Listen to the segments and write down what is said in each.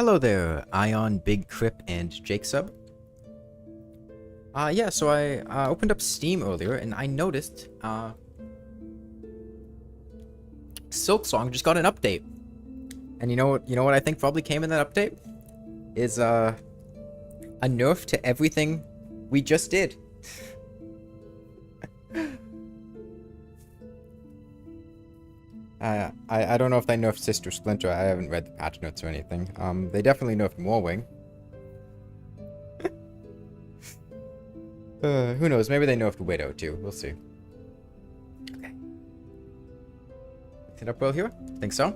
hello there, Ion, Big Crip, and Jake Sub. Yeah, so I opened up Steam earlier, and I noticed Silksong just got an update. And you know what I think probably came in that update? Is a nerf to everything we just did. I don't know if they nerfed Sister Splinter. I haven't read the patch notes or anything. They definitely nerfed Warwing. Who knows? Maybe they nerfed Widow too. We'll see. Okay. Hit up well here? Think so?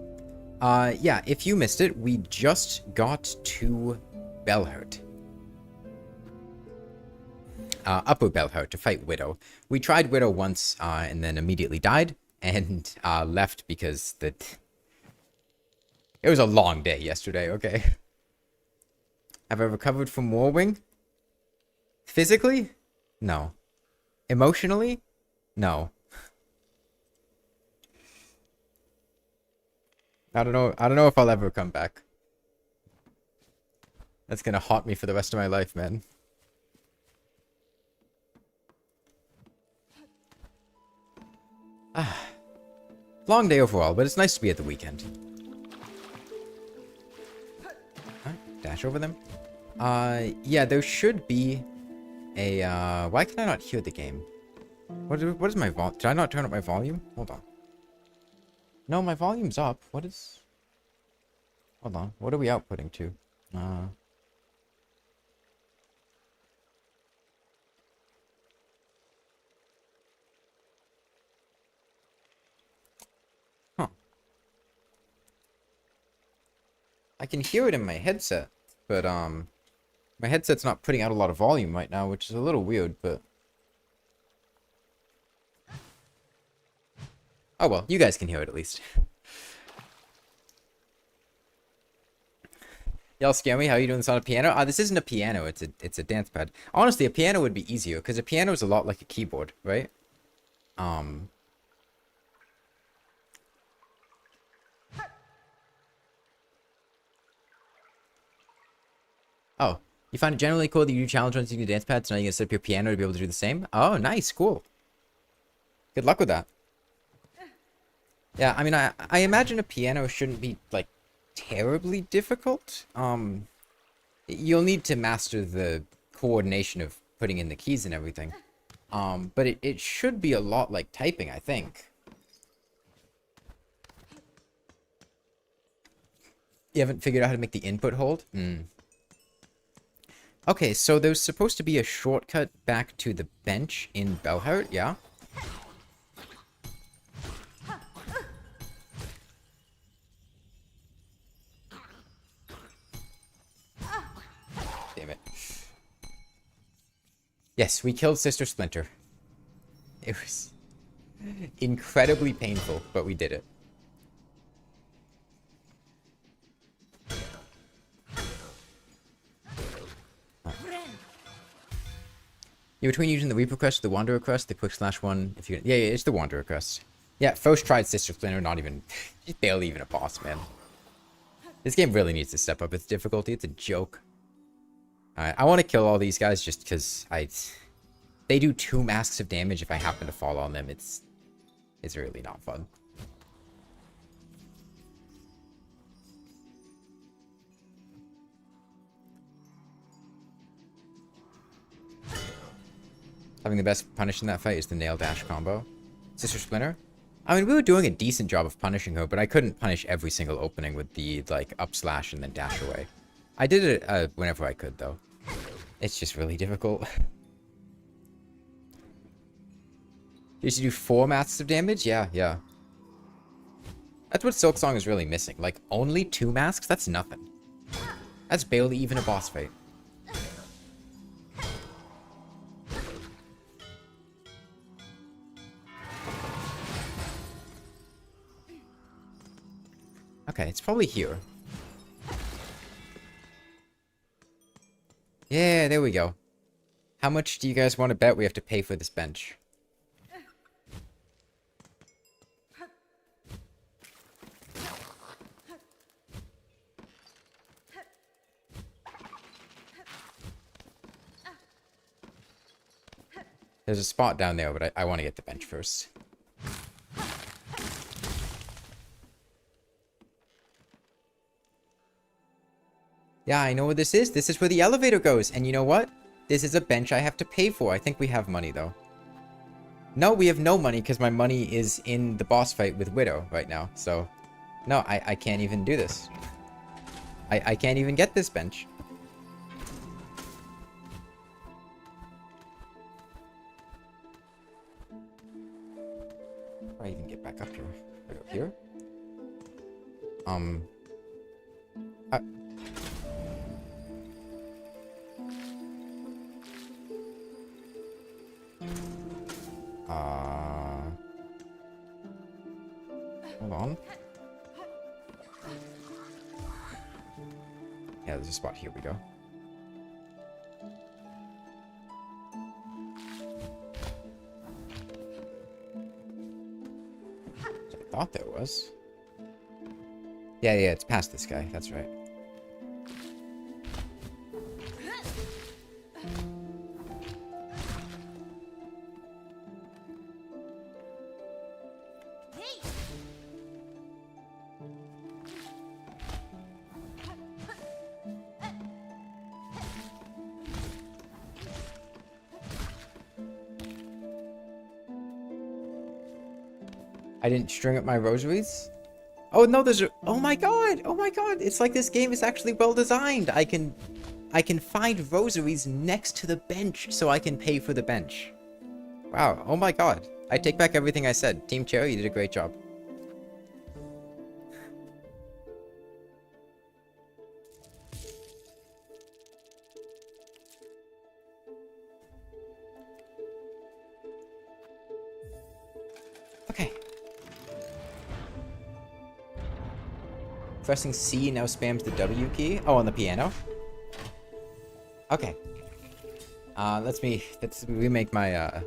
Yeah, if you missed it, we just got to Belhurt. Upper Belhurt to fight Widow. We tried Widow once, and then immediately died, and left because it was a long day yesterday, okay? Have I recovered from Warwing? Physically? No. Emotionally? No. I don't know if I'll ever come back. That's gonna haunt me for the rest of my life, man. Long day overall, but it's nice to be at the weekend. Dash over them. Yeah, there should be a, why can I not hear the game? What is my volume? Did I not turn up my volume? Hold on. No, my volume's up. What is... Hold on. What are we outputting to? Huh. I can hear it in my headset, but, my headset's not putting out a lot of volume right now, which is a little weird, but... Oh well, you guys can hear it at least. Y'all scare me. How are you doing this on a piano? This isn't a piano. It's a Dancepad. Honestly, a piano would be easier because a piano is a lot like a keyboard, right? Oh, you find it generally cool that you do challenge runs using the Dancepad, so now you can set up your piano to be able to do the same? Oh, nice, cool. Good luck with that. Yeah, I mean, I imagine a piano shouldn't be, like, terribly difficult. You'll need to master the coordination of putting in the keys and everything. But it should be a lot like typing, I think. You haven't figured out how to make the input hold? Okay, so there's supposed to be a shortcut back to the bench in Belhurt, yeah? Damn it. Yes, we killed Sister Splinter. It was incredibly painful, but we did it. Yeah, between using the Reaper Crest or the Wanderer Crest, the quick/1, if you... Yeah, it's the Wanderer Crest. Yeah, first tried Sister Splinter, not even... She's barely even a boss, man. This game really needs to step up its difficulty. It's a joke. Alright, I want to kill all these guys just because they do 2 masks of damage if I happen to fall on them. It's really not fun. Having the best punish in that fight is the nail dash combo. Sister Splinter? I mean, we were doing a decent job of punishing her, but I couldn't punish every single opening with the, like, up slash and then dash away. I did it whenever I could, though. It's just really difficult. Used to do 4 masks of damage? Yeah, yeah. That's what Silksong is really missing. Like, only 2 masks? That's nothing. That's barely even a boss fight. Okay, it's probably here. Yeah, there we go. How much do you guys want to bet we have to pay for this bench? There's a spot down there, but I want to get the bench first. Yeah, I know where this is. This is where the elevator goes. And you know what? This is a bench I have to pay for. I think we have money, though. No, we have no money because my money is in the boss fight with Widow right now. So, no, I can't even do this. I can't even get this bench. How do I even get back up here? I go here? Hold on. Yeah, there's a spot. Here we go. I thought there was. Yeah, it's past this guy. That's right. I didn't string up my rosaries. Oh no, there's a, oh my god, it's like this game is actually well designed. I can find rosaries next to the bench so I can pay for the bench. Wow, oh my god. I take back everything I said. Team Cherry, you did a great job. Okay. Pressing C now spams the W key. Oh, on the piano. Okay. Let's remake my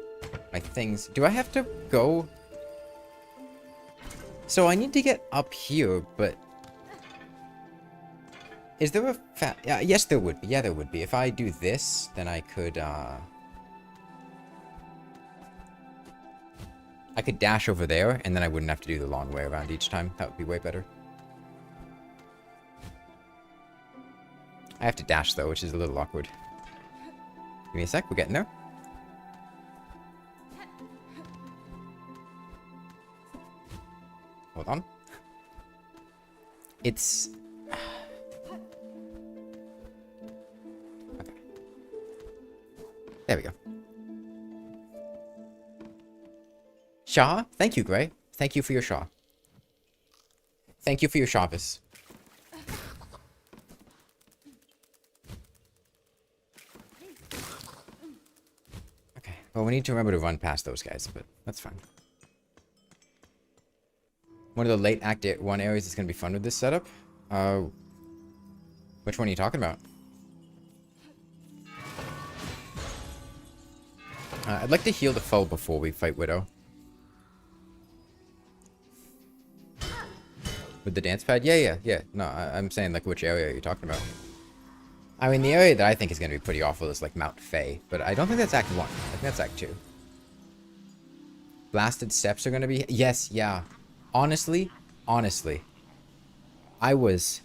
my things. Do I have to go? So I need to get up here, but is there a yes, there would be. Yeah, there would be. If I do this, then I could dash over there, and then I wouldn't have to do the long way around each time. That would be way better. I have to dash, though, which is a little awkward. Give me a sec, we're getting there. Hold on. It's... Okay. There we go. Shaw? Thank you, Gray. Thank you for your Shaw. Thank you for your Shabbos. Okay, well, we need to remember to run past those guys, but that's fine. One of the late Act 1 areas is going to be fun with this setup. Which one are you talking about? I'd like to heal the foe before we fight Widow. With the Dancepad? Yeah. No, I'm saying, like, which area are you talking about? I mean, the area that I think is going to be pretty awful is, like, Mount Fae. But I don't think that's Act 1. I think that's Act 2. Blasted steps are going to be... Yes, yeah. Honestly, I was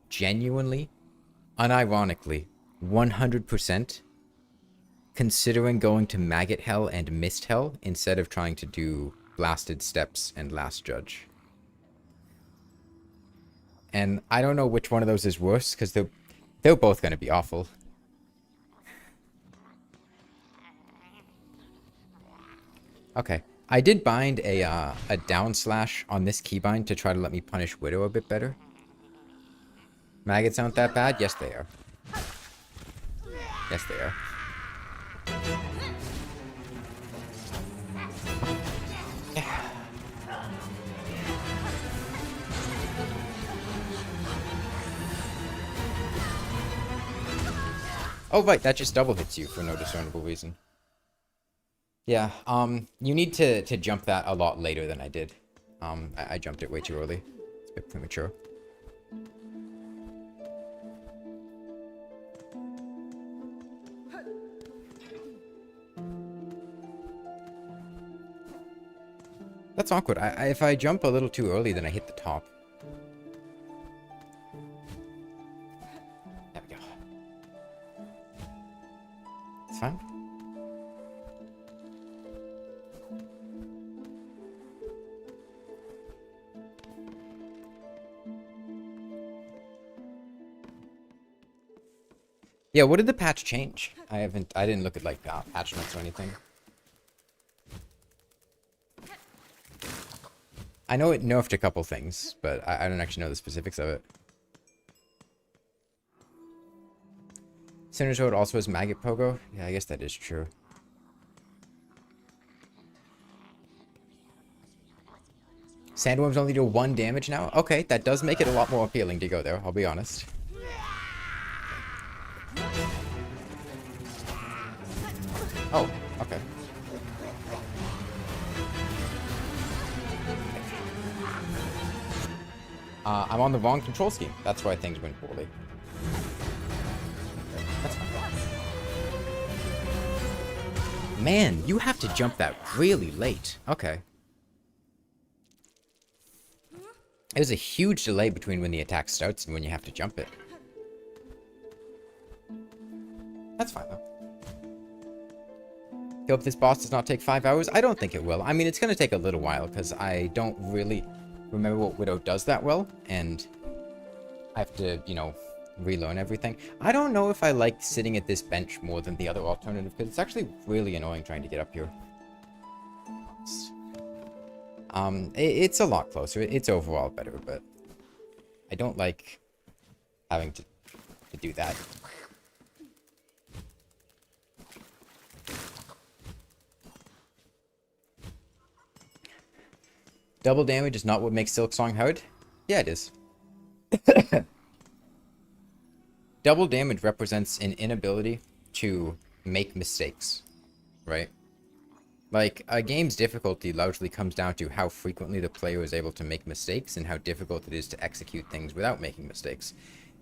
genuinely, unironically, 100% considering going to Maggot Hell and Mist Hell instead of trying to do Blasted Steps and Last Judge. And I don't know which one of those is worse, because they're both going to be awful. Okay. I did bind a down slash on this keybind to try to let me punish Widow a bit better. Maggots aren't that bad? Yes, they are. Yes, they are. Oh, right, that just double hits you for no discernible reason. Yeah, you need to jump that a lot later than I did. I jumped it way too early. It's a bit premature. That's awkward. If I jump a little too early, then I hit the top. There we go. It's fine. Yeah, what did the patch change? I didn't look at like patch notes or anything. I know it nerfed a couple things, but I don't actually know the specifics of it. Sinner's Road also has Maggot Pogo? Yeah, I guess that is true. Sandworms only do 1 damage now? Okay, that does make it a lot more appealing to go there, I'll be honest. Oh, okay. I'm on the wrong control scheme. That's why things went poorly. That's fine. Man, you have to jump that really late. Okay. There's a huge delay between when the attack starts and when you have to jump it. That's fine, though. Hope this boss does not take 5 hours. I don't think it will. I mean, it's going to take a little while, because I don't really remember what Widow does that well, and I have to, you know, relearn everything. I don't know if I like sitting at this bench more than the other alternative, because it's actually really annoying trying to get up here. It's a lot closer. It's overall better, but I don't like having to do that. Double damage is not what makes Silksong hard? Yeah, it is. Double damage represents an inability to make mistakes, right? Like, a game's difficulty largely comes down to how frequently the player is able to make mistakes and how difficult it is to execute things without making mistakes.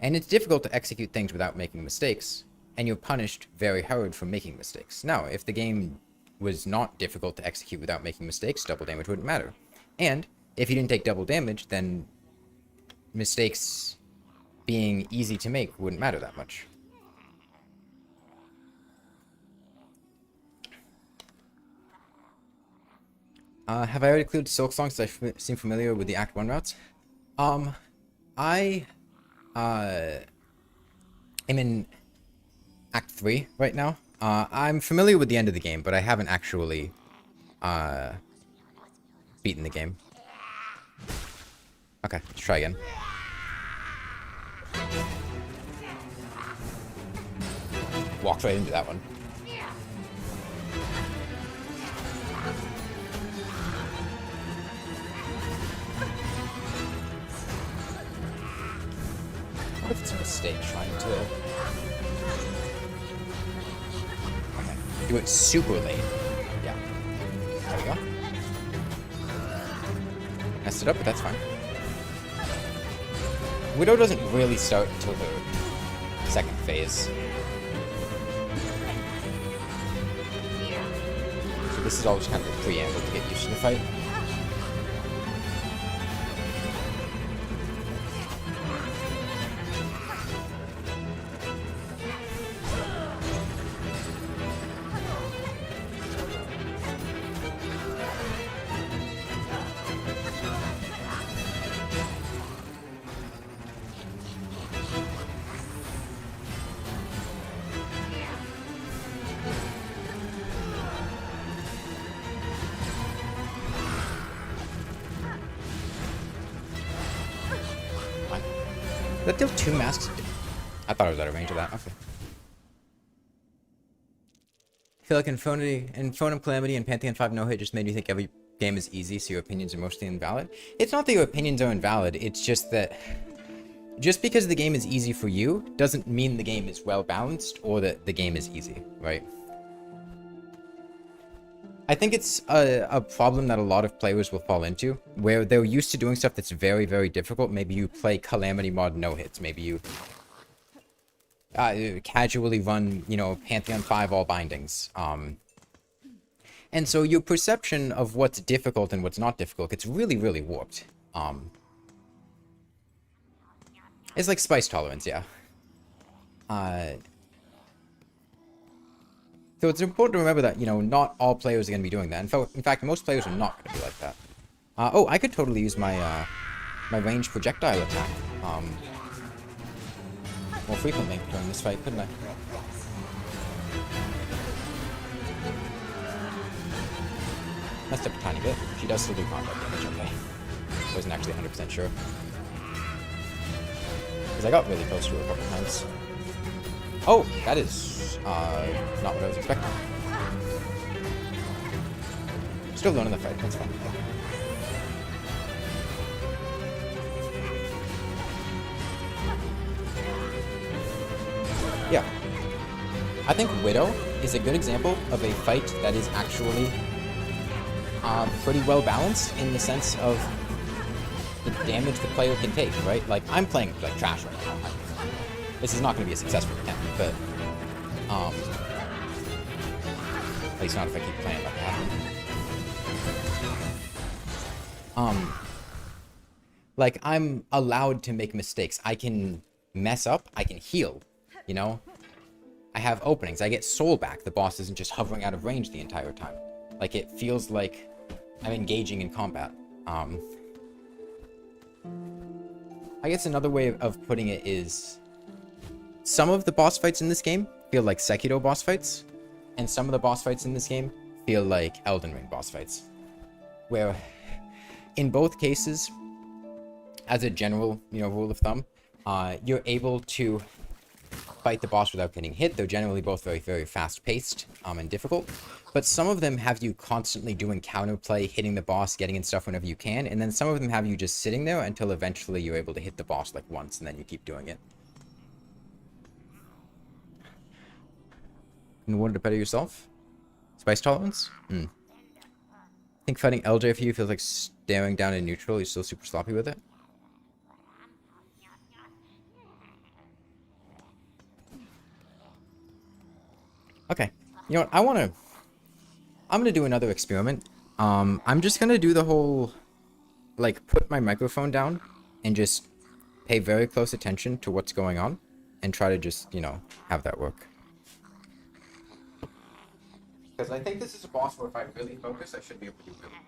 And it's difficult to execute things without making mistakes, and you're punished very hard for making mistakes. Now, if the game was not difficult to execute without making mistakes, double damage wouldn't matter. And if you didn't take double damage, then mistakes being easy to make wouldn't matter that much. Have I already cleared Silksong so I seem familiar with the Act 1 routes? I am in Act 3 right now. I'm familiar with the end of the game, but I haven't actually beaten the game. Okay, let's try again. Walked right into that one. What if it's a mistake trying to... Okay, do it super late. Yeah. There we go. Messed it up, but that's fine. Widow doesn't really start until the second phase. So this is all just kind of a preamble to get used to the fight. That deal 2 masks? I thought I was out of range of that. Okay. I feel like Infonum Calamity and Pantheon 5 no hit just made you think every game is easy, so your opinions are mostly invalid. It's not that your opinions are invalid, it's just that just because the game is easy for you doesn't mean the game is well balanced or that the game is easy, right? I think it's a problem that a lot of players will fall into, where they're used to doing stuff that's very, very difficult. Maybe you play Calamity mod no-hits. Maybe you casually run, you know, Pantheon 5 all bindings. And so your perception of what's difficult and what's not difficult gets really, really warped. It's like spice tolerance, yeah. So it's important to remember that, you know, not all players are going to be doing that. In fact, most players are not going to be like that. Oh, I could totally use my my ranged projectile attack more frequently during this fight, couldn't I? Messed up a tiny bit. She does still do combat damage, okay. Wasn't actually 100% sure. Because I got really close to her a couple times. Oh, that is not what I was expecting. Still learning the fight, that's fine. Yeah. I think Widow is a good example of a fight that is actually pretty well balanced in the sense of the damage the player can take, right? Like, I'm playing like trash right now. This is not going to be a successful attempt, but at least not if I keep playing like that. Like, I'm allowed to make mistakes. I can mess up. I can heal. You know, I have openings. I get soul back. The boss isn't just hovering out of range the entire time. Like, it feels like I'm engaging in combat. I guess another way of putting it is some of the boss fights in this game feel like Sekiro boss fights, and some of the boss fights in this game feel like Elden Ring boss fights. Where, in both cases, as a general, you know, rule of thumb, you're able to fight the boss without getting hit. They're generally both very, very fast-paced and difficult. But some of them have you constantly doing counterplay, hitting the boss, getting in stuff whenever you can, and then some of them have you just sitting there until eventually you're able to hit the boss like once, and then you keep doing it. And wanted to better yourself? Spice tolerance? I think fighting LJ for you feels like staring down in neutral. You're still super sloppy with it. Okay. You know what? I'm gonna do another experiment. I'm just gonna do the whole, like, put my microphone down and just pay very close attention to what's going on and try to just, you know, have that work. Because I think this is a boss where if I really focus, I should be able to do really well.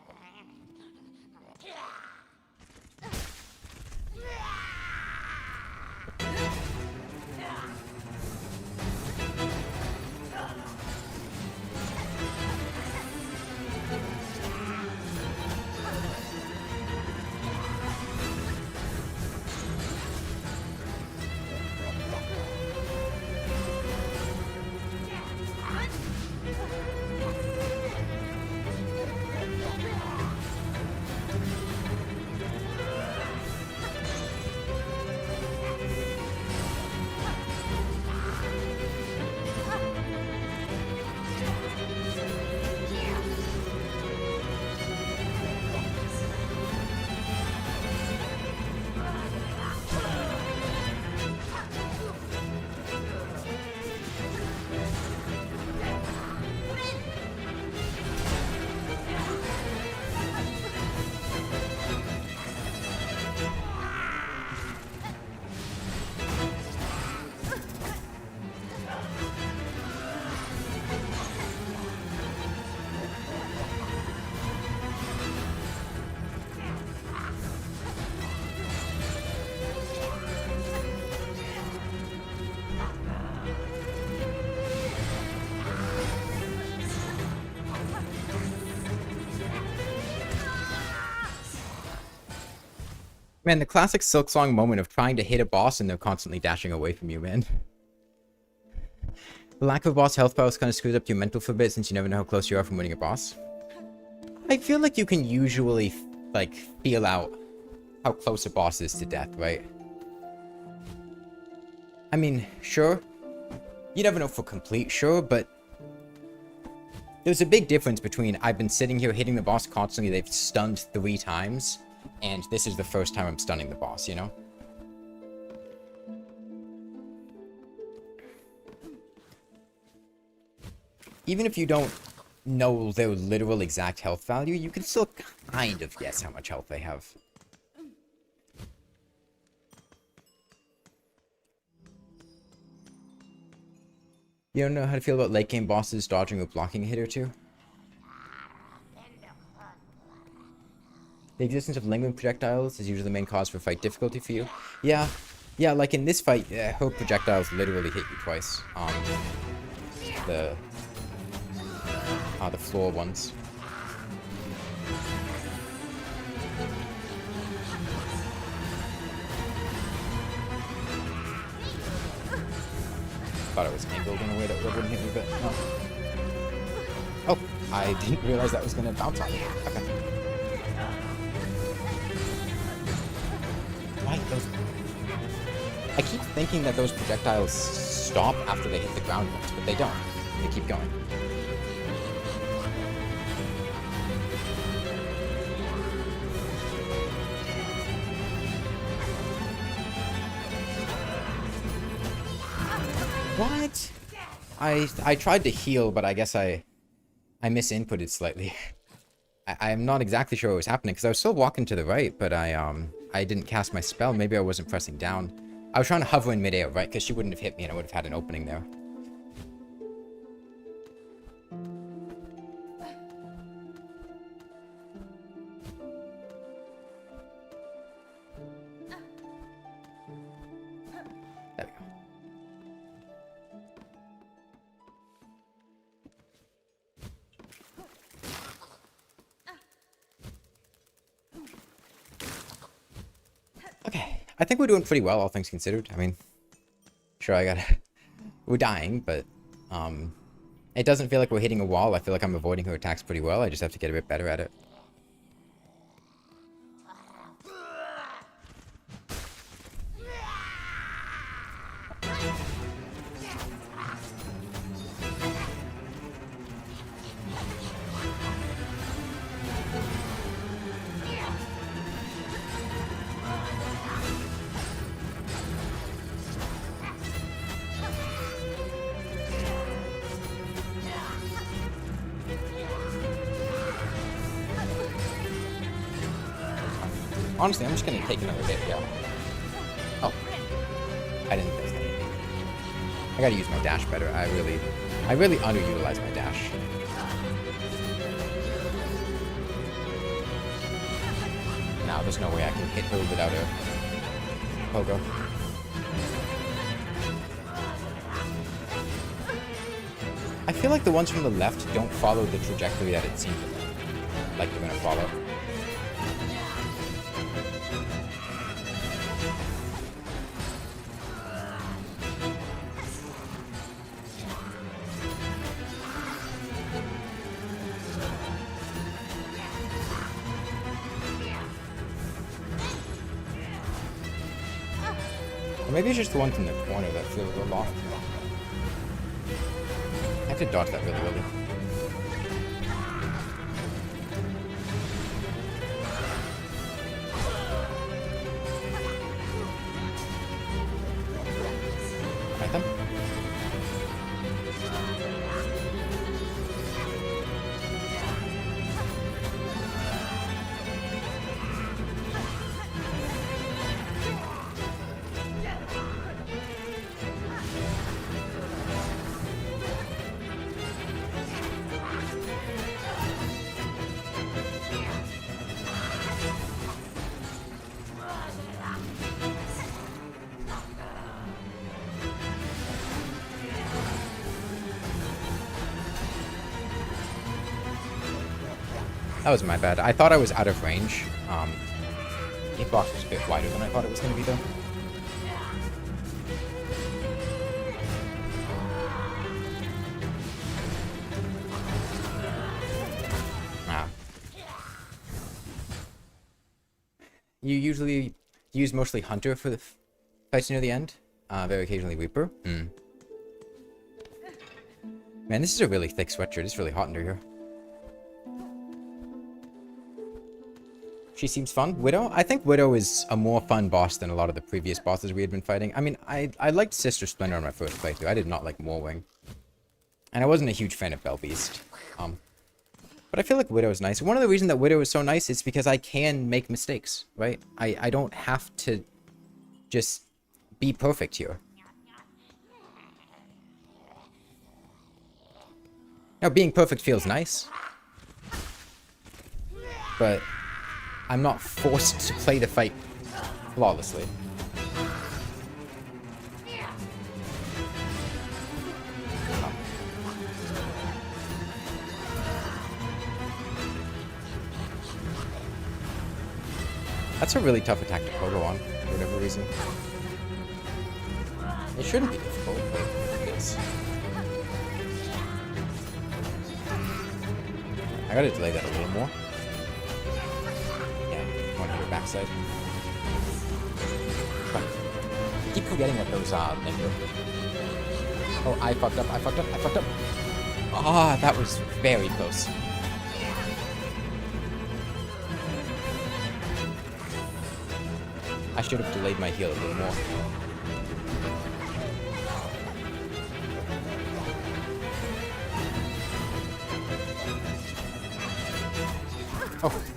Man, the classic Silksong moment of trying to hit a boss and they're constantly dashing away from you, man. The lack of a boss health powers kind of screws up your mental for a bit since you never know how close you are from winning a boss. I feel like you can usually, like, feel out how close a boss is to death, right? I mean, sure. You never know for complete, sure, but there's a big difference between I've been sitting here hitting the boss constantly, they've stunned 3 times, and this is the first time I'm stunning the boss, you know? Even if you don't know their literal exact health value, you can still kind of guess how much health they have. You don't know how to feel about late game bosses dodging or blocking a hit or two? The existence of lingering projectiles is usually the main cause for fight difficulty for you. Yeah, like in this fight, her projectiles literally hit you twice. The floor ones. Thought it was angled in a way that wouldn't hit me, but no. Oh, I didn't realize that was gonna bounce on me. Okay. Why those? I keep thinking that those projectiles stop after they hit the ground once, but they don't. They keep going. What? I tried to heal, but I guess I misinputted slightly. I'm not exactly sure what was happening, because I was still walking to the right, but I didn't cast my spell. Maybe I wasn't pressing down. I was trying to hover in midair, right? Because she wouldn't have hit me and I would have had an opening there. There we go. Okay, I think we're doing pretty well, all things considered. I mean, sure, we're dying, but, it doesn't feel like we're hitting a wall. I feel like I'm avoiding her attacks pretty well. I just have to get a bit better at it. Honestly, I'm just gonna take another hit, yeah. Oh. I didn't think there was anything. I gotta use my dash better. I really underutilize my dash. Now there's no way I can hit her without a pogo. I feel like the ones from the left don't follow the trajectory that it seems like they're gonna follow. Maybe it's just the one from the corner that feels a little off. I have to dodge that really early. Right then. That was my bad. I thought I was out of range. Hitbox was a bit wider than I thought it was going to be, though. Ah. You usually use mostly Hunter for the fights near the end? Very occasionally Reaper? Hmm. Man, this is a really thick sweatshirt. It's really hot under here. She seems fun. Widow? I think Widow is a more fun boss than a lot of the previous bosses we had been fighting. I mean, I liked Sister Splinter on my first playthrough. I did not like Warwing. And I wasn't a huge fan of Bell Beast. But I feel like Widow is nice. One of the reasons that Widow is so nice is because I can make mistakes, right? I don't have to just be perfect here. Now, being perfect feels nice, but I'm not forced to play the fight flawlessly. That's a really tough attack to pogo on, for whatever reason. It shouldn't be difficult, but it is. I gotta delay that a little more. Yeah, one hit her backside. But I keep forgetting that those negative. Oh, I fucked up. Ah, that was very close. I should have delayed my heal a little more.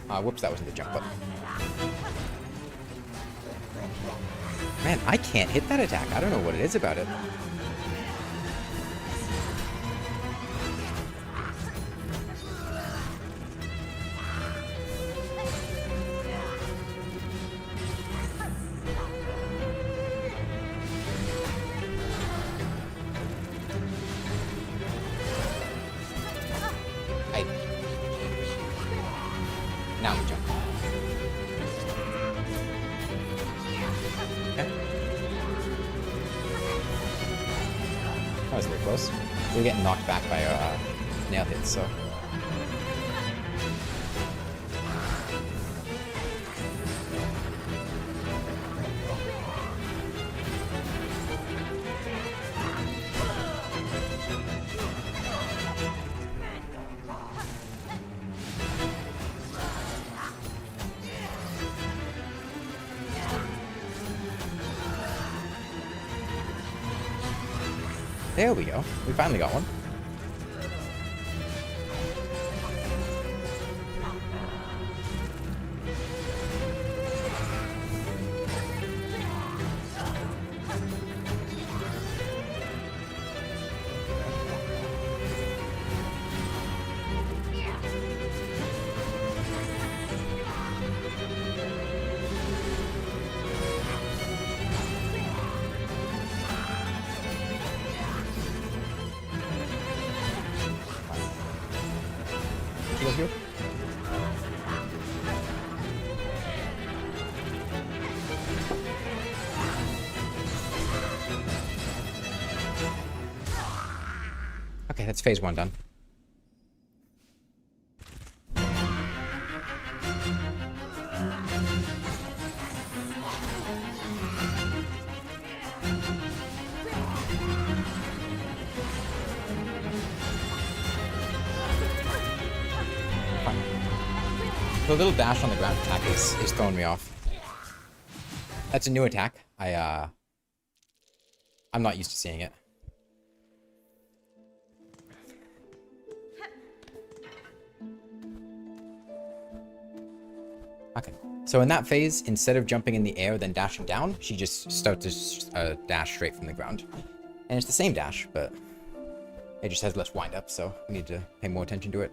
Oh, whoops, that wasn't the jump button. Man, I can't hit that attack. I don't know what it is about it. Now we jump. Okay. That was very close. We were getting knocked back by our nail hits, so. There we go. We finally got one. Here. Okay, that's phase 1 done. The little dash on the ground attack is throwing me off. That's a new attack. I'm not used to seeing it. Okay. So in that phase, instead of jumping in the air then dashing down, she just starts to dash straight from the ground. And it's the same dash, but it just has less wind up, so we need to pay more attention to it.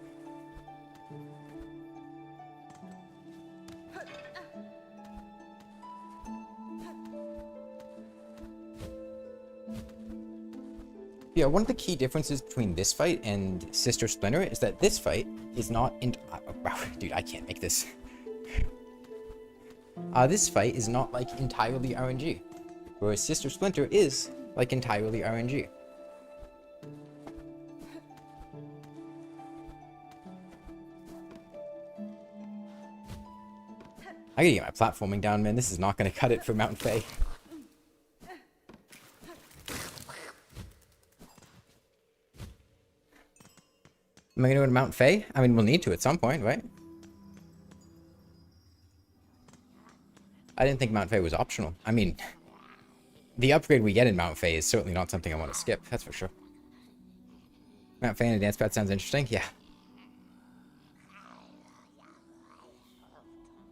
Yeah, one of the key differences between this fight and Sister Splinter is that this fight is not dude, I can't make this. This fight is not like entirely RNG, whereas Sister Splinter is like entirely RNG. I gotta get my platforming down, man. This is not gonna cut it for Mount Faye. Am I going to go to Mount Faye? I mean, we'll need to at some point, right? I didn't think Mount Faye was optional. I mean, the upgrade we get in Mount Faye is certainly not something I want to skip, that's for sure. Mount Faye and a Dancepad sounds interesting, yeah.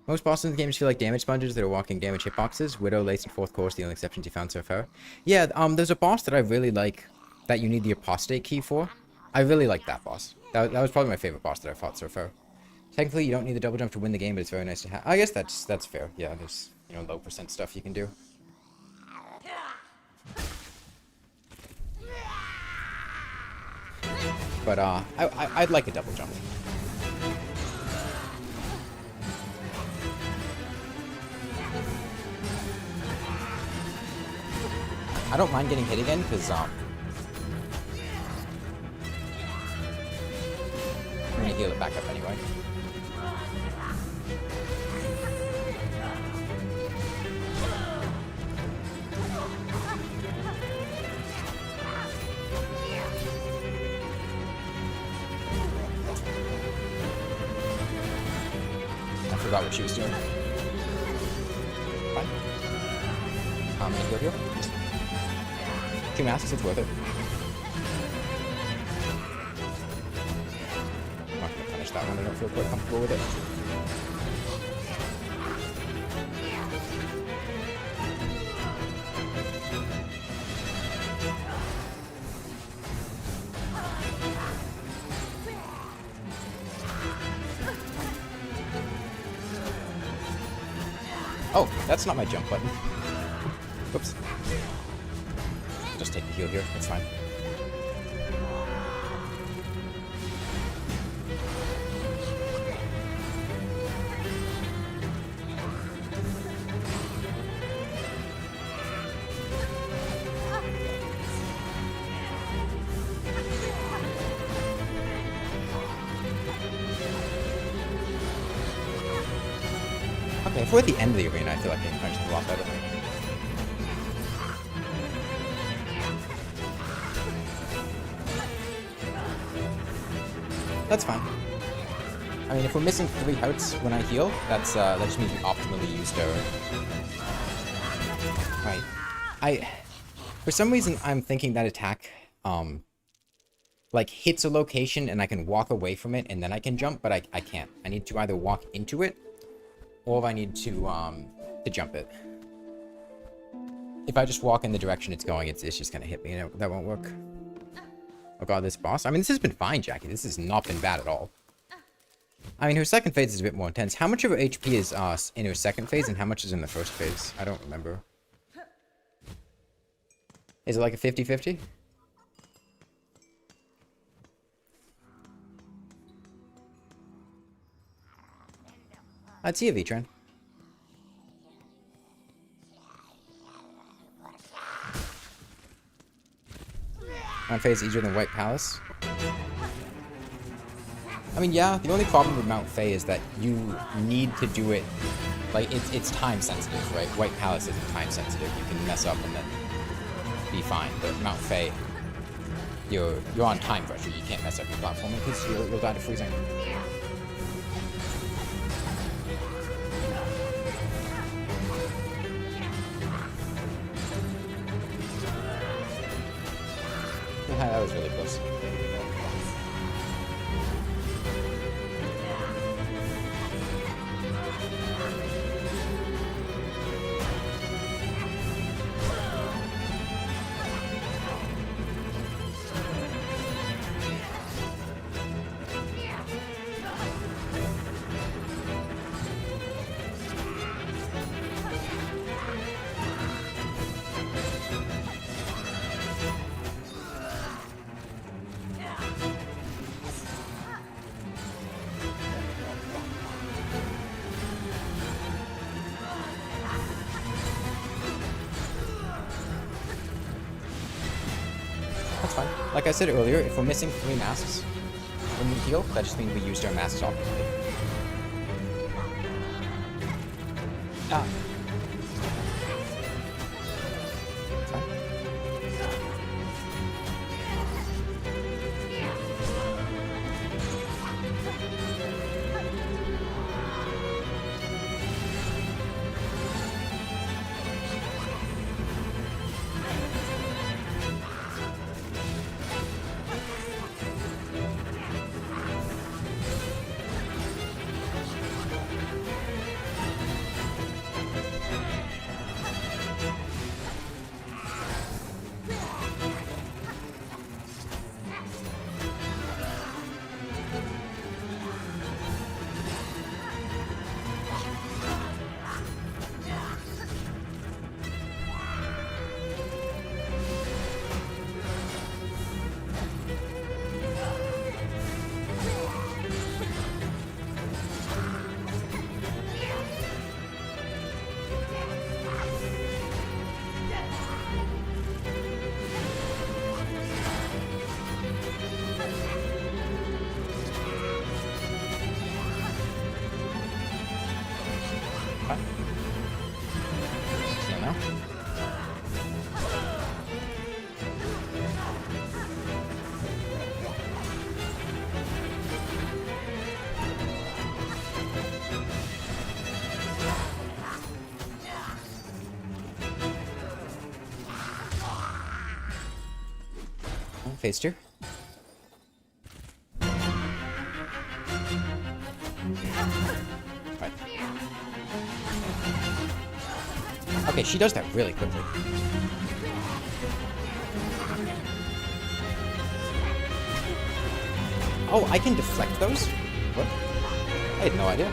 Most bosses in the games feel like damage sponges that are walking damage hitboxes. Widow, Lace, and Fourth Course, the only exceptions you found so far. Yeah, there's a boss that I really like that you need the Apostate key for. I really like that boss. That was probably my favorite boss that I fought so far. Technically, you don't need the double jump to win the game, but it's very nice to have. I guess that's fair. Yeah, there's, you know, low percent stuff you can do. But I'd like a double jump. I don't mind getting hit again, because, I'm gonna heal it back up anyway. I forgot what she was doing. Fine. I'm gonna heal. 2 masks, it's worth it. I'm not gonna punish that one, I don't feel quite comfortable with it. Oh, that's not my jump button. Whoops. Just take the heal here, that's fine. Okay, if we're at the end of the arena, I feel like getting punched a lot better. That's fine. I mean, if we're missing 3 hearts when I heal, that just means we optimally used our... Right. For some reason, I'm thinking that attack, like, hits a location and I can walk away from it and then I can jump, but I can't. I need to either walk into it, or I need to jump it. If I just walk in the direction it's going, it's just gonna hit me, and that won't work. Oh god, this boss. I mean, this has been fine, Jackie. This has not been bad at all. I mean, her second phase is a bit more intense. How much of her HP is in her second phase, and how much is in the first phase? I don't remember. Is it like a 50-50? I'd see a V-Tran. Mount Fae is easier than White Palace. I mean, yeah, the only problem with Mount Fae is that you need to do it, like, it's time sensitive, right? White Palace isn't time sensitive. You can mess up and then be fine, but Mount Fae, you're on time pressure. You can't mess up your platforming because you'll die to freezing. That was really close. That's fine. Like I said earlier, if we're missing 3 masks when we heal, that just means we used our masks optimally. Ah. That's fine. Fine. Heal now. Phase 2. Right. Okay, she does that really quickly. Oh, I can deflect those? What? I had no idea.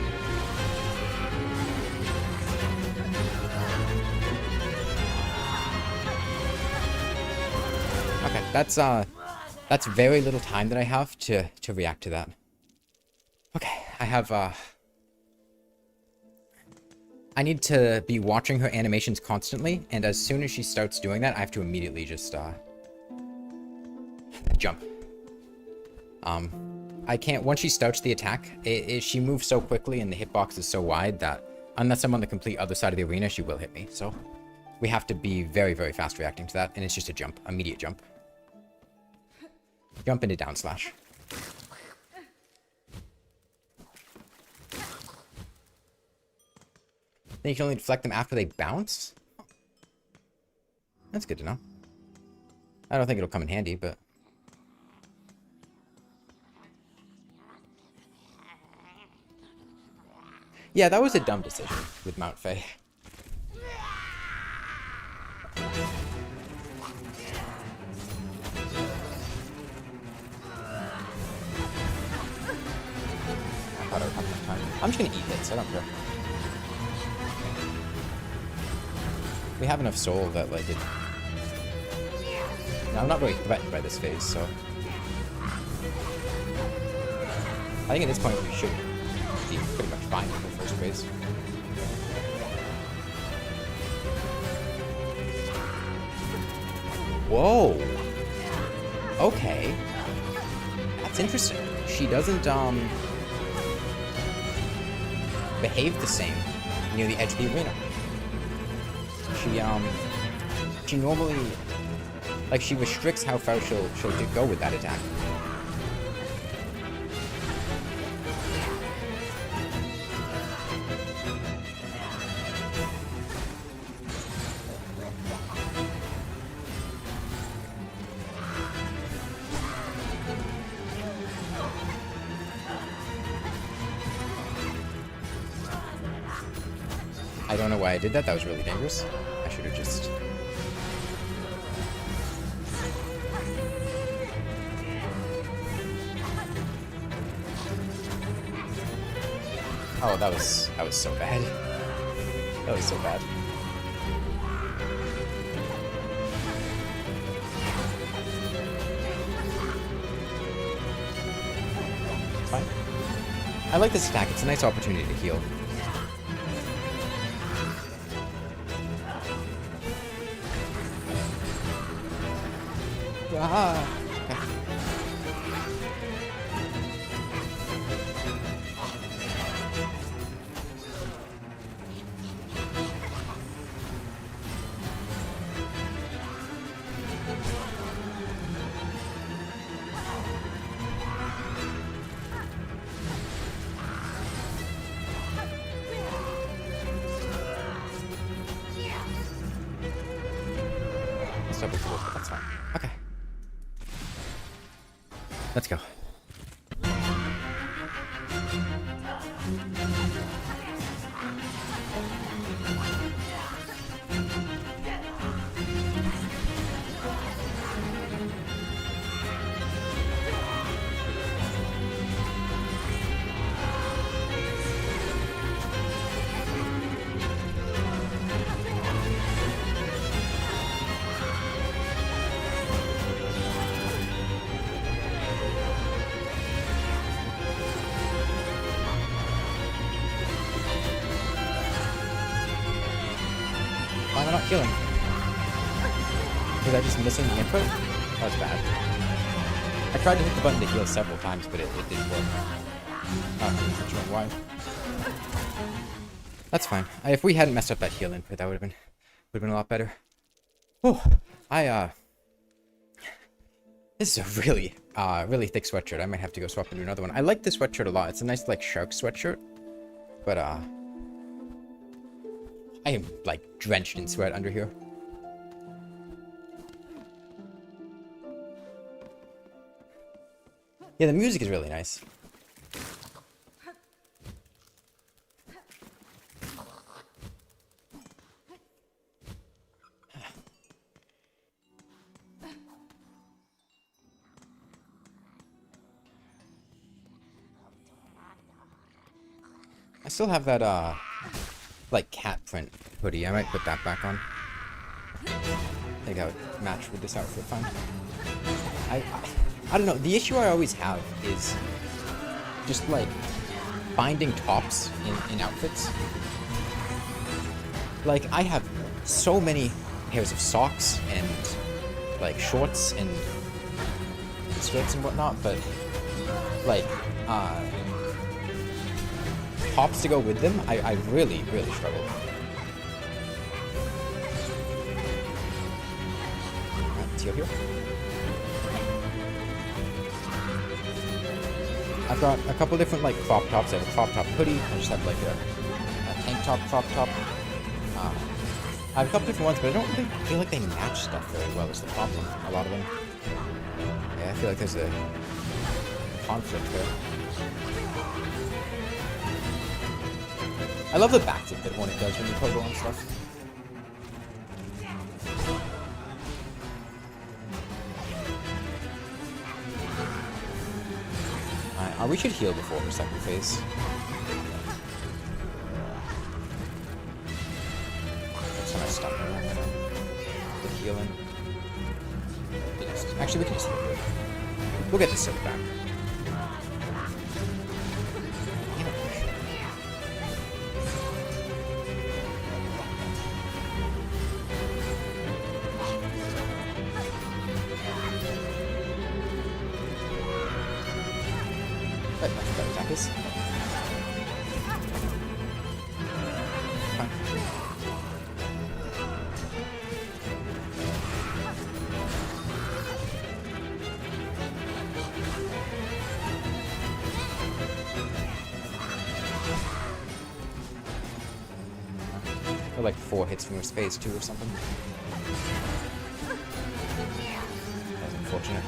Okay, that's very little time that I have to react to that. Okay, I have, I need to be watching her animations constantly, and as soon as she starts doing that, I have to immediately just, jump. I can't, once she starts the attack, she moves so quickly and the hitbox is so wide that unless I'm on the complete other side of the arena, she will hit me, so we have to be very, very fast reacting to that, and it's just a jump, immediate jump. Jump into down slash. Then you can only deflect them after they bounce? That's good to know. I don't think it'll come in handy, but... yeah, that was a dumb decision with Mount Faye. I thought I would have enough time. I'm just gonna eat hits, I don't care. We have enough soul that, like, it... no, I'm not really threatened by this phase, so... I think at this point we should be pretty much fine with the first phase. Whoa! Okay. That's interesting. She doesn't, behave the same near the edge of the arena. She normally, like, she restricts how far she'll go with that attack. I don't know why I did that. That was really dangerous. I should have just... oh, that was so bad. That was so bad. It's fine. I like this attack. It's a nice opportunity to heal. Ah, okay. That's not big deal, but that's fine. Okay. Let's go. Why am I not healing? Was I just missing the input? That was bad. I tried to hit the button to heal several times, but it didn't work. Not sure why. That's fine. If we hadn't messed up that heal input, that would have been a lot better. Oh, this is a really thick sweatshirt. I might have to go swap into another one. I like this sweatshirt a lot. It's a nice, like, shark sweatshirt. But, I am, like, drenched in sweat under here. Yeah, the music is really nice. I still have that, like, cat print hoodie. I might put that back on. I think that would match with this outfit fine. I don't know. The issue I always have is just, like, finding tops in outfits. Like, I have so many pairs of socks and, like, shorts and skirts and whatnot, but, like, tops to go with them, I really struggle. Let's go here. I've got a couple different, like, crop tops. I have a crop top hoodie. I just have, like, a tank top crop top. I have a couple different ones, but I don't really feel like they match stuff very well is the problem. A lot of them. Yeah, I feel like there's a conflict there. I love the backtick that one it does when you pogo on stuff. Alright, we should heal before the second phase. That's when I stop the healing. Actually, we can just heal. We'll get the silk back. Or like 4 hits from your space too or something. That was unfortunate.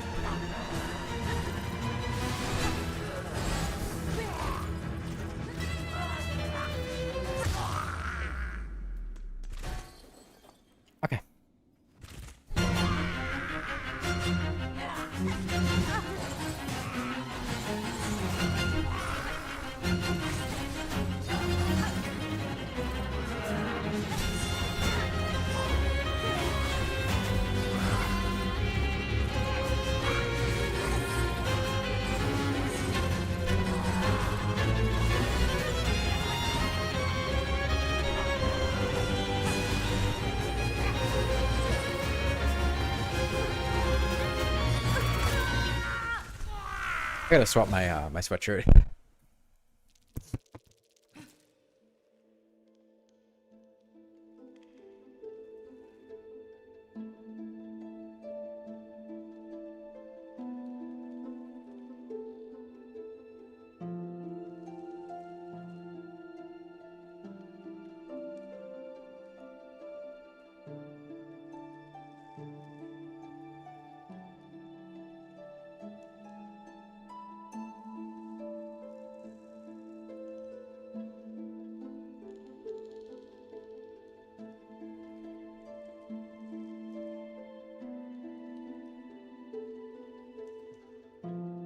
Okay. I gotta swap my my sweatshirt.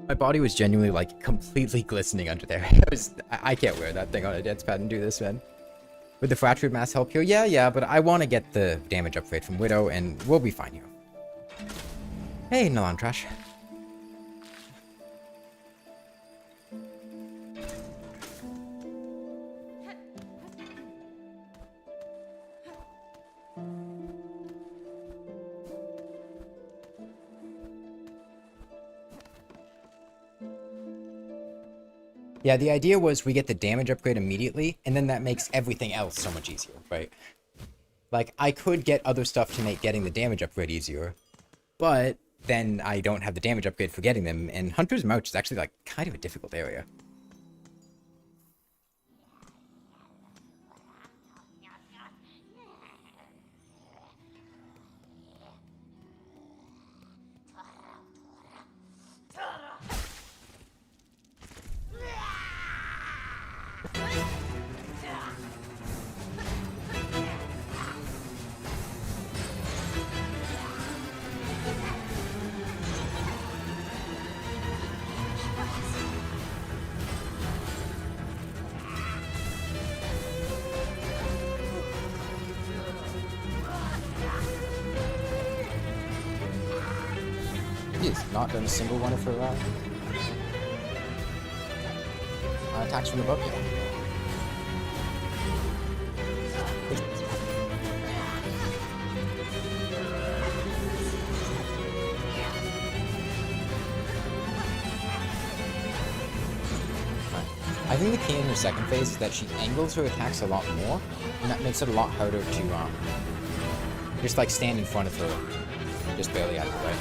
My body was genuinely, like, completely glistening under there. I can't wear that thing on a Dancepad and do this, man. Would the fractured mass help heal? Yeah, but I want to get the damage upgrade from Widow, and we'll be fine here. Hey, Nalon Trash. Yeah, the idea was we get the damage upgrade immediately, and then that makes everything else so much easier, right? Like, I could get other stuff to make getting the damage upgrade easier, but then I don't have the damage upgrade for getting them, and Hunter's March is actually, like, kind of a difficult area. He's not done a single one of her attacks from above yet. I think the key in her second phase is that she angles her attacks a lot more, and that makes it a lot harder to just like stand in front of her, just barely out of the way.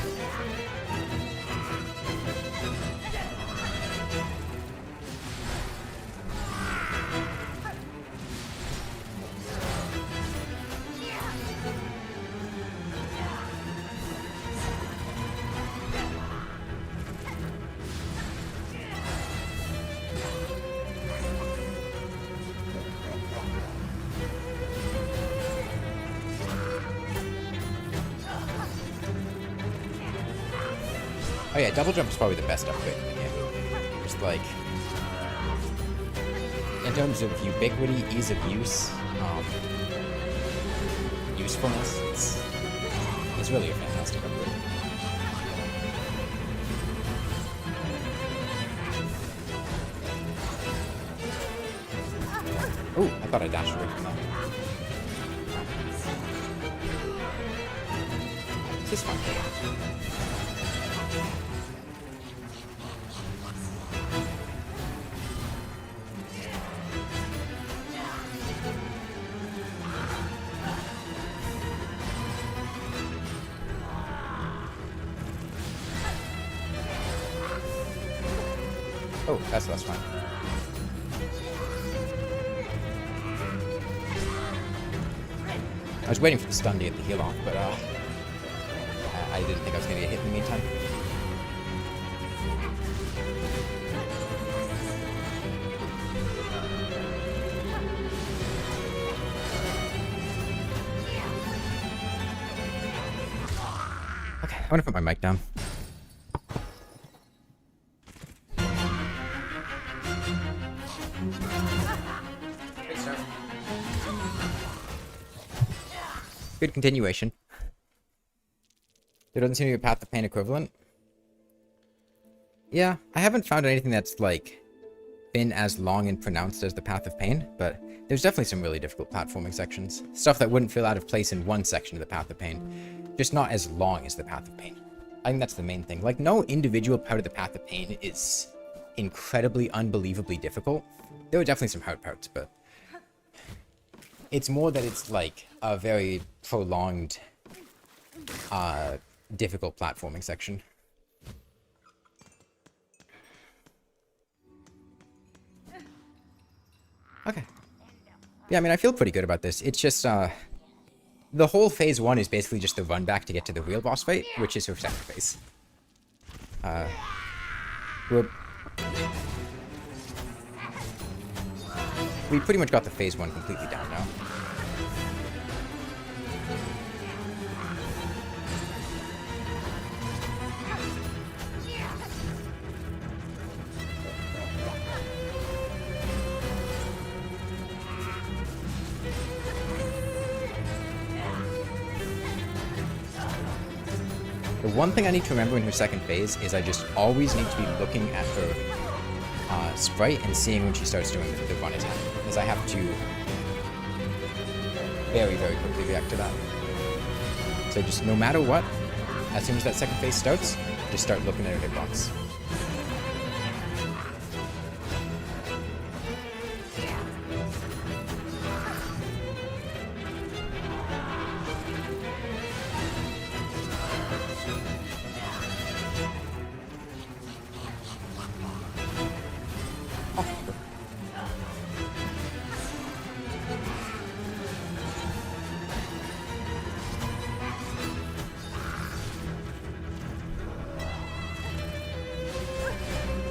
Oh yeah, double jump is probably the best upgrade in the game. Just like, in terms of ubiquity, ease of use, usefulness, it's really a fantastic upgrade. Oh, I thought I dashed away from that. This is fun. Oh, that's less fun. I was waiting for the stun to get the heal off, but I didn't think I was going to get hit in the meantime. Okay, I want to put my mic down. Good continuation. There doesn't seem to be a Path of Pain equivalent. Yeah, I haven't found anything that's, like, been as long and pronounced as the Path of Pain, but there's definitely some really difficult platforming sections. Stuff that wouldn't feel out of place in one section of the Path of Pain. Just not as long as the Path of Pain. I think that's the main thing. Like, no individual part of the Path of Pain is incredibly, unbelievably difficult. There are definitely some hard parts, but it's more that it's, like, a very prolonged, difficult platforming section. Okay. Yeah, I mean, I feel pretty good about this. It's just, the whole phase 1 is basically just the run back to get to the real boss fight, which is her second phase. We pretty much got the phase 1 completely down now. The one thing I need to remember in her second phase is I just always need to be looking at her sprite and seeing when she starts doing the run attack, because I have to very, very quickly react to that. So just no matter what, as soon as that second phase starts, just start looking at her hitbox.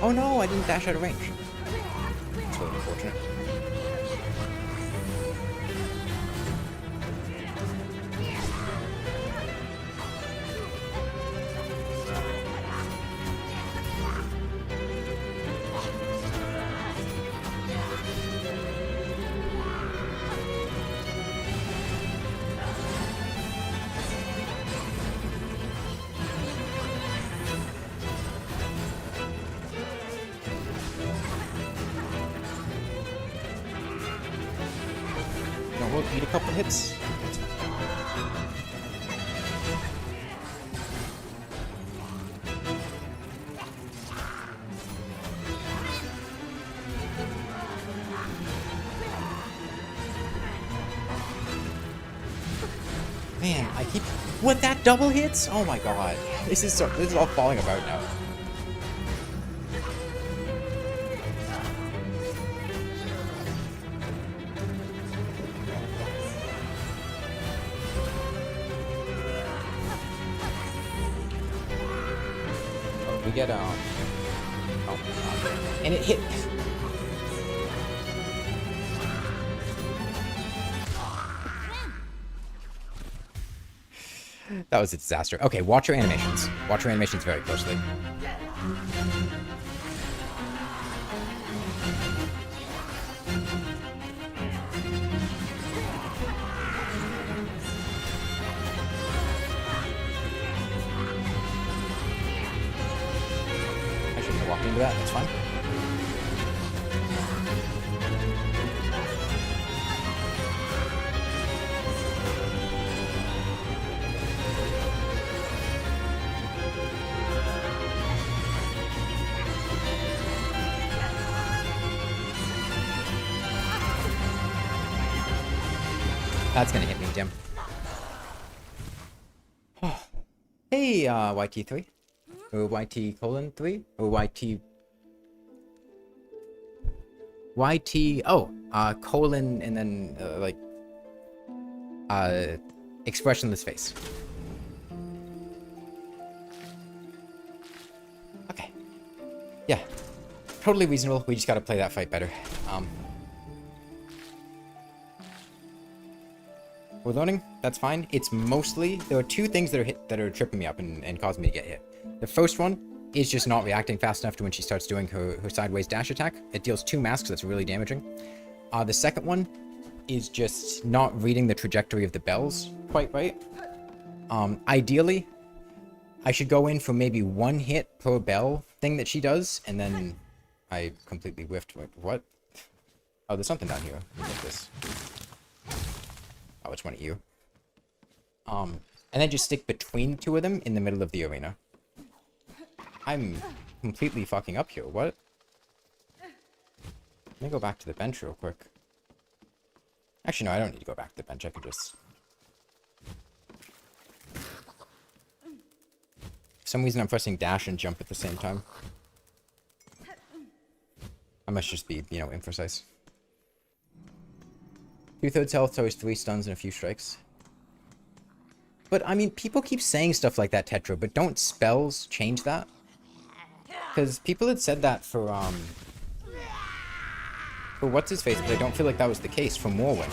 Oh no, I didn't dash out of range. That's really unfortunate. We'll need a couple hits. Man, I keep... What, that double hits? Oh my god. This is all falling apart now. We get, oh my god. And it hit... That was a disaster. Okay, watch your animations. Watch your animations very closely. I shouldn't have walked into that, that's fine. That's gonna hit me, Jim. Oh. Hey, YT3. Or YT:3? Or YT... Oh, colon and then, expressionless face. Okay. Yeah. Totally reasonable. We just gotta play that fight better. We're learning. That's fine. It's mostly... There are two things that are tripping me up and causing me to get hit. The first one is just not reacting fast enough to when she starts doing her sideways dash attack. It deals 2 masks, that's really damaging. The second one is just not reading the trajectory of the bells quite right. Ideally, I should go in for maybe 1 hit per bell thing that she does, and then I completely whiffed. Wait, what? Oh, there's something down here. Let me get this. Oh, it's one of you. And then just stick between the 2 of them in the middle of the arena. I'm completely fucking up here. What? Let me go back to the bench real quick. Actually, no, I don't need to go back to the bench. I can just... For some reason, I'm pressing dash and jump at the same time. I must just be, you know, imprecise. 2/3 health, always 3 stuns and a few strikes. But, I mean, people keep saying stuff like that, Tetra, but don't spells change that? Because people had said that for what's-his-face, but I don't feel like that was the case for Morwen.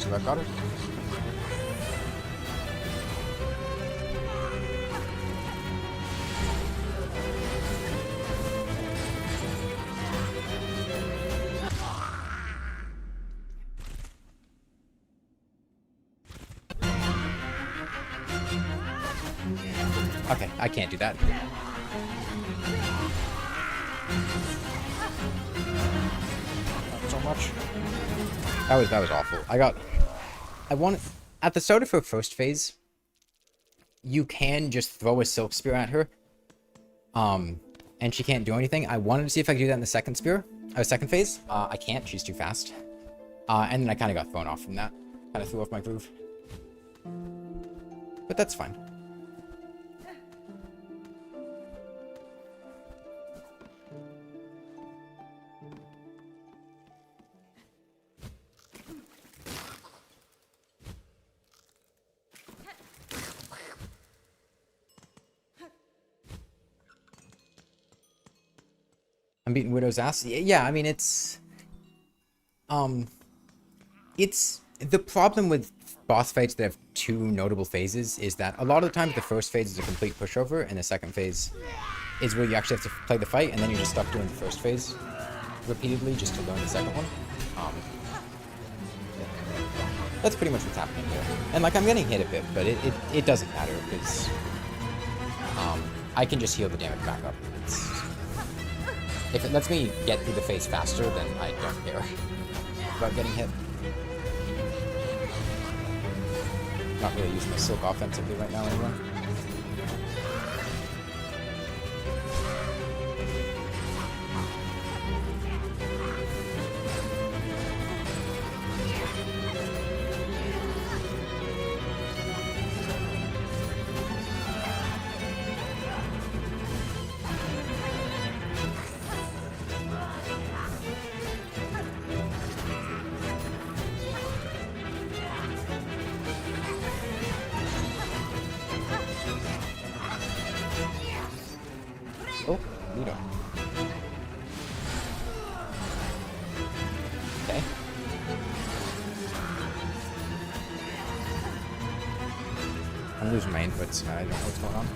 Sorbet got her. Okay, I can't do that. Not so much. That was awful. I want at the start of her first phase, you can just throw a Silk Spear at her. And she can't do anything. I wanted to see if I could do that in the second phase. I can't, she's too fast. And then I kind of got thrown off from that. Kind of threw off my groove. But that's fine. I'm beating Widow's ass. Yeah, I mean, it's the problem with boss fights that have two notable phases is that a lot of the time the first phase is a complete pushover, and the second phase is where you actually have to play the fight, and then you're just stuck doing the first phase repeatedly just to learn the second one. That's pretty much what's happening here. And, like, I'm getting hit a bit, but it doesn't matter, because I can just heal the damage back up. If it lets me get through the phase faster, then I don't care about getting hit. Not really using the Silk offensively right now anymore. Oh, Nito. Okay. I'm losing my inputs. I don't know what's going on.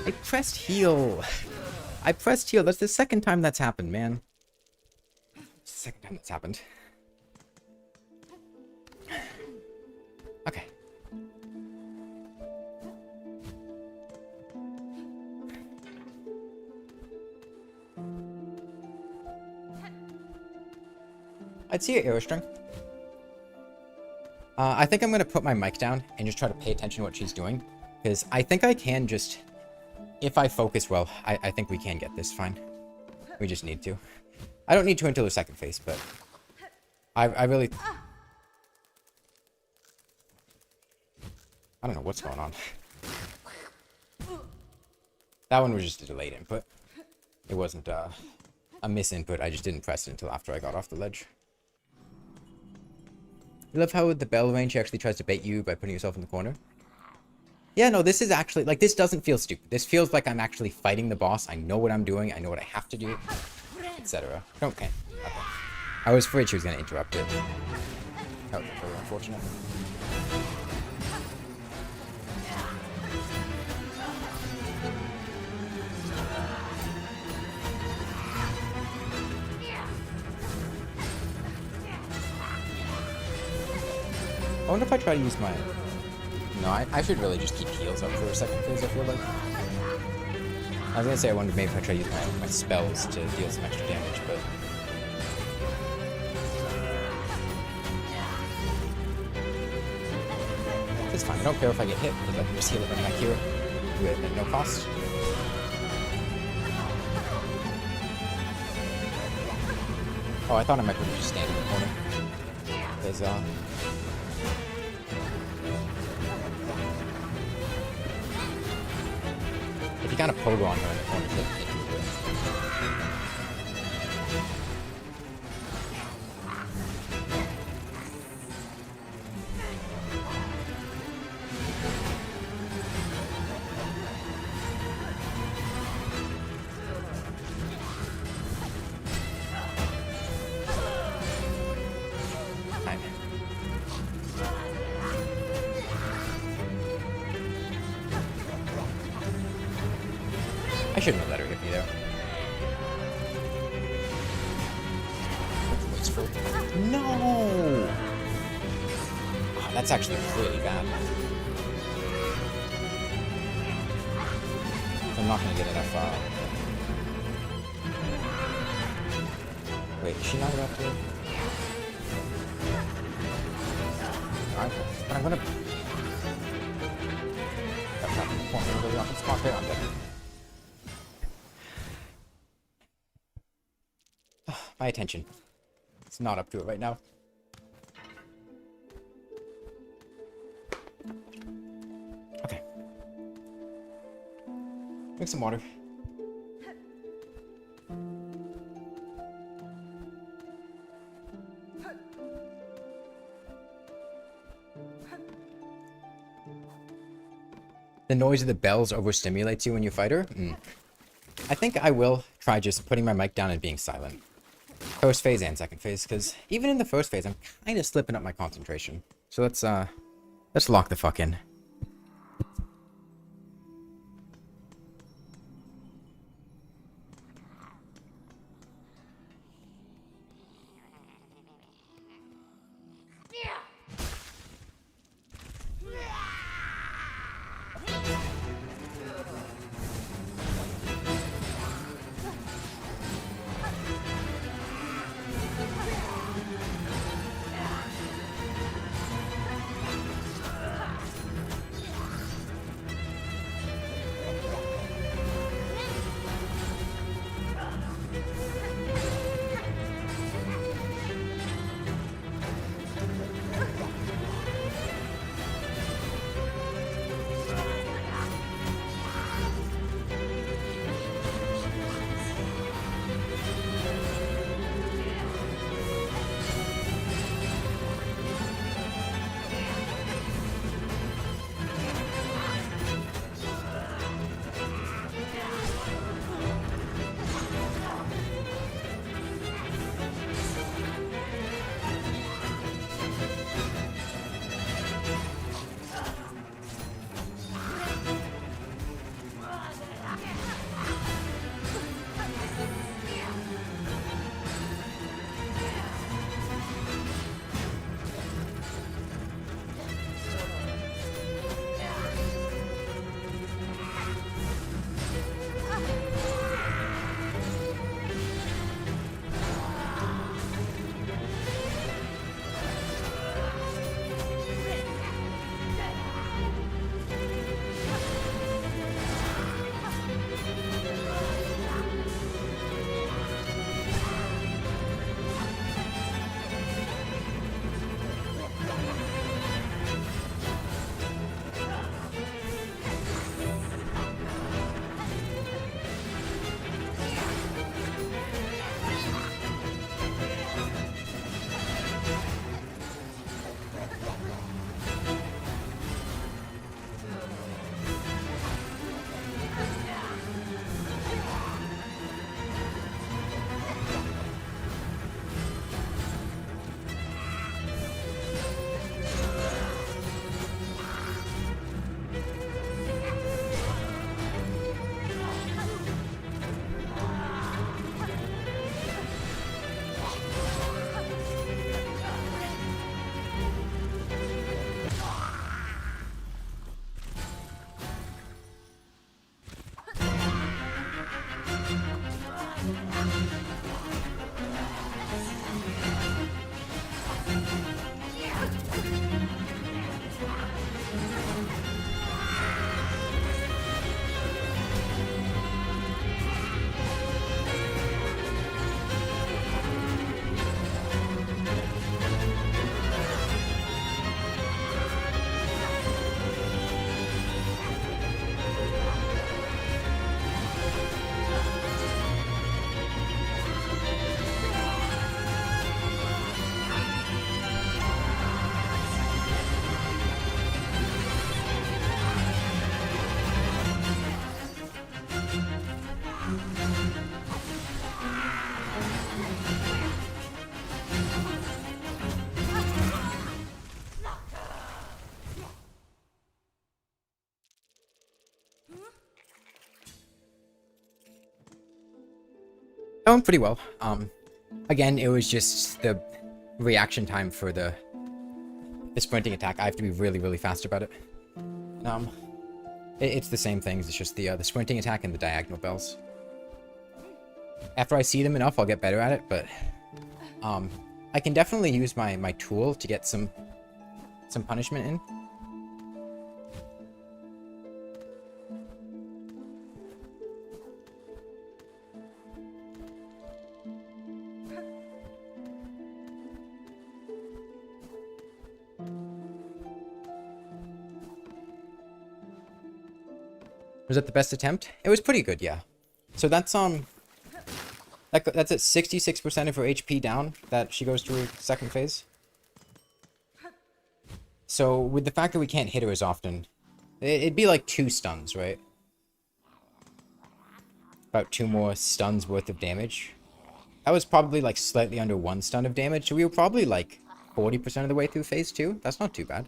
I pressed heal. I pressed heal. That's the second time that's happened, man. Second time that's happened. Okay. I'd see your arrow string. I think I'm going to put my mic down and just try to pay attention to what she's doing. Because I think I can just... If I focus well, I think we can get this fine. We just need to. I don't need to until the second phase, but... I really... I don't know what's going on. That one was just a delayed input. It wasn't a misinput, I just didn't press it until after I got off the ledge. I love how with the bell range, she actually tries to bait you by putting yourself in the corner. Yeah, no, this is actually, like, this doesn't feel stupid. This feels like I'm actually fighting the boss. I know what I'm doing. I know what I have to do, etc. Okay. I was afraid she was going to interrupt it. That was very unfortunate. I wonder if I try to use my... No, I should really just keep heals up for a second phase, I feel like. I was gonna say I wondered maybe if I try to use my spells to deal some extra damage, but... It's fine, I don't care if I get hit, because I can just heal it when I'm back here at no cost. Oh, I thought I might be just standing in the corner. Because, if you kind of pogo on her in the corner, she'll hit you with it. I shouldn't have let her hit me there. Wasteful. No! Oh, that's actually really bad. I'm not gonna get enough, Wait, is she not about to? Alright, but I'm gonna... That's not the point. Really off the spot there, I'm dead. My attention. It's not up to it right now. Okay. Drink some water. The noise of the bells overstimulates you when you fight her? I think I will try just putting my mic down and being silent. First phase and second phase, because even in the first phase, I'm kind of slipping up my concentration. So let's lock the fuck in. Going pretty well. Again, it was just the reaction time for the sprinting attack. I have to be really, really fast about it. It's the same things. It's just the sprinting attack and the diagonal bells. After I see them enough, I'll get better at it. But I can definitely use my tool to get some punishment in. Was that the best attempt? It was pretty good, yeah. So that's that's at 66% of her HP down that she goes to her second phase. So with the fact that we can't hit her as often, it'd be like 2 stuns, right? About 2 more stuns worth of damage. That was probably like slightly under 1 stun of damage, so we were probably like 40% of the way through phase 2. That's not too bad.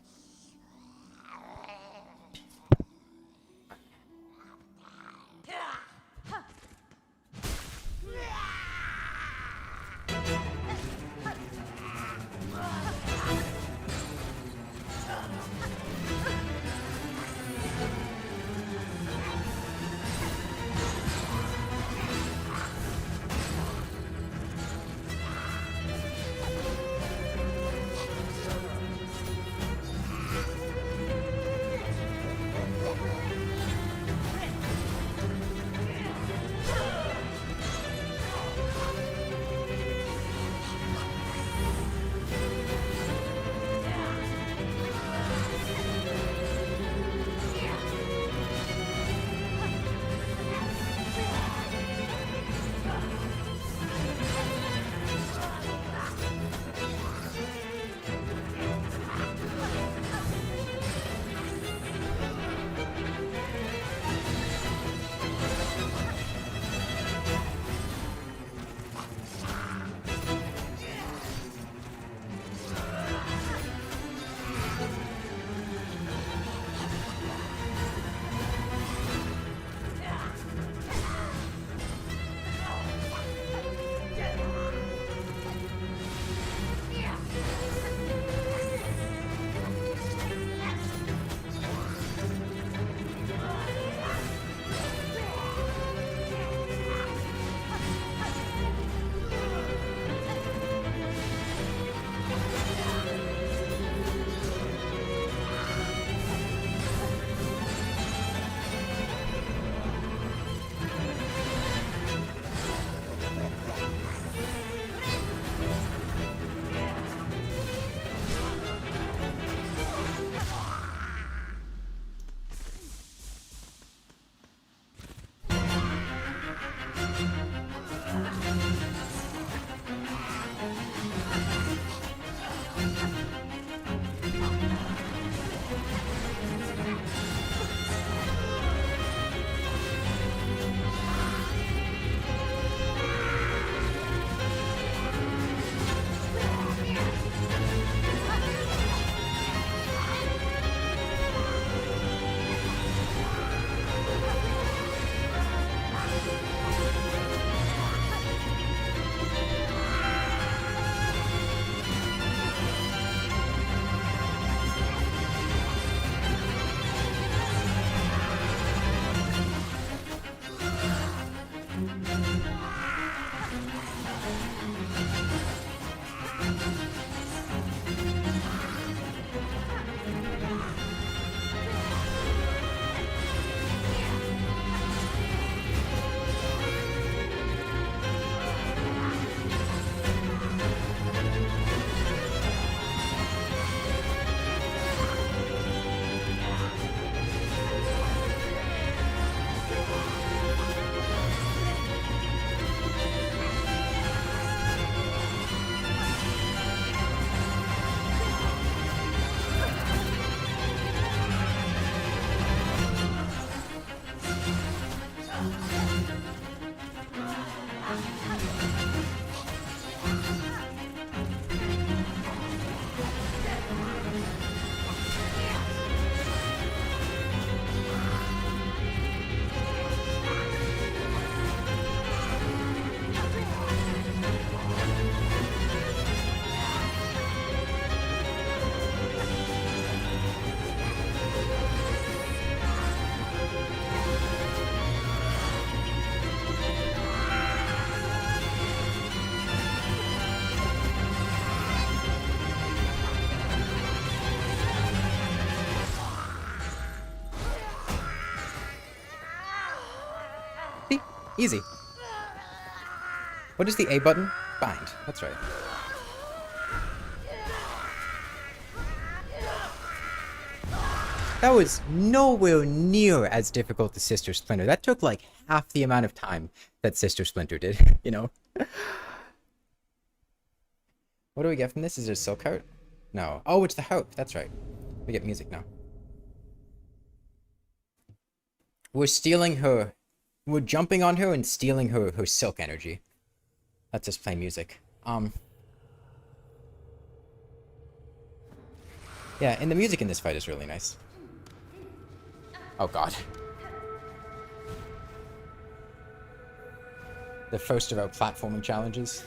Easy. What is the A button? Bind. That's right. That was nowhere near as difficult as Sister Splinter. That took like half the amount of time that Sister Splinter did, you know? What do we get from this? Is it a silk heart? No. Oh, it's the hope. That's right. We get music now. We're stealing her. We're jumping on her and stealing her silk energy. Let's just play music. Yeah, and the music in this fight is really nice. Oh god. The first of our platforming challenges.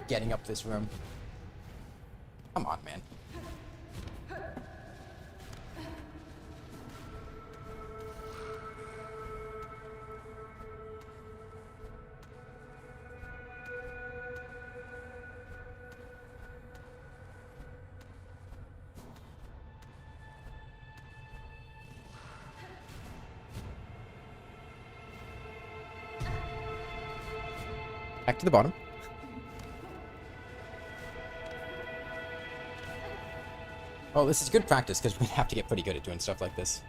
Getting up this room. Come on, man. Back to the bottom. Oh, this is good practice, because we have to get pretty good at doing stuff like this.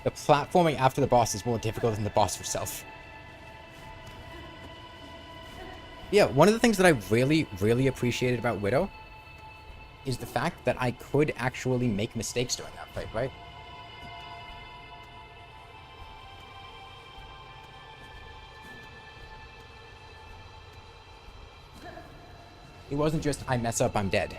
The platforming after the boss is more difficult than the boss herself. Yeah, one of the things that I really, really appreciated about Widow is the fact that I could actually make mistakes during that fight, right? It wasn't just, I mess up, I'm dead.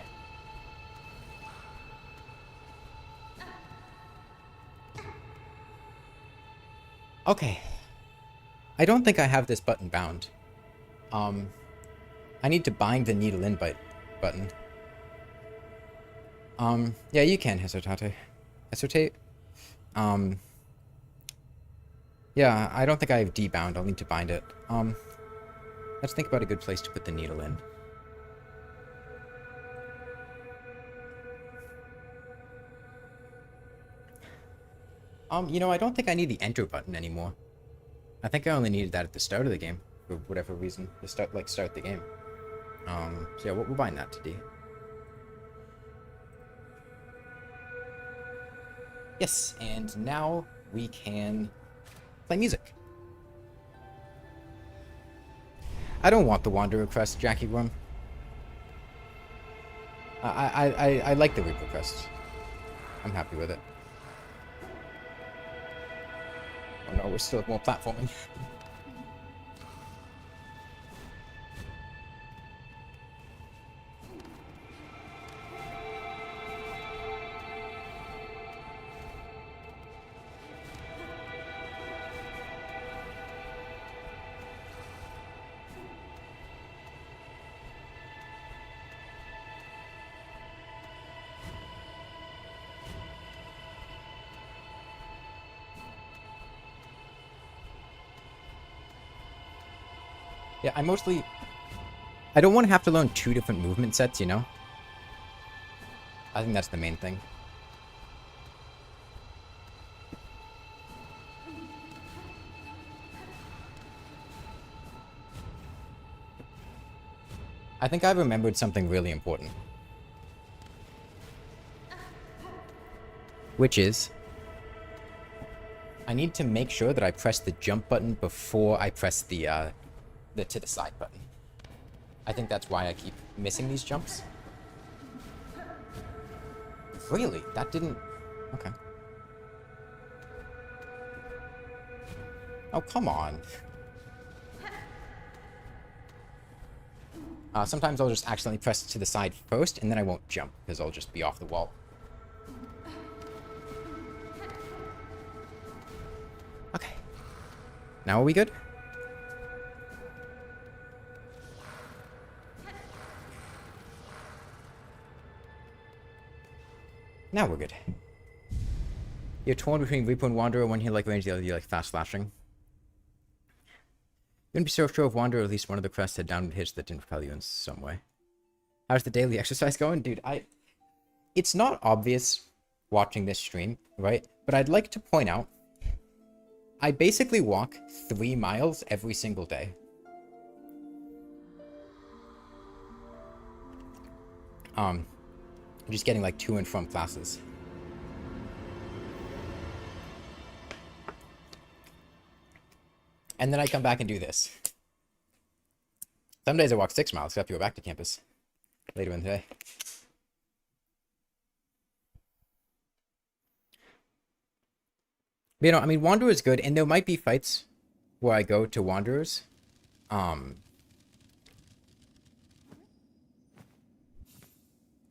Okay. I don't think I have this button bound. I need to bind the needle in button. Yeah, you can, Hesotate. Hesotate? Yeah, I don't think I have D-bound. I'll need to bind it. Let's think about a good place to put the needle in. You know, I don't think I need the enter button anymore. I think I only needed that at the start of the game, for whatever reason, to start the game. So yeah, we'll bind that to D. Yes, and now we can play music. I don't want the Wanderer crest, Jackie Rum. I like the Reaper crest. I'm happy with it. Oh no, we're still more platforming. Yeah, I don't want to have to learn 2 different movement sets, you know? I think that's the main thing. I think I remembered something really important. Which is, I need to make sure that I press the jump button before I press the to the side button. I think that's why I keep missing these jumps. Really? That didn't... Okay. Oh, come on. Sometimes I'll just accidentally press to the side first, and then I won't jump, because I'll just be off the wall. Okay. Now are we good? Now we're good. You're torn between Reaper and Wanderer. One you like range, the other you like fast flashing. Wouldn't be so sure if Wander or at least one of the crests had downward hits that didn't propel you in some way. How's the daily exercise going? Dude, it's not obvious watching this stream, right? But I'd like to point out, I basically walk 3 miles every single day. I'm just getting like to and from classes. And then I come back and do this. Some days I walk 6 miles, so I have to go back to campus later in the day. But, you know, I mean, Wanderer is good, and there might be fights where I go to Wanderers. Oh,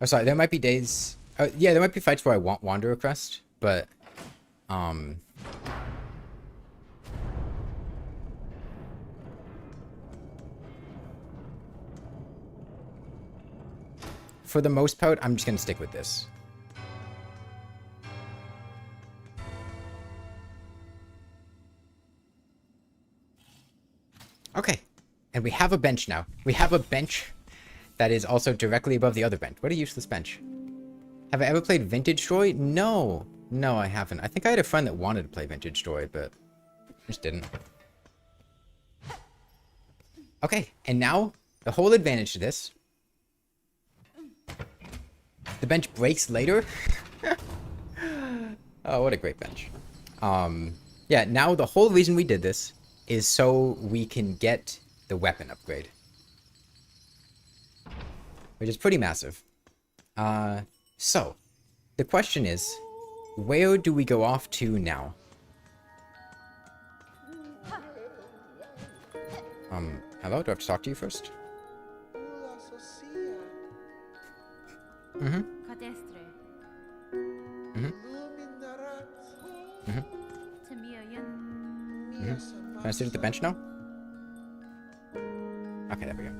sorry, there might be days... yeah, there might be fights where I want Wanderer crest, but... for the most part, I'm just going to stick with this. Okay, and we have a bench now. We have a bench that is also directly above the other bench. What a useless bench. Have I ever played Vintage Story? No. No, I haven't. I think I had a friend that wanted to play Vintage Story, but just didn't. Okay, and now the whole advantage to this. The bench breaks later. Oh, what a great bench. Yeah, now the whole reason we did this is so we can get the weapon upgrade. Which is pretty massive. So, the question is, where do we go off to now? Hello? Do I have to talk to you first? Mm-hmm. Mm-hmm. Mm-hmm. Mm-hmm. Can I sit at the bench now? Okay, there we go.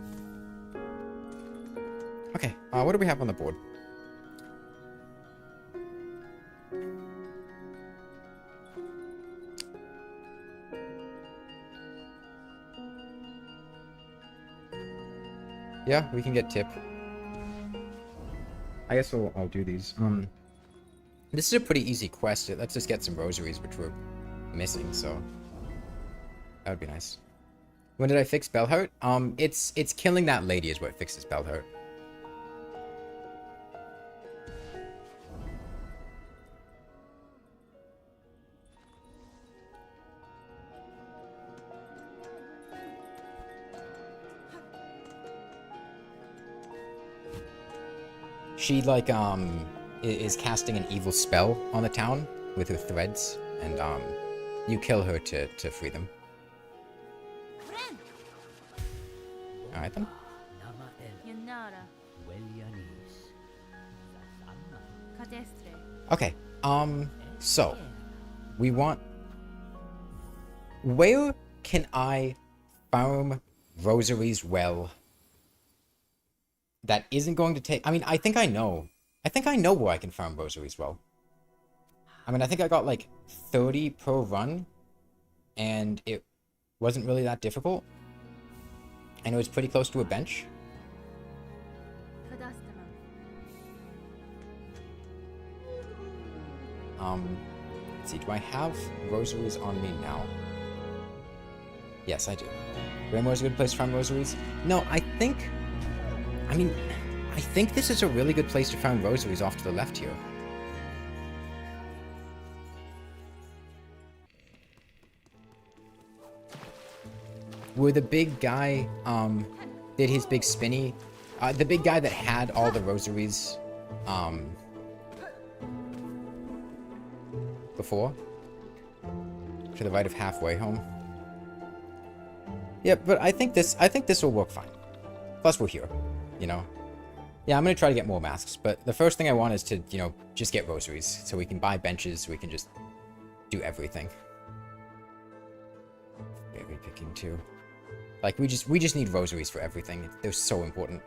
Okay, what do we have on the board? Yeah, we can get tip. I guess I'll do these. This is a pretty easy quest. Let's just get some rosaries, which we're missing, so that would be nice. When did I fix Bellheart? It's killing that lady is what fixes Bellheart. She, like, is casting an evil spell on the town with her threads, and, you kill her to free them. Alright then. Okay, so, we want... Where can I farm rosaries well? That isn't going to take... I mean, I think I know. I think I know where I can farm rosaries well. I mean, I think I got like 30 per run. And it wasn't really that difficult. And it was pretty close to a bench. Let's see. Do I have rosaries on me now? Yes, I do. Rainbow is a good place to farm rosaries? No, I think... I mean, I think this is a really good place to find rosaries off to the left here. Where the big guy, did his big spinny, the big guy that had all the rosaries, before. To the right of halfway home. Yeah, but I think this will work fine. Plus we're here. You know? Yeah, I'm gonna try to get more masks, but the first thing I want is to, you know, just get rosaries, so we can buy benches, so we can just do everything. Berry picking too. Like, we just need rosaries for everything. They're so important.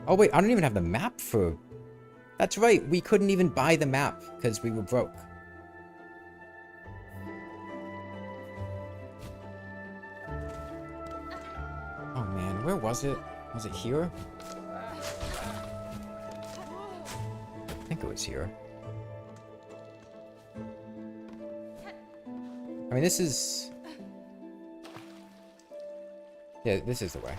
Oh wait, I don't even have the map for... That's right, we couldn't even buy the map, because we were broke. was it? Was it here? I think it was here. I mean, this is... Yeah, this is the way.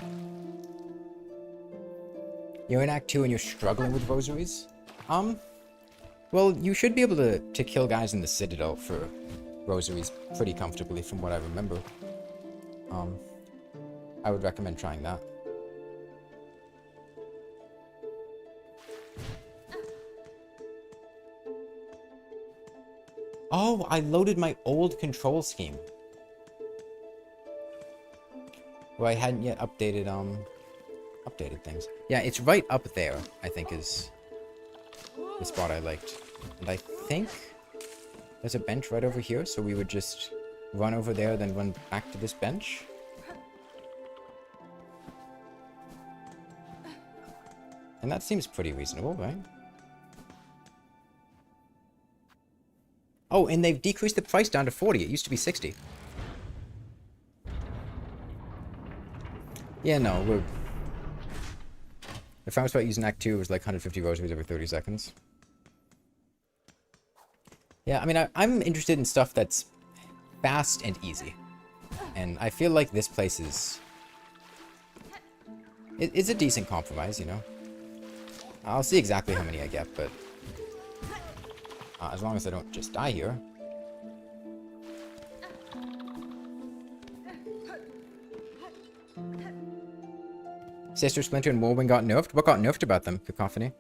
You're in Act 2 and you're struggling with rosaries? Well, you should be able to kill guys in the Citadel for rosaries pretty comfortably from what I remember. I would recommend trying that. Oh, I loaded my old control scheme. Well, I hadn't yet updated things. Yeah, it's right up there, I think, is the spot I liked. And I think there's a bench right over here, so we would just run over there, then run back to this bench. And that seems pretty reasonable, right? Oh, and they've decreased the price down to 40. It used to be 60. Yeah, no, we're... The farm spot using Act 2 was like 150 rosaries every 30 seconds. Yeah, I mean, I'm interested in stuff that's fast and easy. And I feel like this place is... It's a decent compromise, you know? I'll see exactly how many I get, but... as long as I don't just die here. Sister Splinter and Warwing got nerfed? What got nerfed about them, Cacophony?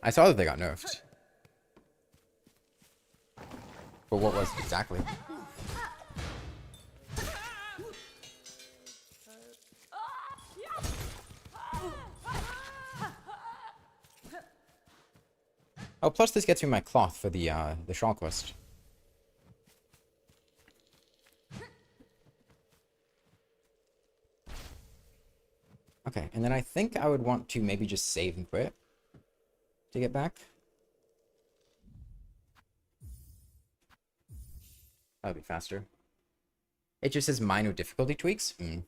I saw that they got nerfed. But what was exactly? Oh, plus this gets me my cloth for the shawl quest. Okay, and then I think I would want to maybe just save and quit to get back. That would be faster. It just says minor difficulty tweaks? Well,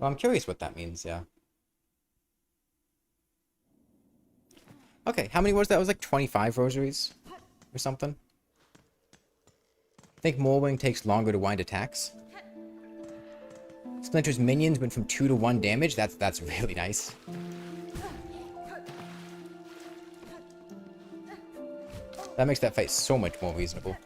I'm curious what that means, yeah. Okay, how many was that? It was like 25 rosaries or something. I think Morwing takes longer to wind attacks. Splinter's minions went from 2 to 1 damage. That's really nice. That makes that fight so much more reasonable.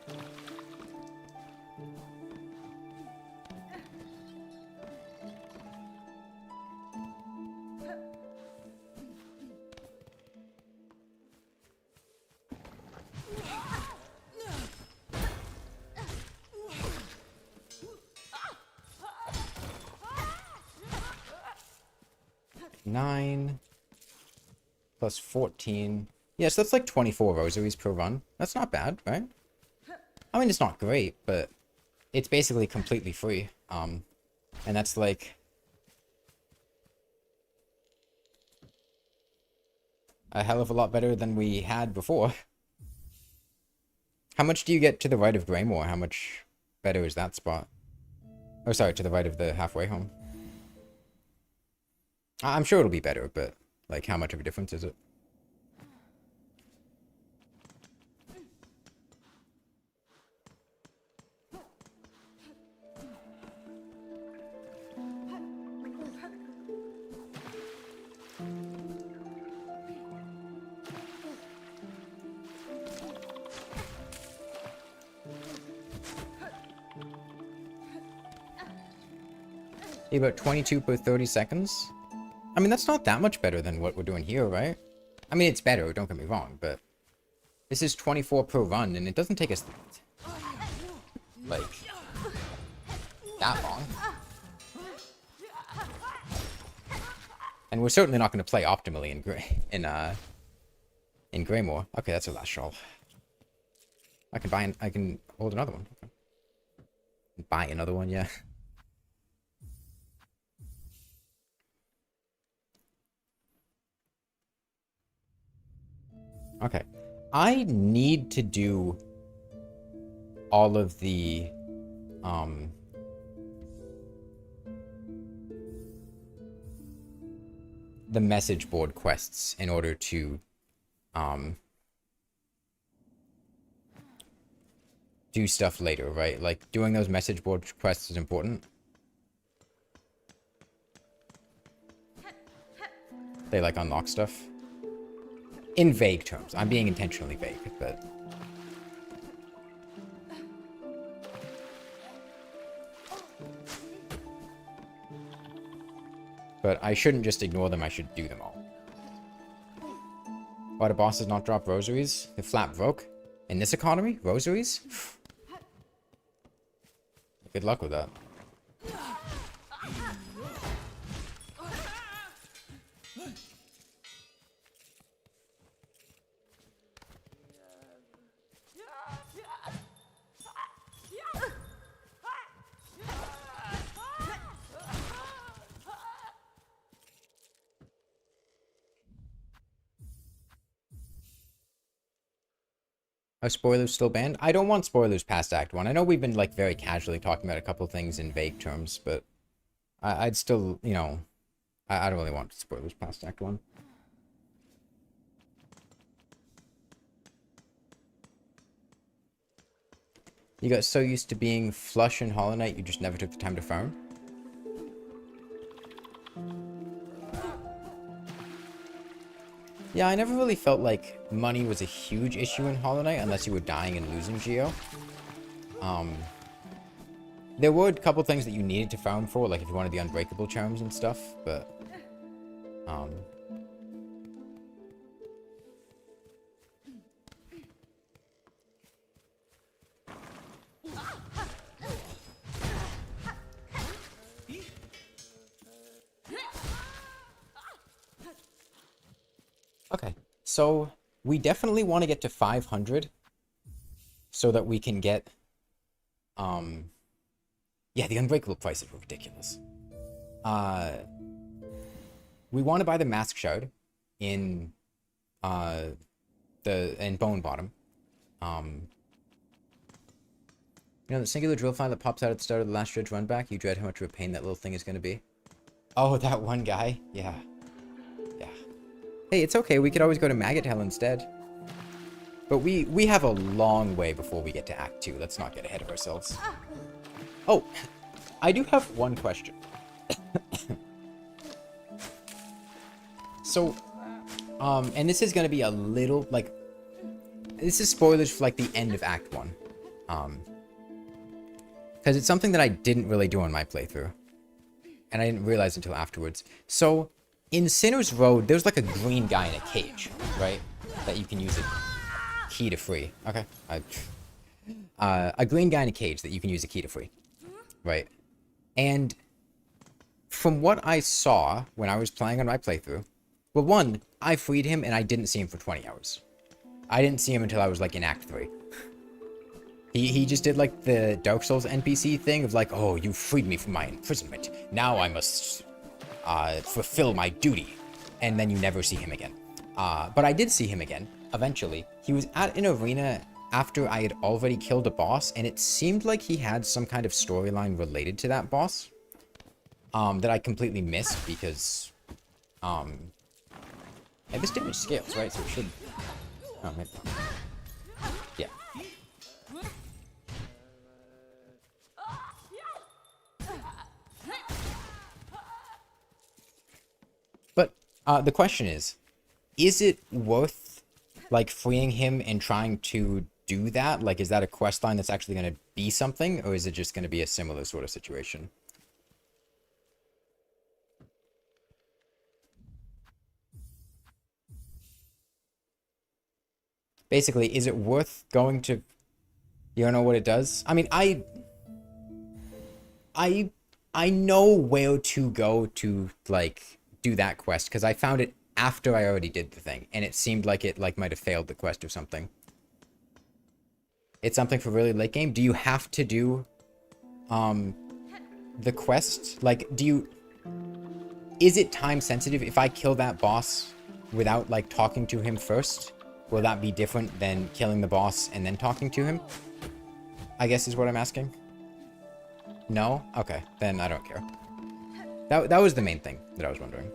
Plus 14. Yes, that's like 24 rosaries per run. That's not bad, right? I mean, it's not great, but it's basically completely free. And that's like... a hell of a lot better than we had before. How much do you get to the right of Greymore? How much better is that spot? Oh, sorry, to the right of the halfway home. I'm sure it'll be better, but... like, how much of a difference is it? About 22 per 30 seconds? I mean, that's not that much better than what we're doing here, right? I mean, it's better, don't get me wrong, but... this is 24 per run, and it doesn't take us... like... that long. And we're certainly not going to play optimally in Greymore. Okay, that's a last shawl. I can hold another one. Okay. Buy another one, yeah. Okay, I need to do all of the the message board quests in order to do stuff later, right? Like, doing those message board quests is important. They, like, unlock stuff. In vague terms. I'm being intentionally vague, but... But I shouldn't just ignore them, I should do them all. Why do bosses not drop rosaries? The flat broke? In this economy? Rosaries? Good luck with that. Are spoilers still banned? I don't want spoilers past Act 1. I know we've been, like, very casually talking about a couple things in vague terms, but I'd still, you know, I don't really want spoilers past Act 1. You got so used to being flush in Hollow Knight, you just never took the time to farm? Yeah, I never really felt like money was a huge issue in Hollow Knight unless you were dying and losing Geo. There were a couple things that you needed to farm for, like if you wanted the unbreakable charms and stuff, but... Okay, so we definitely want to get to 500 so that we can get, yeah, the unbreakable prices were ridiculous. We want to buy the mask shard in, Bone Bottom. You know, the singular drill file that pops out at the start of the last dredge run back, you dread how much of a pain that little thing is going to be. Oh, that one guy? Yeah. Yeah. Hey, it's okay. We could always go to Maggot Hell instead. But we have a long way before we get to Act 2. Let's not get ahead of ourselves. Oh, I do have one question. So, and this is going to be a little, like, this is spoilers for, like, the end of Act 1. Because it's something that I didn't really do on my playthrough. And I didn't realize until afterwards. So, in Sinner's Road, there's like a green guy in a cage, right? That you can use a key to free. Okay. A green guy in a cage that you can use a key to free. Right? And from what I saw when I was playing on my playthrough, well, one, I freed him and I didn't see him for 20 hours. I didn't see him until I was like in Act 3. He just did like the Dark Souls NPC thing of like, oh, you freed me from my imprisonment. Now I must fulfill my duty. And then you never see him again. But I did see him again, eventually. He was at an arena after I had already killed a boss, and it seemed like he had some kind of storyline related to that boss. That I completely missed because... and this damage scales, right? So it should... Oh, maybe... Yeah. But the question is it worth, like, freeing him and trying to do that? Like, is that a quest line that's actually going to be something, or is it just going to be a similar sort of situation? Basically, is it worth going to... You don't know what it does? I mean, I know where to go to, like, do that quest, because I found it after I already did the thing, and it seemed like it, like, might have failed the quest or something. It's something for really late game? Do you have to do, the quest? Like, do you... Is it time sensitive if I kill that boss without, like, talking to him first? Will that be different than killing the boss and then talking to him? I guess is what I'm asking. No? Okay, then I don't care. That was the main thing that I was wondering.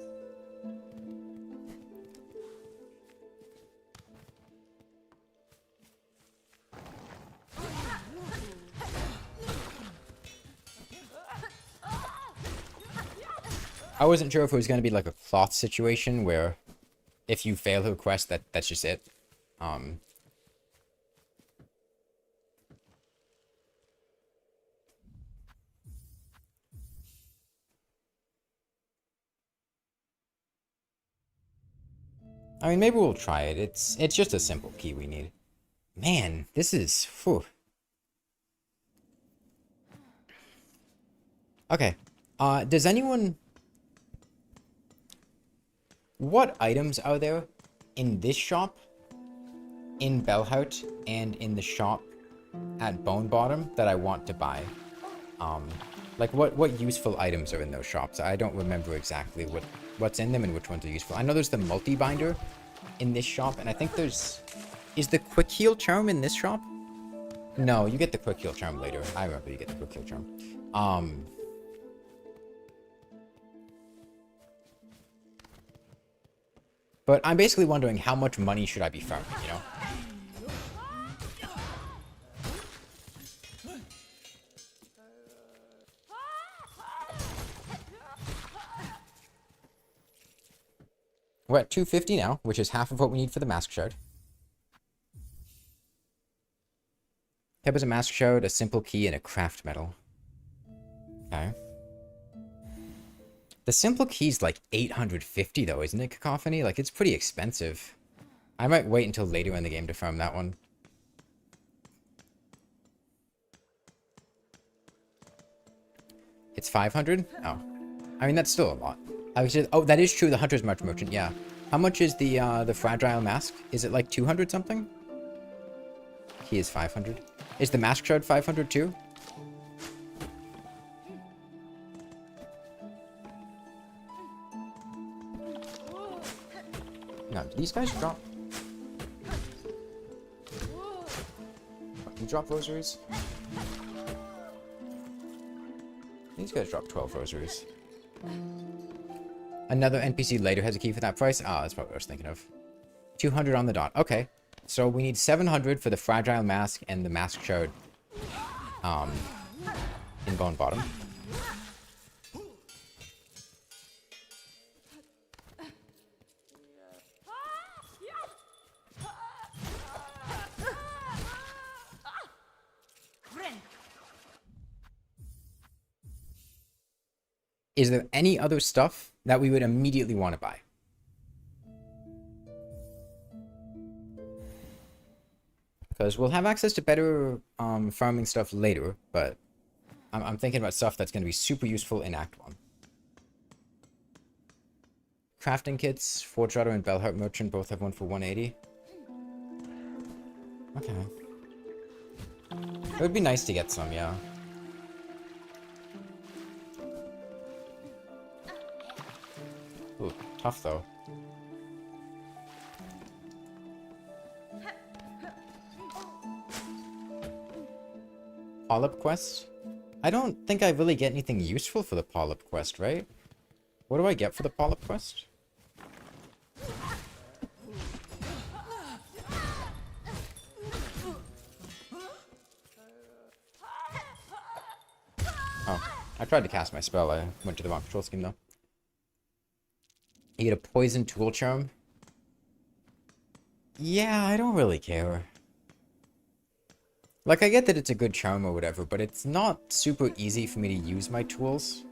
I wasn't sure if it was going to be like a cloth situation where if you fail a quest, that's just it. I mean, maybe we'll try it. It's just a simple key we need. Man, this is... Whew. Okay. Does anyone... What items are there in this shop, in Bellhout, and in the shop at Bone Bottom that I want to buy? Like, what useful items are in those shops? I don't remember exactly what's in them and which ones are useful. I know there's the multi-binder in this shop, and I think there's... Is the quick heal charm in this shop? No, you get the quick heal charm later. I remember you get the quick heal charm. But I'm basically wondering how much money should I be farming, you know? We're at 250 now, which is half of what we need for the mask shard. Type is a mask shard, a simple key, and a craft medal. Okay. The simple key's like 850 though, isn't it, Cacophony? Like, it's pretty expensive. I might wait until later in the game to farm that one. It's 500? Oh. I mean, that's still a lot. I was just... Oh, that is true, the Hunter's March Merchant, yeah. How much is the Fragile Mask? Is it like 200 something? Key is 500. Is the Mask Shard 500 too? No, do these guys drop? Can you drop rosaries? These guys drop 12 rosaries. Another NPC later has a key for that price? Ah, that's probably what I was thinking of. 200 on the dot. Okay. So we need 700 for the Fragile Mask and the Mask Shard in Bone Bottom. Is there any other stuff that we would immediately want to buy? Because we'll have access to better farming stuff later, but I'm thinking about stuff that's going to be super useful in Act 1. Crafting kits, Forge Router and Bellheart Merchant both have one for 180. Okay. It would be nice to get some, yeah. Ooh, tough though. Polyp quest? I don't think I really get anything useful for the Polyp quest, right? What do I get for the Polyp quest? Oh, I tried to cast my spell. I went to the wrong control scheme though. You get a poison tool charm. Yeah, I don't really care. Like, I get that it's a good charm or whatever, but it's not super easy for me to use my tools.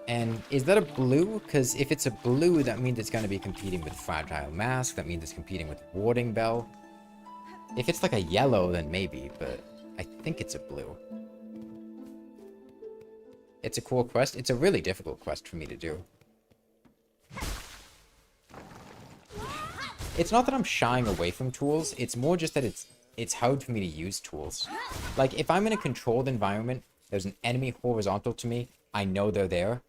And is that a blue? Because if it's a blue, that means it's going to be competing with Fragile Mask. That means it's competing with Warding Bell. If it's like a yellow, then maybe, but I think it's a blue. It's a cool quest. It's a really difficult quest for me to do. It's not that I'm shying away from tools, it's more just that it's hard for me to use tools. Like, if I'm in a controlled environment, there's an enemy horizontal to me, I know they're there,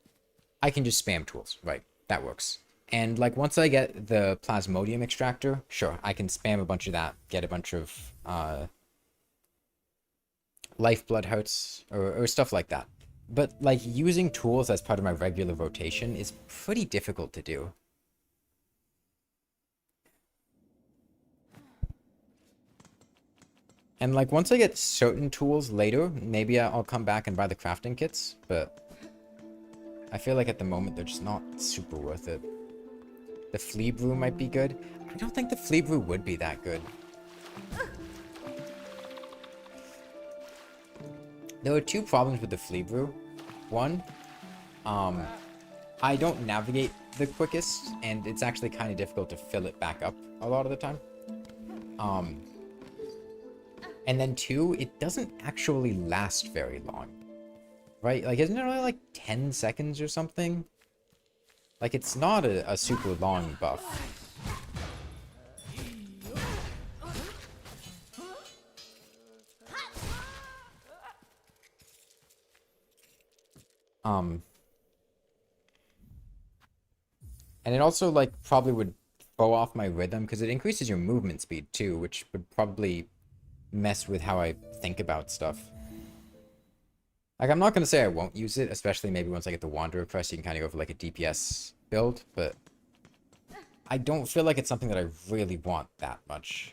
I can just spam tools, right? That works. And, like, once I get the Plasmodium Extractor, sure, I can spam a bunch of that, get a bunch of, Lifeblood Hearts, or stuff like that. But, like, using tools as part of my regular rotation is pretty difficult to do. And like once I get certain tools later, maybe I'll come back and buy the crafting kits, but I feel like at the moment they're just not super worth it. The flea brew might be good. I don't think the flea brew would be that good. There are two problems with the flea brew. One, I don't navigate the quickest, and it's actually kind of difficult to fill it back up a lot of the time. And then two, it doesn't actually last very long. Right? Like, isn't it only like 10 seconds or something? Like, it's not a super long buff. And it also, like, probably would throw off my rhythm, because it increases your movement speed, too, which would probably mess with how I think about stuff. Like, I'm not going to say I won't use it, especially maybe once I get the Wanderer Crest, you can kind of go for, like, a DPS build, but I don't feel like it's something that I really want that much.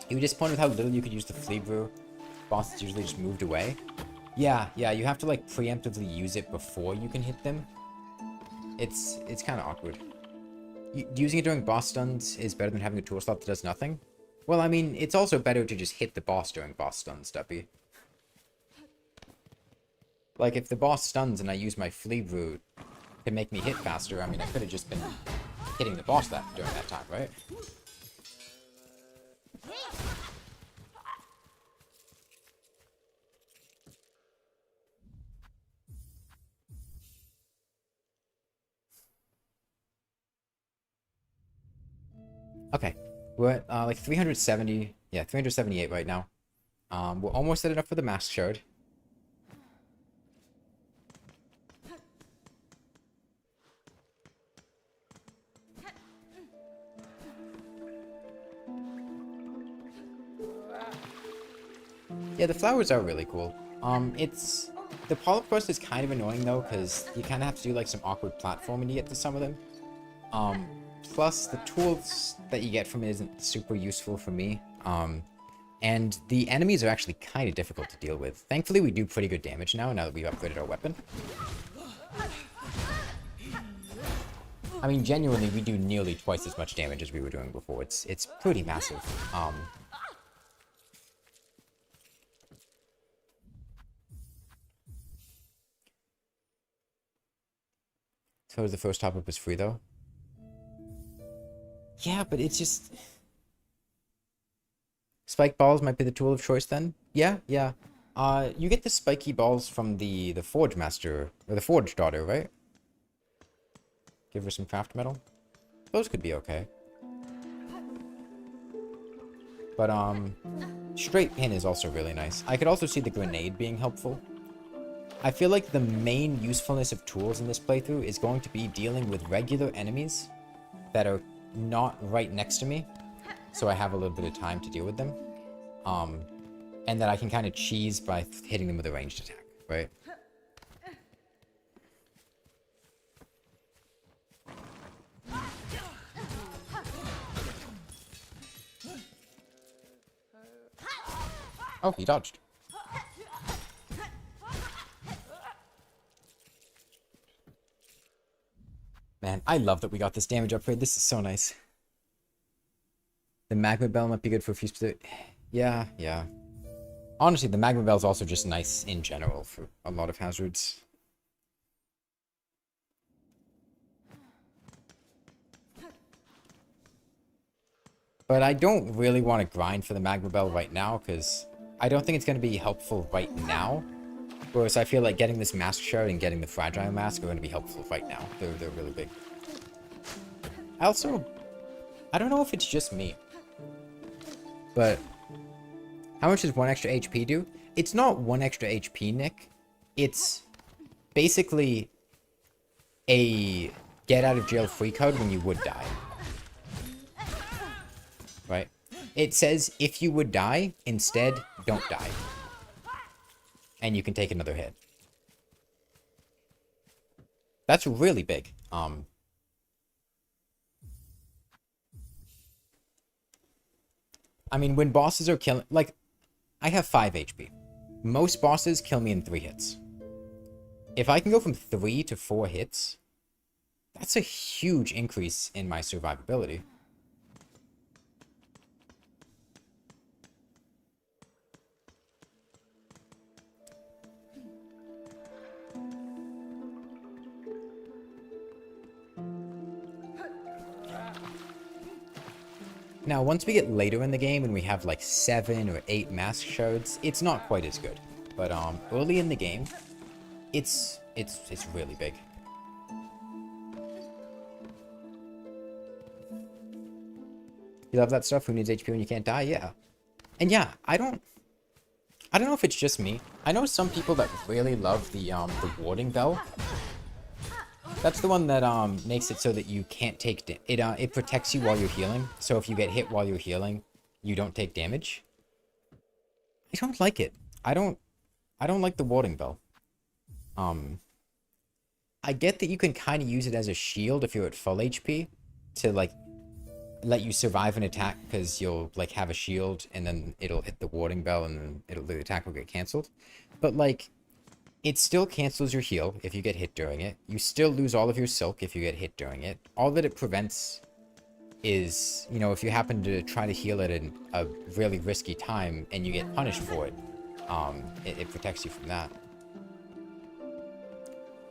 You were disappointed with how little you could use the flea brew. Bosses usually just moved away. Yeah, you have to like preemptively use it before you can hit them. It's kind of awkward. Using it during boss stuns is better than having a tool slot that does nothing. Well, I mean, it's also better to just hit the boss during boss stuns, Duppy. Like, if the boss stuns and I use my flea brew to make me hit faster, I mean, I could have just been hitting the boss during that time, right? Okay, we're at like 370, yeah, 378 right now. We're almost set it up for the mask shard. Yeah, the flowers are really cool. The polyp quest is kind of annoying though, because you kind of have to do like some awkward platforming to get to some of them. Plus, the tools that you get from it isn't super useful for me. And the enemies are actually kind of difficult to deal with. Thankfully, we do pretty good damage now that we've upgraded our weapon. I mean, genuinely, we do nearly twice as much damage as we were doing before. It's pretty massive. So the first top-up is free, though? Yeah, but it's just... Spike balls might be the tool of choice then? Yeah. You get the spiky balls from the Forge Master, or the Forge Daughter, right? Give her some craft metal. Those could be okay. But, straight pin is also really nice. I could also see the grenade being helpful. I feel like the main usefulness of tools in this playthrough is going to be dealing with regular enemies that are not right next to me, so I have a little bit of time to deal with them. And that I can kind of cheese by hitting them with a ranged attack, right? Oh, he dodged. Man, I love that we got this damage upgrade. This is so nice. The Magma Bell might be good for a few specific... Yeah. Honestly, the Magma Bell is also just nice in general for a lot of hazards. But I don't really want to grind for the Magma Bell right now, because I don't think it's going to be helpful right now. Whereas I feel like getting this Mask Shard and getting the Fragile Mask are going to be helpful right now. They're really big. I don't know if it's just me, but how much does 1 extra HP do? It's not 1 extra HP, Nick. It's basically a get out of jail free card when you would die. Right? It says if you would die, instead, don't die. and you can take another hit. That's really big. I mean, when bosses are killing... Like, I have 5 HP. Most bosses kill me in 3 hits. If I can go from 3 to 4 hits, that's a huge increase in my survivability. Now, once we get later in the game and we have like 7 or 8 mask shards, it's not quite as good. But early in the game, it's really big. You love that stuff? Who needs HP when you can't die? Yeah. And yeah, I don't know if it's just me. I know some people that really love the warding bell. That's the one that makes it so that you can't take it protects you while you're healing. So if you get hit while you're healing, you don't take damage. I don't like it. I don't like the warding bell. I get that you can kind of use it as a shield if you're at full HP to like let you survive an attack because you'll like have a shield and then it'll hit the warding bell and then the attack will get cancelled. But like, it still cancels your heal if you get hit during it. You still lose all of your silk if you get hit during it. All that it prevents is, you know, if you happen to try to heal at a really risky time and you get punished for it, it protects you from that.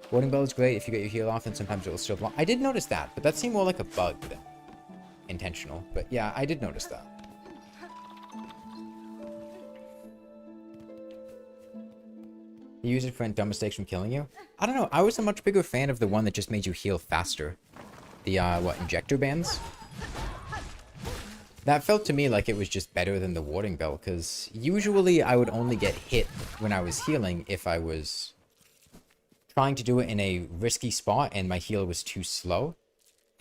Warding bell is great if you get your heal off and sometimes it will still block. I did notice that, but that seemed more like a bug than intentional. But yeah, I did notice that. You use it to prevent dumb mistakes from killing you? I don't know. I was a much bigger fan of the one that just made you heal faster. The, injector bands? That felt to me like it was just better than the warding bell, because usually I would only get hit when I was healing if I was trying to do it in a risky spot and my heal was too slow.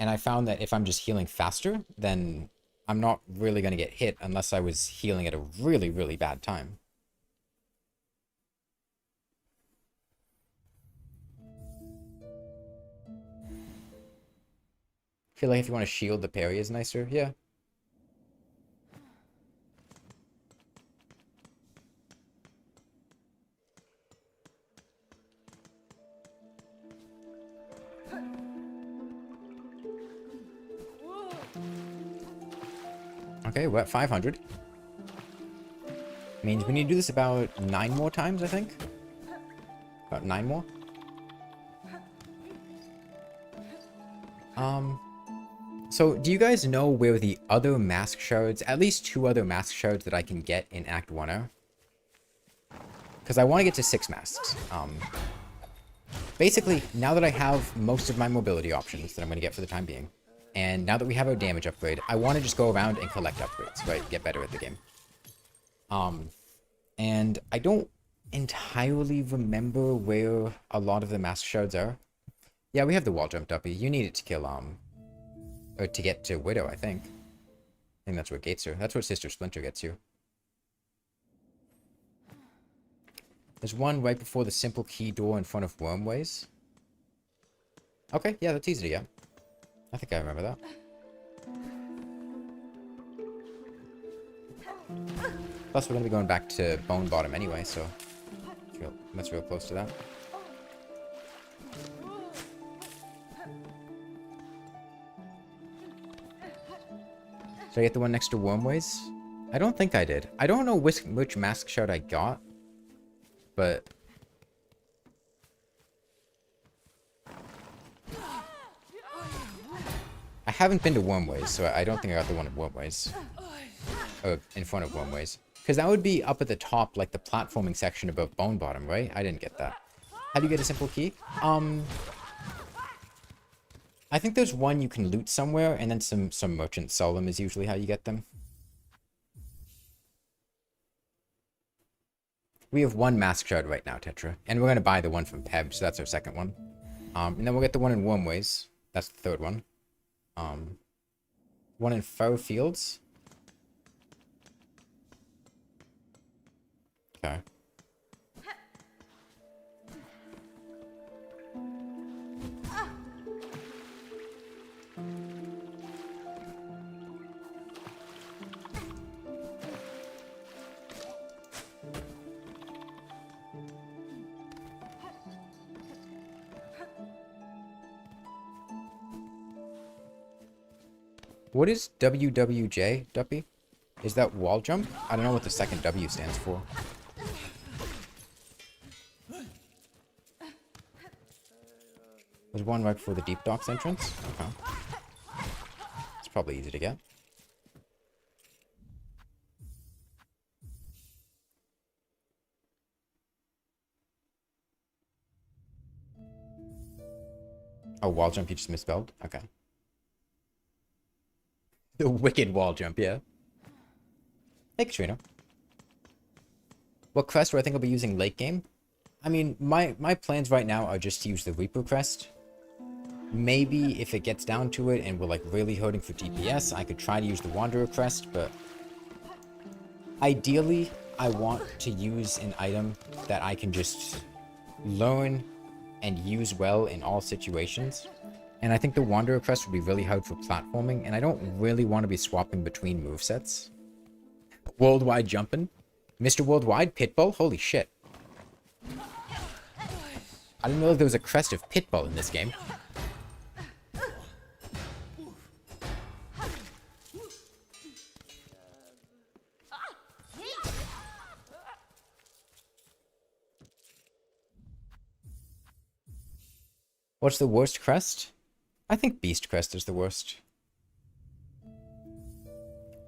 And I found that if I'm just healing faster, then I'm not really going to get hit unless I was healing at a really, really bad time. I feel like if you want to shield, the parry is nicer. Yeah. Okay, we're at 500. Means we need to do this about 9 more times, I think. About 9 more. So, do you guys know where the other mask shards, at least 2 other mask shards that I can get in Act 1 are? Because I want to get to 6 masks. Basically, now that I have most of my mobility options that I'm going to get for the time being, and now that we have our damage upgrade, I want to just go around and collect upgrades, right? Get better at the game. And I don't entirely remember where a lot of the mask shards are. Yeah, we have the wall jump duppy. You need it to kill, or to get to Widow, I think. I think that's what gates her. That's what Sister Splinter gets you. There's one right before the simple key door in front of Wormways. Okay, yeah, that's easy to get. I think I remember that. Plus, we're going to be going back to Bone Bottom anyway, so that's real close to that. Did I get the one next to Wormways? I don't think I did. I don't know which mask shard I got, but I haven't been to Wormways, so I don't think I got the one at Wormways. Or in front of Wormways. Because that would be up at the top, like the platforming section above Bone Bottom, right? I didn't get that. How do you get a simple key? I think there's one you can loot somewhere, and then some merchants sell them is usually how you get them. We have 1 mask shard right now, Tetra. And we're going to buy the one from Peb, so that's our second one. And then we'll get the one in Wormways. That's the third one. One in Furrow Fields. Okay. What is WWJ, Duppy? Is that wall jump? I don't know what the second W stands for. There's one right before the deep docks entrance. Okay. It's probably easy to get. Oh, wall jump you just misspelled? Okay. The wicked wall jump, yeah. Hey, Katrina. What crest do I think I'll be using late game? I mean, my plans right now are just to use the Reaper crest. Maybe if it gets down to it and we're like really hurting for DPS, I could try to use the Wanderer crest, but ideally, I want to use an item that I can just learn and use well in all situations. And I think the Wanderer crest would be really hard for platforming, and I don't really want to be swapping between movesets. Worldwide jumping? Mr. Worldwide? Pitbull? Holy shit. I didn't know there was a crest of Pitbull in this game. What's the worst crest? I think Beast Crest is the worst.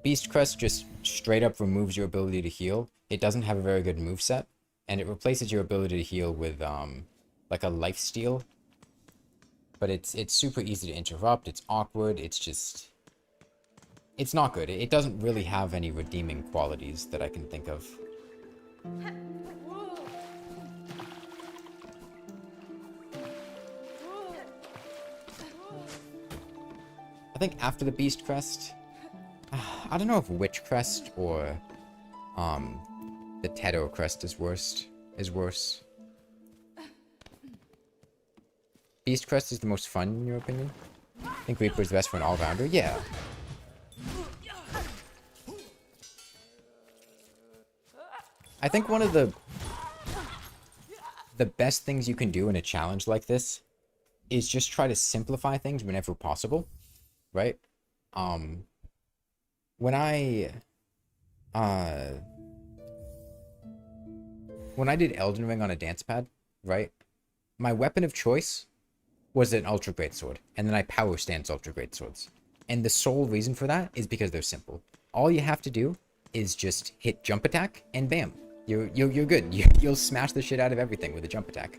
Beast Crest just straight up removes your ability to heal. It doesn't have a very good moveset, and it replaces your ability to heal with like a lifesteal. But it's super easy to interrupt, it's awkward, it's not good. It doesn't really have any redeeming qualities that I can think of. I think after the Beast Crest, I don't know if Witch Crest or the Teto Crest is worse. Beast Crest is the most fun in your opinion? I think Reaper is the best for an all-rounder? Yeah. I think one of the best things you can do in a challenge like this is just try to simplify things whenever possible, right? When I did Elden Ring on a Dancepad, right? My weapon of choice was an Ultra Great Sword, and then I power stance Ultra Great Swords. And the sole reason for that is because they're simple. All you have to do is just hit jump attack, and bam, you're good. You'll smash the shit out of everything with a jump attack.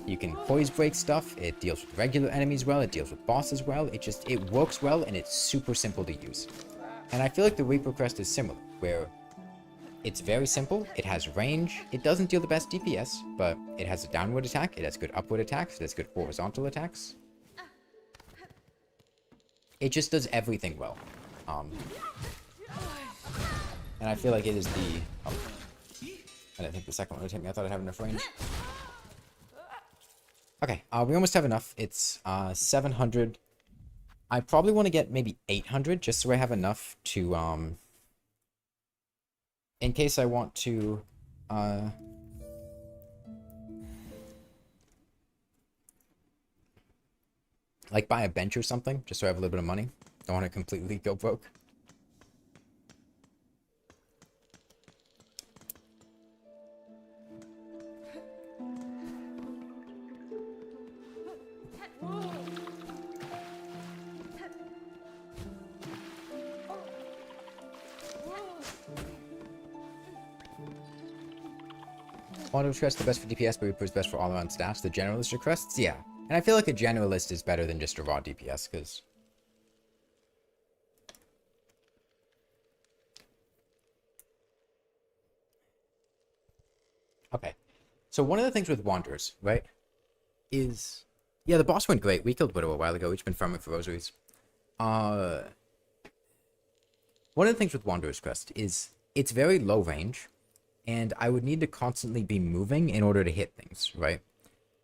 You can poise break stuff. It deals with regular enemies well. It deals with bosses well. It works well, and it's super simple to use. And I feel like the Reaper Crest is similar, where it's very simple, it has range, it doesn't deal the best DPS, but it has a downward attack, it has good upward attacks, it has good horizontal attacks. It just does everything well. And I feel like it is the... Oh, I didn't think the second one would hit me, I thought I'd have enough range. Okay, we almost have enough. It's 700. I probably want to get maybe 800, just so I have enough to... in case I want to, like buy a bench or something, just so I have a little bit of money. Don't want to completely go broke. Wanderer's Crest the best for DPS, but Reaper is best for all-around stats. The Generalist are crests? Yeah. And I feel like a Generalist is better than just a raw DPS, because... Okay. So one of the things with Wanderers, right, is... Yeah, the boss went great. We killed Widow a while ago. We've been farming for rosaries. One of the things with Wanderer's Crest is it's very low range, and I would need to constantly be moving in order to hit things, right?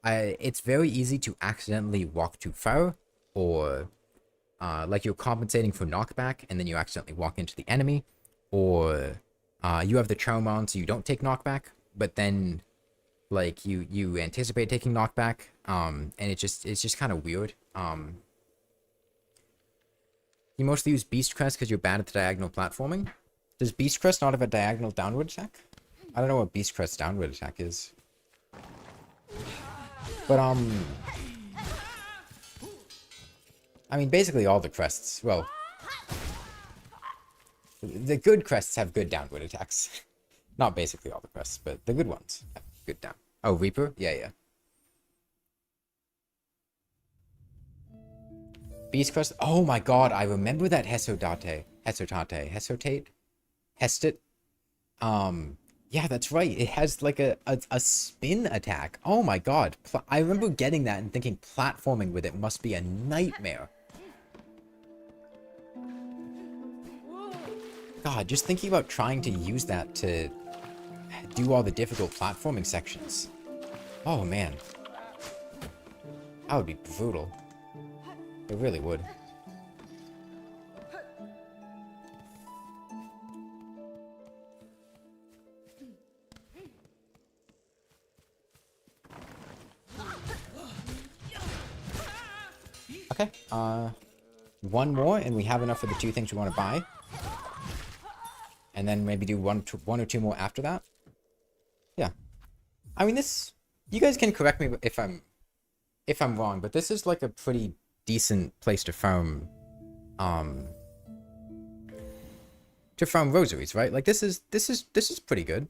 It's very easy to accidentally walk too far, or like you're compensating for knockback, and then you accidentally walk into the enemy, or you have the charm on so you don't take knockback, but then like you anticipate taking knockback, and it's just kind of weird. You mostly use Beast Crest because you're bad at the diagonal platforming? Does Beast Crest not have a diagonal downward attack? I don't know what Beast Crest's downward attack is. But, I mean, basically all the crests, well... The good crests have good downward attacks. Not basically all the crests, but the good ones have good down. Oh, Reaper? Yeah, yeah. Beast Crest? Oh my god, I remember that Hesotate. Hestit? Yeah, that's right. It has like a spin attack. Oh my god. I remember getting that and thinking platforming with it must be a nightmare. God, just thinking about trying to use that to do all the difficult platforming sections. Oh man. That would be brutal. It really would. Okay, one more and we have enough for the 2 things we want to buy. And then maybe do one or two more after that. Yeah. I mean, this... You guys can correct me if I'm wrong, but this is like a pretty decent place to farm... to farm rosaries, right? Like, this is pretty good.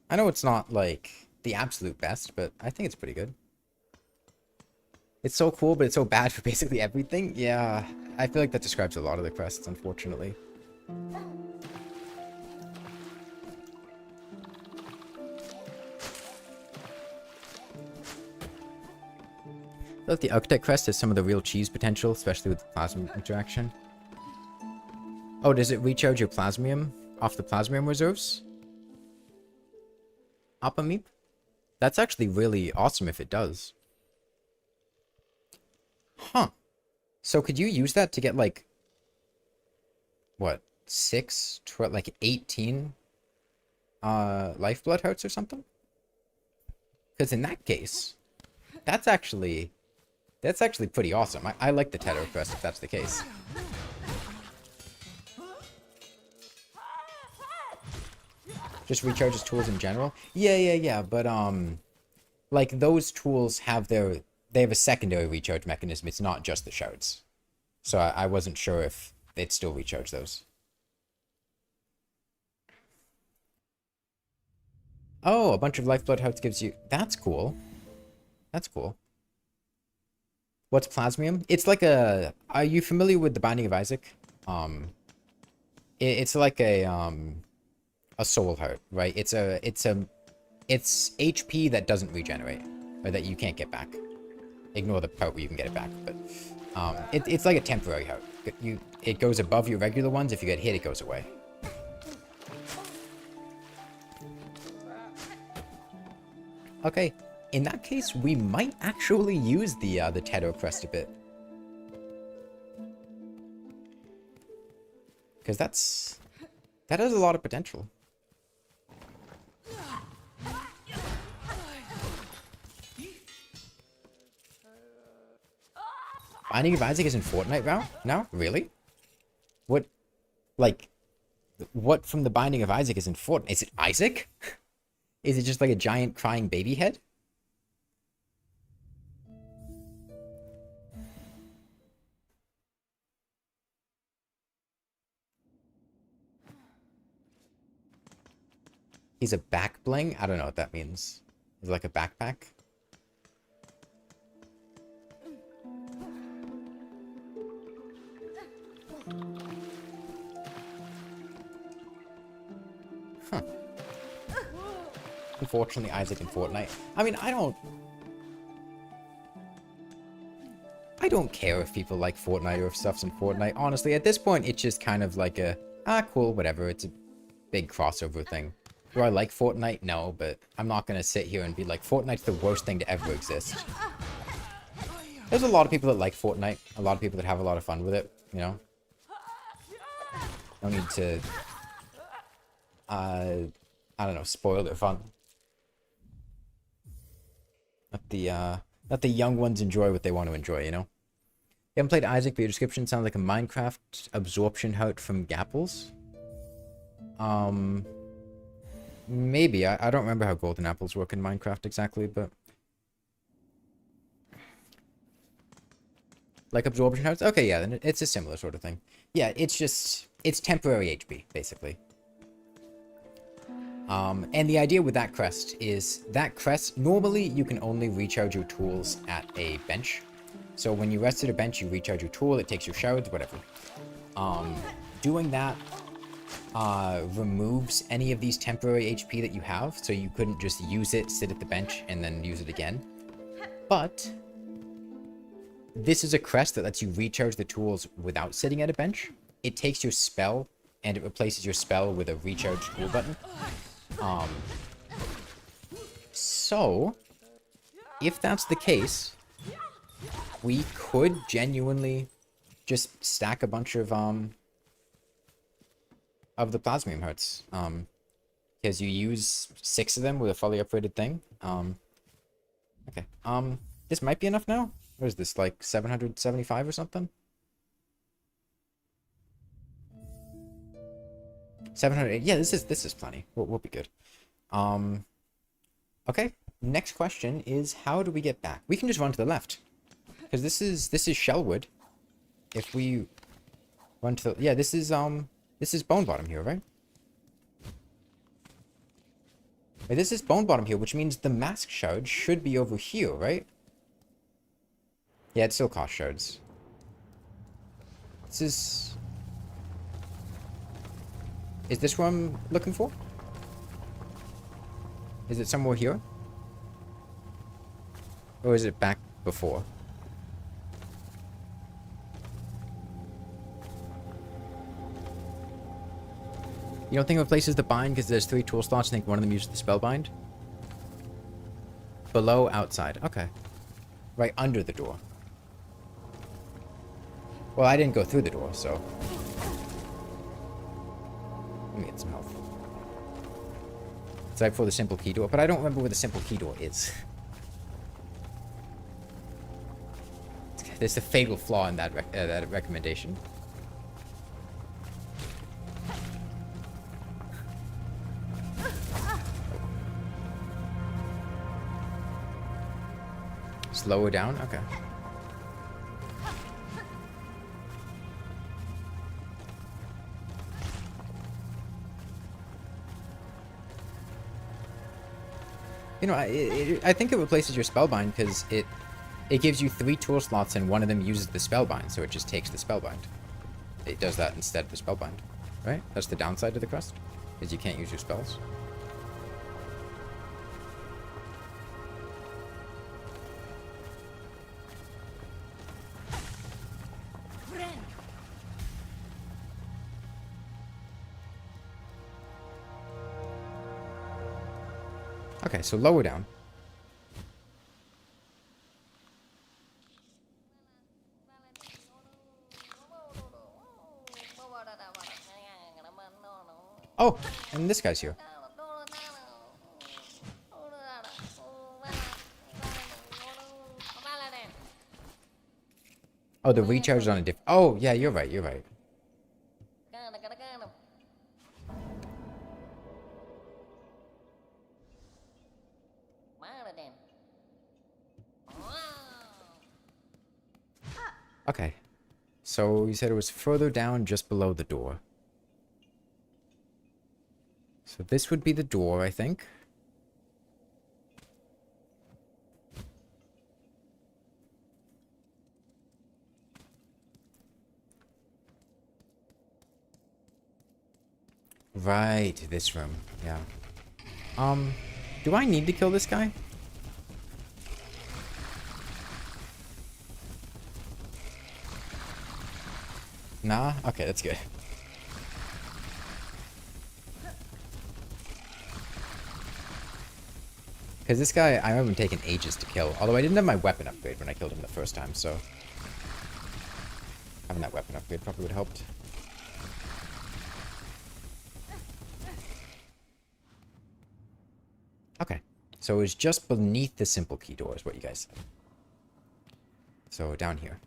I know it's not, like, the absolute best, but I think it's pretty good. It's so cool, but it's so bad for basically everything. Yeah, I feel like that describes a lot of the crests, unfortunately. I feel like the Architect crest has some of the real cheese potential, especially with the plasma interaction. Oh, does it recharge your plasmium off the plasmium reserves? Appameep? That's actually really awesome if it does. Huh. So could you use that to get like, what, 18 lifeblood hearts or something? Because in that case, that's actually pretty awesome. I like the Tether crest if that's the case. Just recharges tools in general? Yeah, but like those tools have they have a secondary recharge mechanism. It's not just the shards. So I wasn't sure if they'd still recharge those. Oh, a bunch of lifeblood hearts gives you... That's cool. That's cool. What's plasmium? It's like a... Are you familiar with the Binding of Isaac? It's like a soul heart, right? It's HP that doesn't regenerate, or that you can't get back. Ignore the part where you can get it back, but it's like a temporary heart. It goes above your regular ones. If you get hit, it goes away. Okay, in that case, we might actually use the Teto crest a bit, because that has a lot of potential. Binding of Isaac is in Fortnite now? Really? What from the Binding of Isaac is in Fortnite? Is it Isaac? Is it just like a giant crying baby head? He's a back bling? I don't know what that means. Is it like a backpack? Huh. Unfortunately, Isaac in Fortnite. I mean, I don't care if people like Fortnite or if stuff's in Fortnite. Honestly, at this point, it's just kind of like a, cool, whatever. It's a big crossover thing. Do I like Fortnite? No, but I'm not going to sit here and be like, Fortnite's the worst thing to ever exist. There's a lot of people that like Fortnite. A lot of people that have a lot of fun with it, you know? No need to, I don't know, spoil their fun. Let the young ones enjoy what they want to enjoy, you know? You haven't played Isaac, but your description sounds like a Minecraft absorption hut from Gapples. Maybe. I don't remember how golden apples work in Minecraft exactly, but... Like absorption huts? Okay, yeah, then it's a similar sort of thing. Yeah, it's just... It's temporary HP, basically. And the idea with that crest is... That crest, normally you can only recharge your tools at a bench. So when you rest at a bench, you recharge your tool, it takes your shards, whatever. Doing that removes any of these temporary HP that you have, so you couldn't just use it, sit at the bench, and then use it again. But this is a crest that lets you recharge the tools without sitting at a bench. It takes your spell, and it replaces your spell with a recharge tool button. So, if that's the case... We could genuinely just stack a bunch of the plasmium hearts. Because you use 6 of them with a fully upgraded thing. Okay. This might be enough now? What is this, like 775 or something? 700. Yeah, this is plenty. We'll be good. Okay. Next question is, how do we get back? We can just run to the left. Because this is Shellwood. If we run to the... Yeah, this is Bone Bottom here, right? Wait, this is Bone Bottom here, which means the mask shard should be over here, right? Yeah, it still costs shards. This is... Is this what I'm looking for? Is it somewhere here? Or is it back before? You don't think of places to bind because there's 3 tool slots? I think one of them uses the spellbind. Below, outside. Okay. Right under the door. Well, I didn't go through the door, so... Let me get some health. It's right before the simple key door, but I don't remember where the simple key door is. There's a fatal flaw in that recommendation. Lower down? Okay. You know, I think it replaces your spellbind because it gives you 3 tool slots and one of them uses the spellbind, so it just takes the spellbind. It does that instead of the spellbind, right? That's the downside of the crest, is you can't use your spells. Okay, so lower down. Oh, and this guy's here. Oh, the recharge is on a diff. Oh, yeah, you're right, you're right. Okay. So you said it was further down just below the door. So this would be the door, I think. Right, this room. Yeah. Do I need to kill this guy? Nah? Okay, that's good. Because this guy, I remember him taking ages to kill. Although I didn't have my weapon upgrade when I killed him the first time, so... having that weapon upgrade probably would have helped. Okay. So it was just beneath the simple key door is what you guys said. So down here.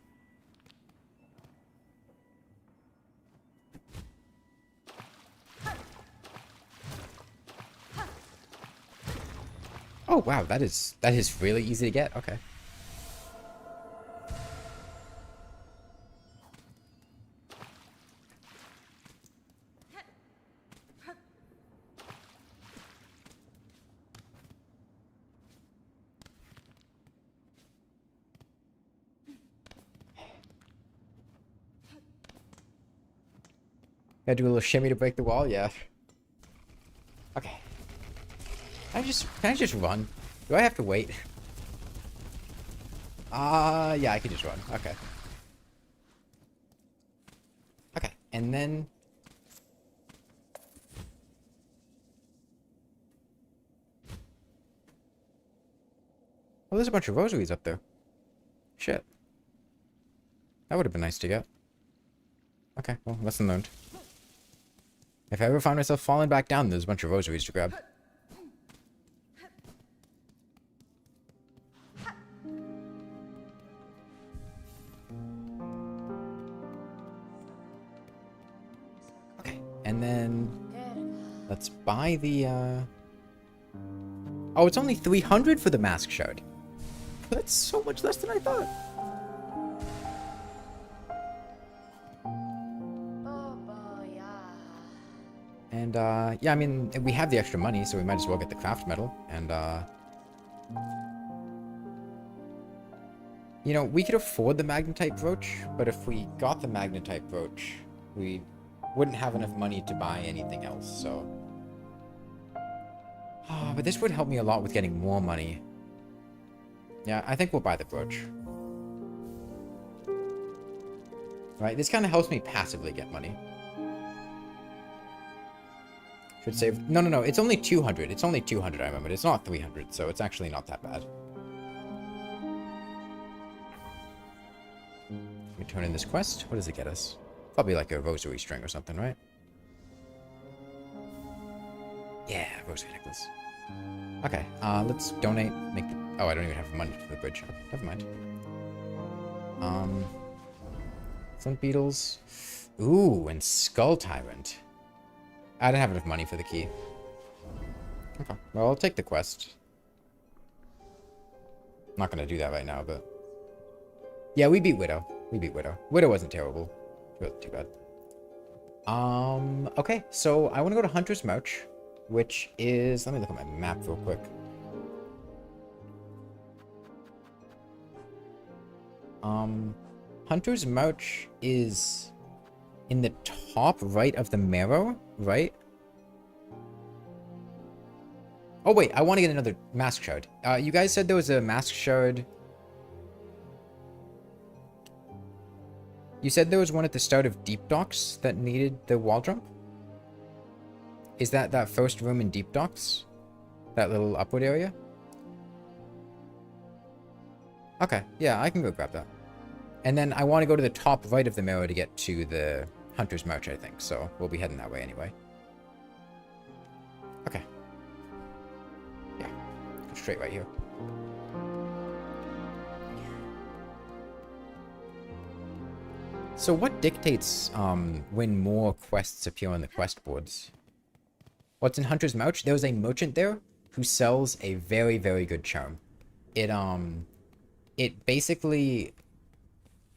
Oh wow, that is really easy to get. Okay. Gotta do a little shimmy to break the wall, yeah. Okay. Can I just run? Do I have to wait? Yeah, I can just run. Okay. Okay, and then... Oh, there's a bunch of rosaries up there. Shit. That would have been nice to get. Okay, well, lesson learned. If I ever find myself falling back down, there's a bunch of rosaries to grab. Okay, and then... Let's buy the, Oh, it's only 300 for the mask shard. That's so much less than I thought. And, yeah, I mean, we have the extra money, so we might as well get the craft medal. And, you know, we could afford the magnetite brooch, but if we got the magnetite brooch, we wouldn't have enough money to buy anything else, so... but this would help me a lot with getting more money. Yeah, I think we'll buy the brooch. Right, this kind of helps me passively get money. Should save... No, it's only 200. It's only 200, I remember. It's not 300, so it's actually not that bad. Let me turn in this quest. What does it get us? Probably like a rosary string or something, right? Yeah, rosary necklace. Okay, let's donate, make the... Oh, I don't even have money for the bridge. Okay, never mind. Flint beetles. Ooh, and Skull Tyrant. I don't have enough money for the key. Okay, well, I'll take the quest. I'm not gonna do that right now, but... Yeah, we beat Widow. Widow wasn't terrible. It wasn't too bad. Okay, so I want to go to Hunter's March, which is... Let me look at my map real quick. Hunter's March is in the top right of the Marrow, right? Oh, wait, I want to get another mask shard. You guys said there was a mask shard... You said there was one at the start of Deep Docks that needed the wall jump? Is that first room in Deep Docks? That little upward area? Okay, yeah, I can go grab that. And then I want to go to the top right of the mirror to get to the Hunter's March, I think. So we'll be heading that way anyway. Okay. Yeah, go straight right here. So what dictates when more quests appear on the quest boards? What's in Hunter's March? There's a merchant there who sells a very, very good charm. It basically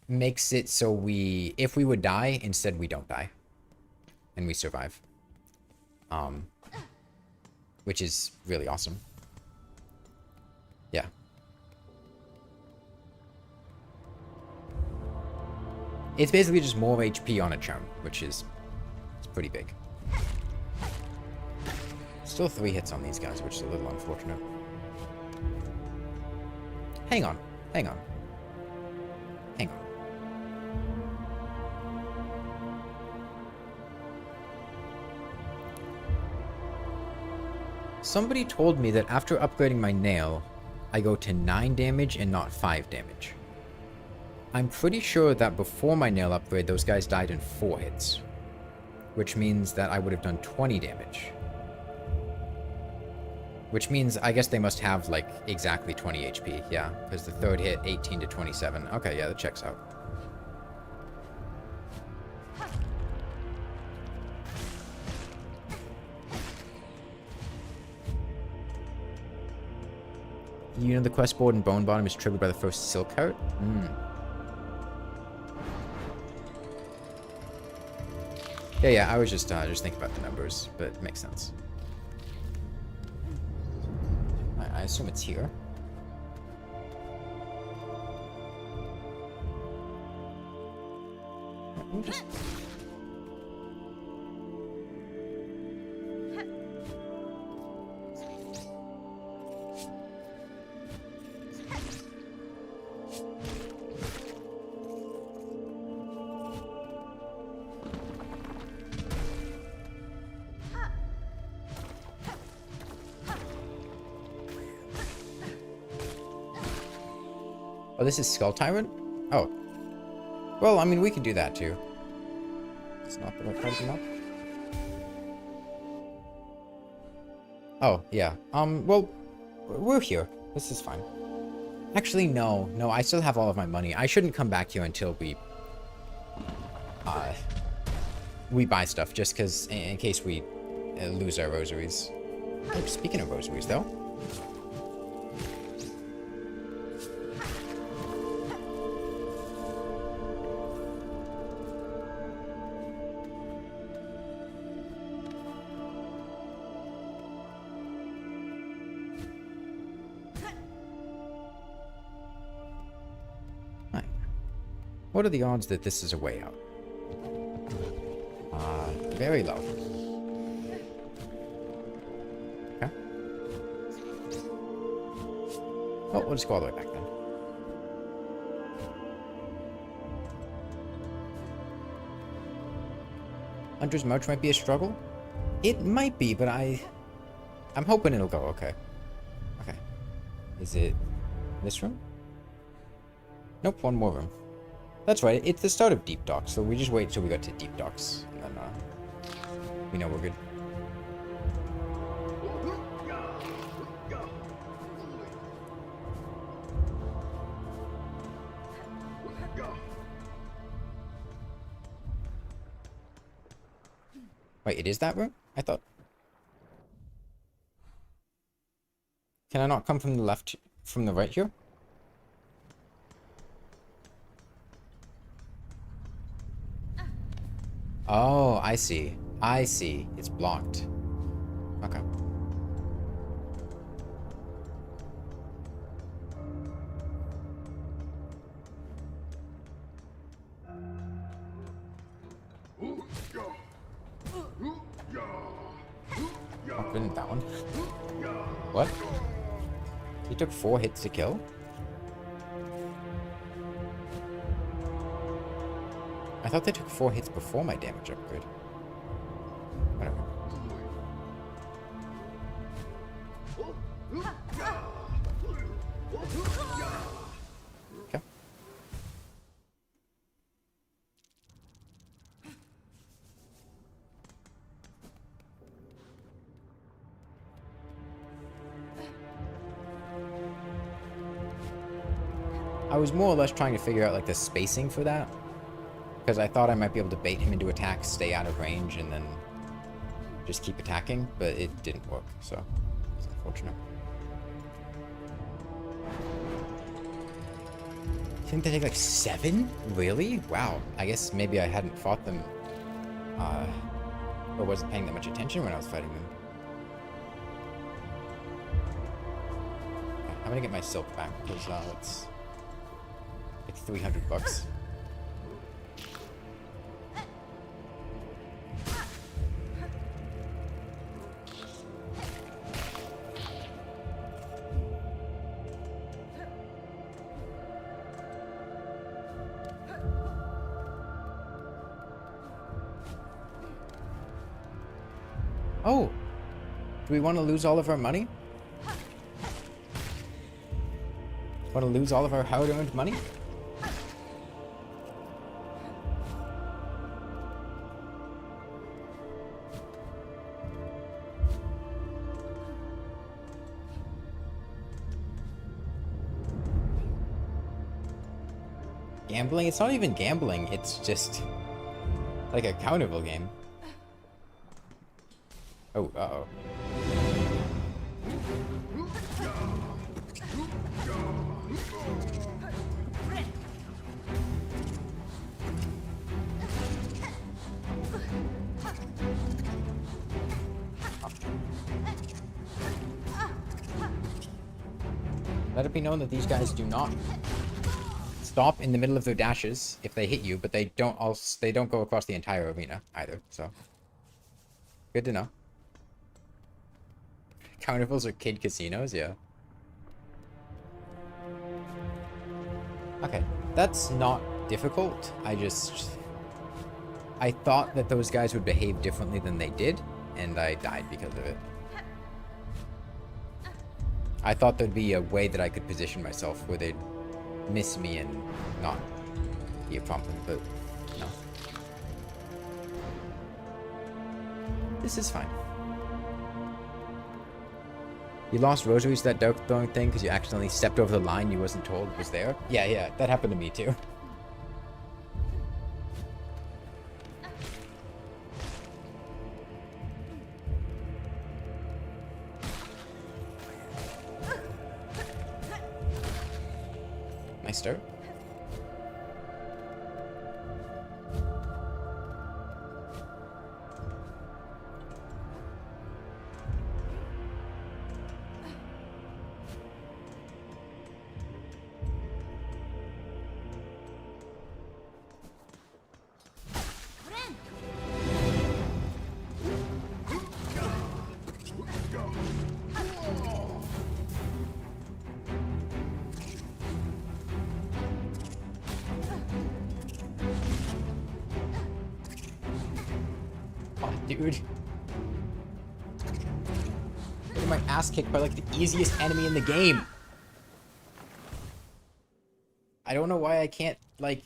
makes it so if we would die, instead we don't die. And we survive. Which is really awesome. Yeah. It's basically just more HP on a charm, which is pretty big. Still 3 hits on these guys, which is a little unfortunate. Hang on. Hang on. Hang on. Somebody told me that after upgrading my nail, I go to 9 damage and not 5 damage. I'm pretty sure that before my nail upgrade, those guys died in 4 hits. Which means that I would have done 20 damage. Which means, I guess they must have, like, exactly 20 HP, yeah. Because the third hit, 18 to 27. Okay, yeah, that checks out. You know the quest board in Bone Bottom is triggered by the first silk heart? Hmm. Yeah, I was just thinking about the numbers, but it makes sense. I assume it's here. Just... Oh, this is Skull Tyrant? Oh. Well, I mean, we can do that too. It's not the right part of the map. Oh, yeah. Well, we're here. This is fine. Actually, no. No, I still have all of my money. I shouldn't come back here until we buy stuff, just because, in case we lose our rosaries. Oh, speaking of rosaries, though. What are the odds that this is a way out? Very low. Okay. Oh, we'll just go all the way back then. Hunter's March might be a struggle? It might be, but I'm hoping it'll go okay. Okay. Is it this room? Nope, one more room. That's right, it's the start of Deep Docks, so we just wait till we get to Deep Docks, and then, we know we're good. Wait, it is that room? I thought... Can I not come from the left, from the right here? Oh, I see. I see. It's blocked. Okay. Oh, couldn't that one? What? He took 4 hits to kill? I thought they took 4 hits before my damage upgrade. Whatever. Okay. I was more or less trying to figure out like the spacing for that. Because I thought I might be able to bait him into attacks, stay out of range, and then just keep attacking, but it didn't work, so it's unfortunate. I think they take like 7? Really? Wow. I guess maybe I hadn't fought them, or wasn't paying that much attention when I was fighting them. Okay, I'm gonna get my silk back, because it's like 300 bucks. Oh, do we want to lose all of our money? Want to lose all of our hard-earned money? Gambling? It's not even gambling, it's just like a countable game. Oh, uh-oh. Let it be known that these guys do not stop in the middle of their dashes if they hit you, but they don't go across the entire arena either, so good to know. Carnivals are kid casinos, yeah. Okay, that's not difficult. I thought that those guys would behave differently than they did, and I died because of it. I thought there'd be a way that I could position myself where they'd miss me and not be a problem, but no. This is fine. You lost rosaries to that dark throwing thing because you accidentally stepped over the line you wasn't told was there? Yeah, that happened to me too. Nice start. Dude. Getting my ass kicked by like the easiest enemy in the game. I don't know why I can't, like...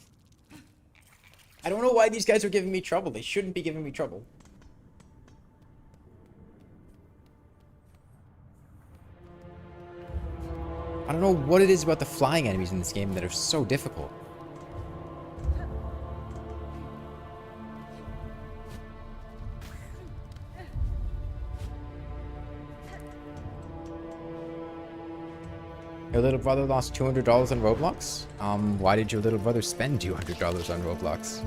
I don't know why these guys are giving me trouble. They shouldn't be giving me trouble. I don't know what it is about the flying enemies in this game that are so difficult. Your little brother lost $200 on Roblox? Why did your little brother spend $200 on Roblox?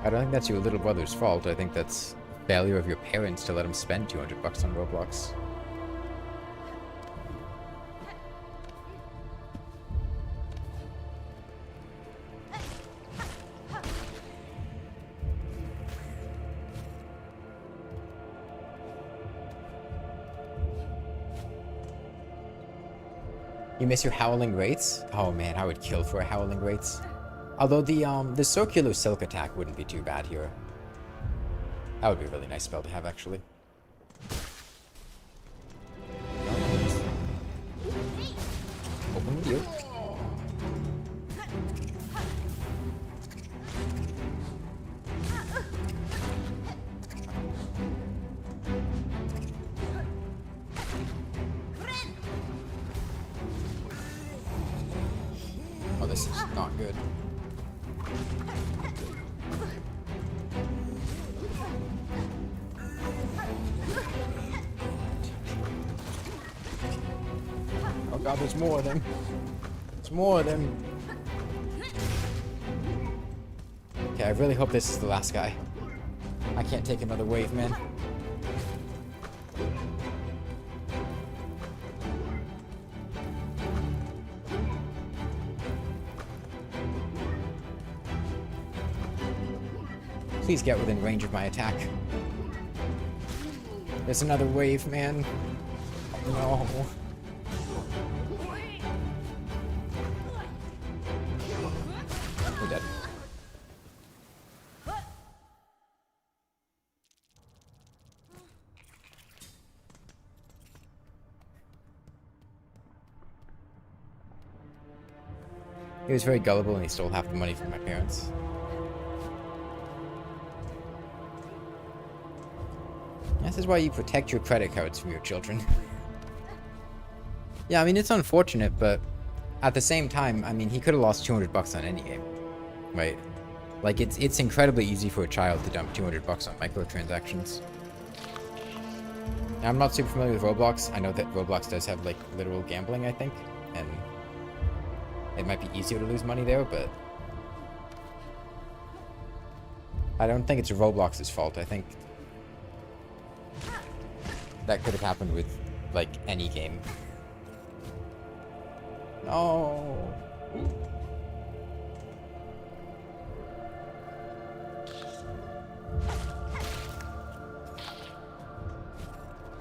I don't think that's your little brother's fault. I think that's failure of your parents to let him spend 200 bucks on Roblox. You miss your Howling Wraiths? Oh man, I would kill for a Howling Wraiths. Although the circular silk attack wouldn't be too bad here. That would be a really nice spell to have, actually. Open with you. Oh, this is not good. Oh god, there's more of them. There's more of them. Okay, I really hope this is the last guy. I can't take another wave, man. Please get within range of my attack. There's another wave, man. No. We're dead. He was very gullible and he stole half the money from my parents. This is why you protect your credit cards from your children. Yeah, I mean, it's unfortunate, but at the same time, I mean, he could have lost 200 bucks on any game, right? Like, it's incredibly easy for a child to dump 200 bucks on microtransactions. Now, I'm not super familiar with Roblox. I know that Roblox does have, like, literal gambling, I think. and it might be easier to lose money there, but I don't think it's Roblox's fault. I think that could have happened with, like, any game. No.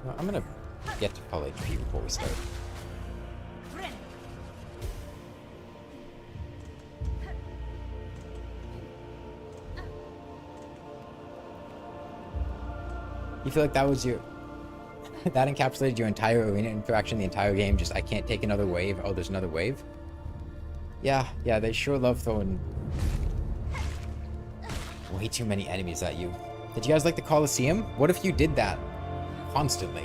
No, I'm gonna get to full HP before we start. You feel like that was your... that encapsulated your entire arena interaction, the entire game, just I can't take another wave. Oh, there's another wave? Yeah, they sure love throwing way too many enemies at you. Did you guys like the Colosseum? What if you did that constantly?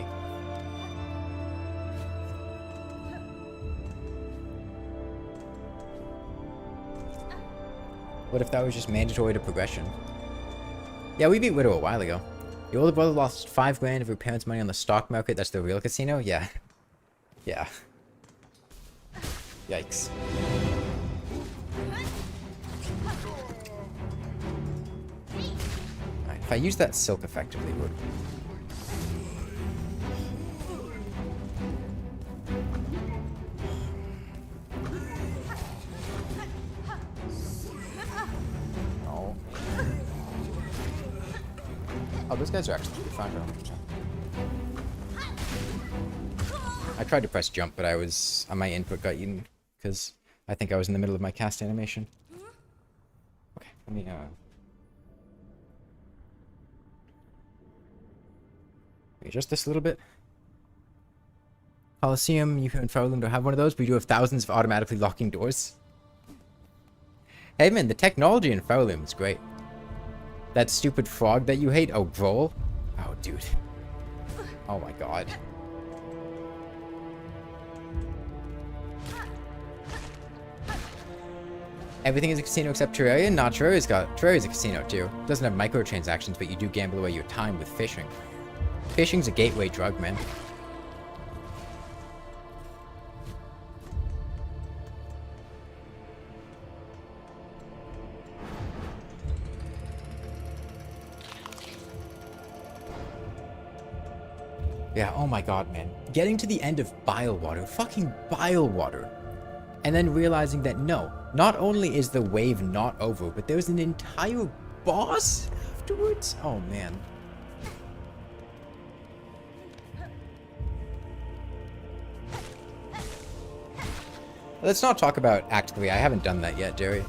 What if that was just mandatory to progression? Yeah, we beat Widow a while ago. Your older brother lost 5 grand of your parents' money on the stock market. That's the real casino? Yeah. Yeah. Yikes. Alright, if I use that silk effectively, it would... Oh. Oh, those guys are actually pretty fine, though. I tried to press jump, but my input got eaten, because I think I was in the middle of my cast animation. Okay, let me, adjust this a little bit. Colosseum, you and Fowland don't have one of those, but we do have thousands of automatically locking doors. Hey man, the technology in Fowland is great. That stupid frog that you hate? Oh, Brawl? Oh, dude. Oh my god. Everything is a casino except Terraria? Not Terraria's a casino too. It doesn't have microtransactions, but you do gamble away your time with fishing. Fishing's a gateway drug, man. Yeah, oh my god, man. Getting to the end of Bilewater, fucking Bilewater, and then realizing that no, not only is the wave not over, but there's an entire boss afterwards? Oh, man. Let's not talk about Act 3. I haven't done that yet, Jerry.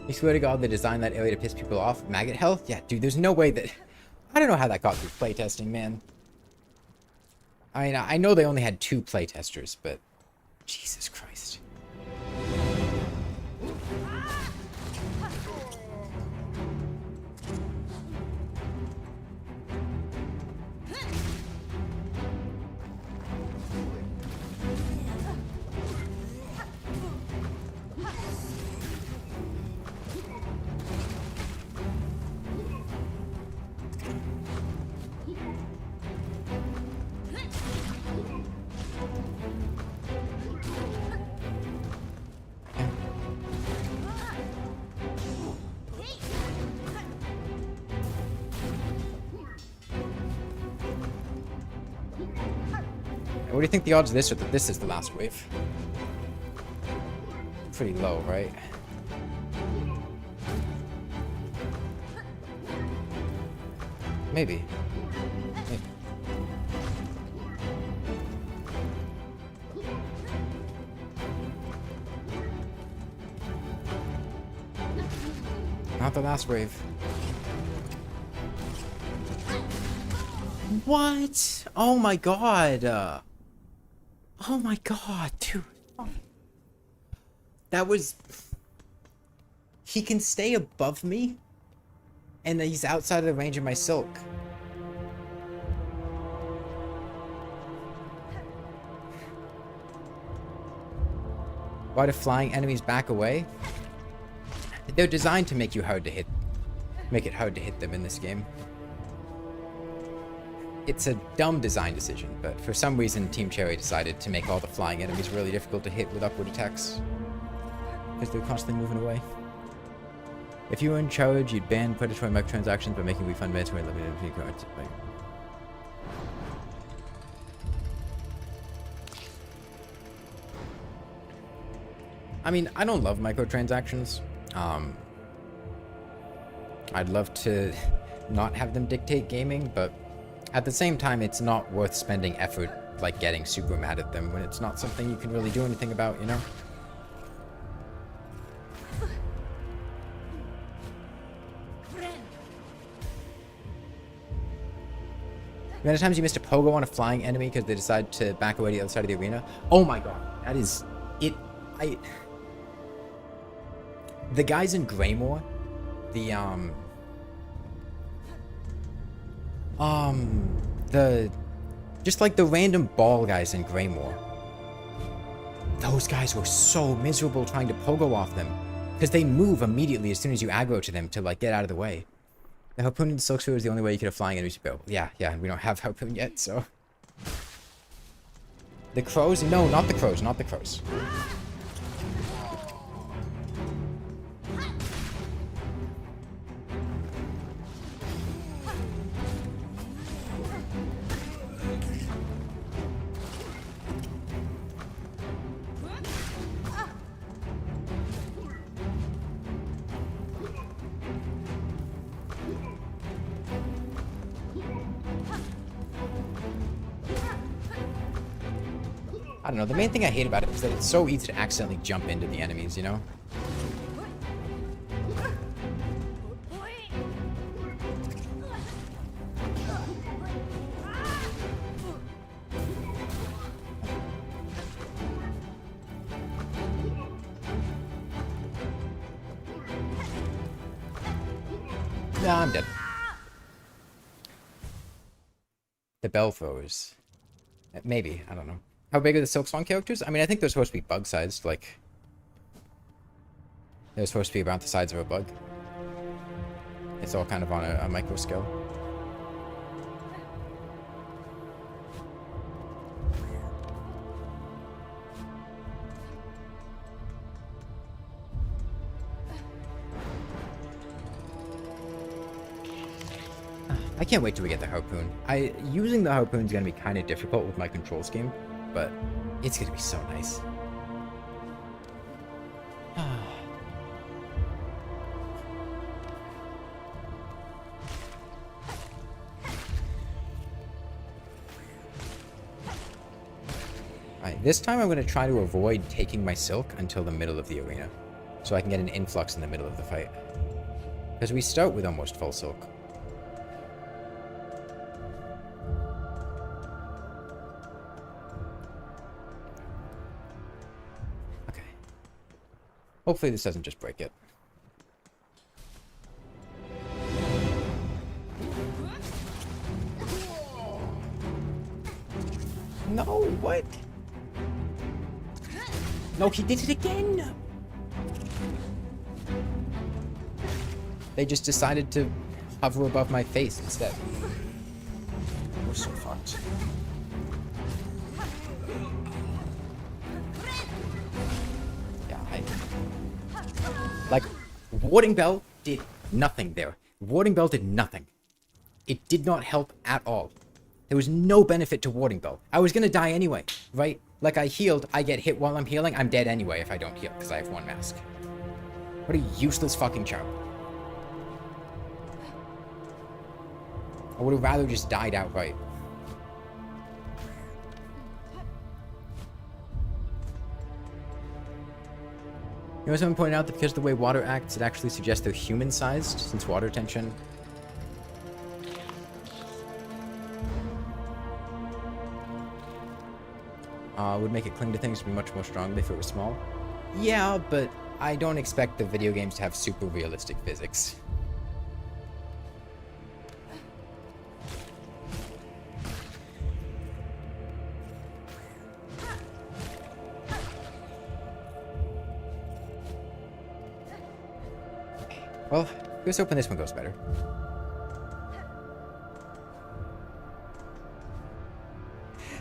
You swear to God they designed that area to piss people off? Maggot health? Yeah, dude, there's no way that... I don't know how that got through playtesting, man. I mean, I know they only had 2 playtesters, but... Jesus Christ. What do you think the odds of this are that this is the last wave? Pretty low, right? Maybe. Maybe. Not the last wave. What? Oh my god. Oh my god, dude. That was... He can stay above me, and he's outside of the range of my silk. Why do flying enemies back away? They're designed to make you hard to hit. Make it hard to hit them in this game. It's a dumb design decision, but for some reason Team Cherry decided to make all the flying enemies really difficult to hit with upward attacks. Because they're constantly moving away. If you were in charge, you'd ban predatory microtransactions by making refund mandatory and limited currency. I mean, I don't love microtransactions. I'd love to not have them dictate gaming, but at the same time, it's not worth spending effort, like, getting super mad at them when it's not something you can really do anything about, you know? The amount of times you missed a pogo on a flying enemy because they decide to back away to the other side of the arena. Oh my god, that is... The guys in Greymore, just like the random ball guys in Greymore. Those guys were so miserable trying to pogo off them. Because they move immediately as soon as you aggro to them to, like, get out of the way. The harpoon in the Silksong is the only way you could have flying enemies built. Yeah, we don't have harpoon yet, so... The crows? No, not the crows, not the crows. I don't know, the main thing I hate about it is that it's so easy to accidentally jump into the enemies, you know? Nah, I'm dead. The bell throwers. Maybe, I don't know. How big are the Silksong characters? I mean, I think they're supposed to be bug-sized, like... They're supposed to be around the size of a bug. It's all kind of on a micro scale. I can't wait till we get the harpoon. Using the harpoon is going to be kind of difficult with my control scheme. But it's gonna be so nice. Alright, this time I'm gonna try to avoid taking my silk until the middle of the arena. So I can get an influx in the middle of the fight. Because we start with almost full silk. Hopefully this doesn't just break it. No, what? No, he did it again! They just decided to hover above my face instead. We're so fucked. Like, Warding Bell did nothing there. Warding Bell did nothing. It did not help at all. There was no benefit to Warding Bell. I was gonna die anyway, right? Like, I healed, I get hit while I'm healing, I'm dead anyway if I don't heal, because I have one mask. What a useless fucking charm. I would have rather just died outright. You know, someone pointed out that because of the way water acts, it actually suggests they're human-sized, since water tension. Would make it cling to things to be much more strongly if it were small. Yeah, but I don't expect the video games to have super realistic physics. Well, here's hoping this one goes better.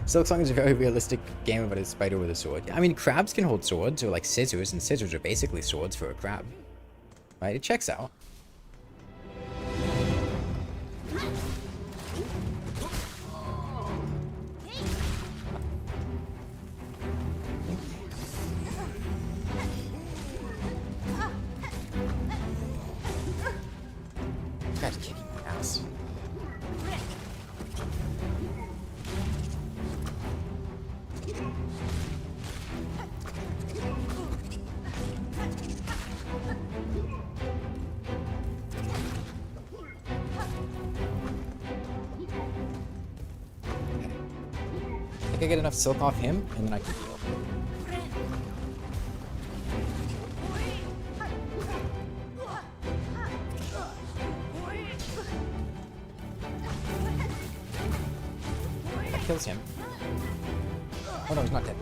Silksong is a very realistic game about a spider with a sword. I mean, crabs can hold swords, or like scissors, and scissors are basically swords for a crab. Right? It checks out. Guy's kicking my ass. I think I get enough silk off him, and then I can heal. That kills him. Oh no, he's not dead.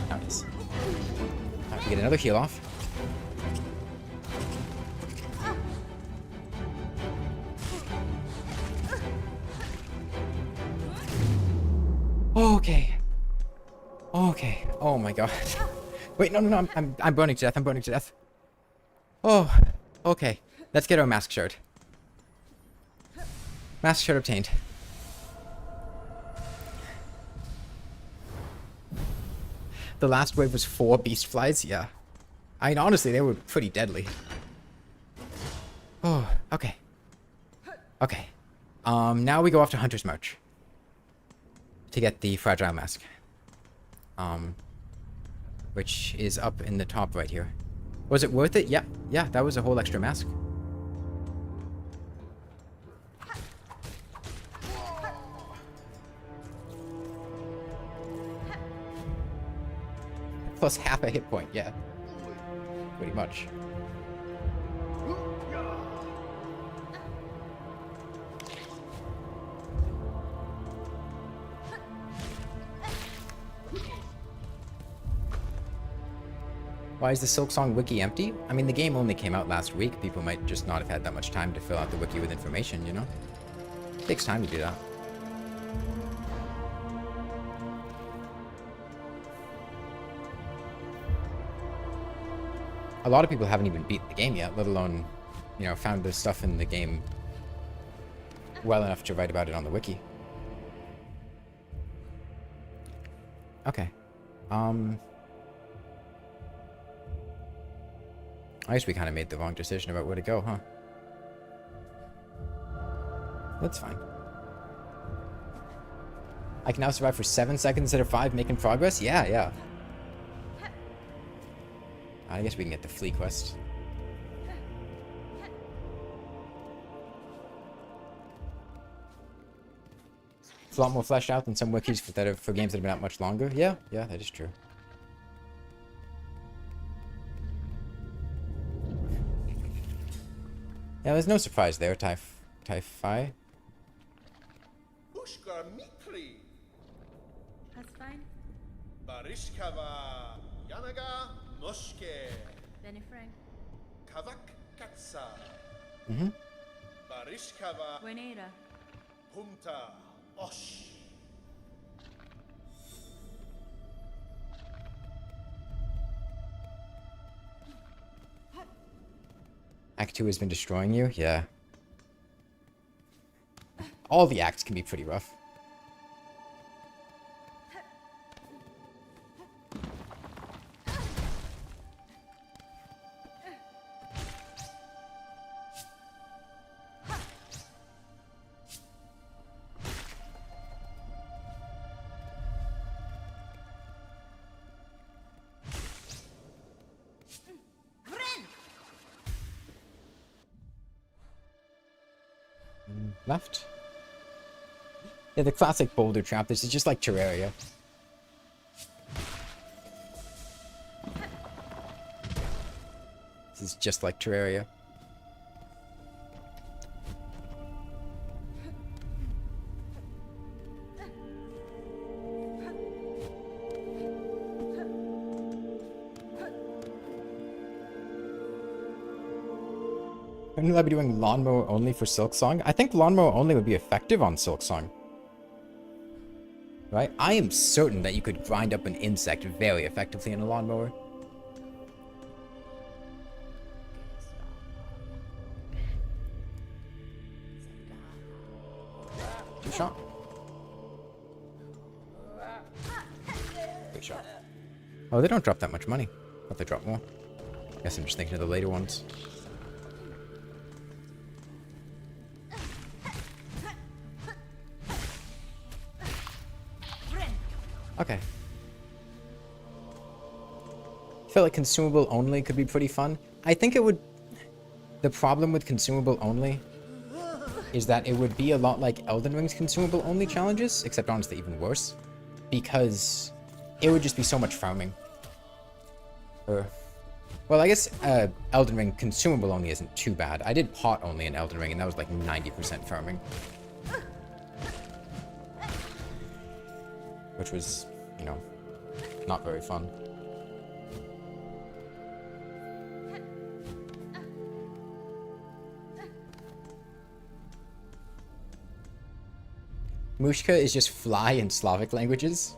Now he is. Alright, we get another heal off. Okay. Okay. Oh my god. Wait, no. I'm burning to death. I'm burning to death. Oh. Okay. Let's get our mask shard. Mask shard obtained. The last wave was 4 beast flies. Yeah. I mean, honestly, they were pretty deadly. Oh. Okay. Okay. Now we go off to Hunter's March to get the fragile mask, which is up in the top right here. Was it worth it? Yeah, that was a whole extra mask. Plus half a hit point, yeah, pretty much. Why is the Silksong wiki empty? I mean, the game only came out last week. People might just not have had that much time to fill out the wiki with information, you know? It takes time to do that. A lot of people haven't even beaten the game yet, let alone, you know, found the stuff in the game well enough to write about it on the wiki. Okay. I guess we kind of made the wrong decision about where to go, huh? That's fine. I can now survive for 7 seconds instead of 5, making progress? Yeah. I guess we can get the flea quest. It's a lot more fleshed out than some wikis for games that have been out much longer. Yeah, that is true. Yeah, there's no surprise there, Tai-Fi. That's fine. Barishkava Yanaga Noshke Benny Frank. Kavak Katsa Mm-hmm. Barishkava Buenera. Humta Osh. Act 2 has been destroying you? Yeah. All the acts can be pretty rough. Left? Yeah, the classic boulder trap. This is just like Terraria. This is just like Terraria. Wouldn't I be doing lawnmower only for Silksong? I think lawnmower only would be effective on Silksong. Right? I am certain that you could grind up an insect very effectively in a lawnmower. Two shot. Big shot. Oh, they don't drop that much money. But they drop more. Guess I'm just thinking of the later ones. Okay. I feel like consumable only could be pretty fun. I think it would... The problem with consumable only is that it would be a lot like Elden Ring's consumable only challenges, except honestly even worse. Because it would just be so much farming. Well, I guess Elden Ring consumable only isn't too bad. I did pot only in Elden Ring, and that was like 90% farming. Which was, you know, not very fun. Mushka is just fly in Slavic languages.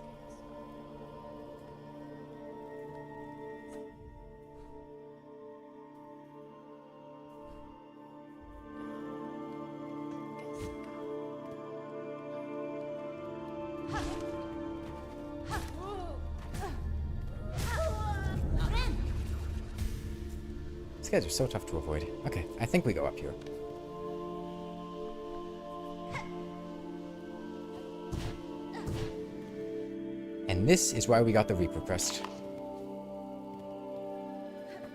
These guys are so tough to avoid. Okay, I think we go up here. And this is why we got the Reaper Crest.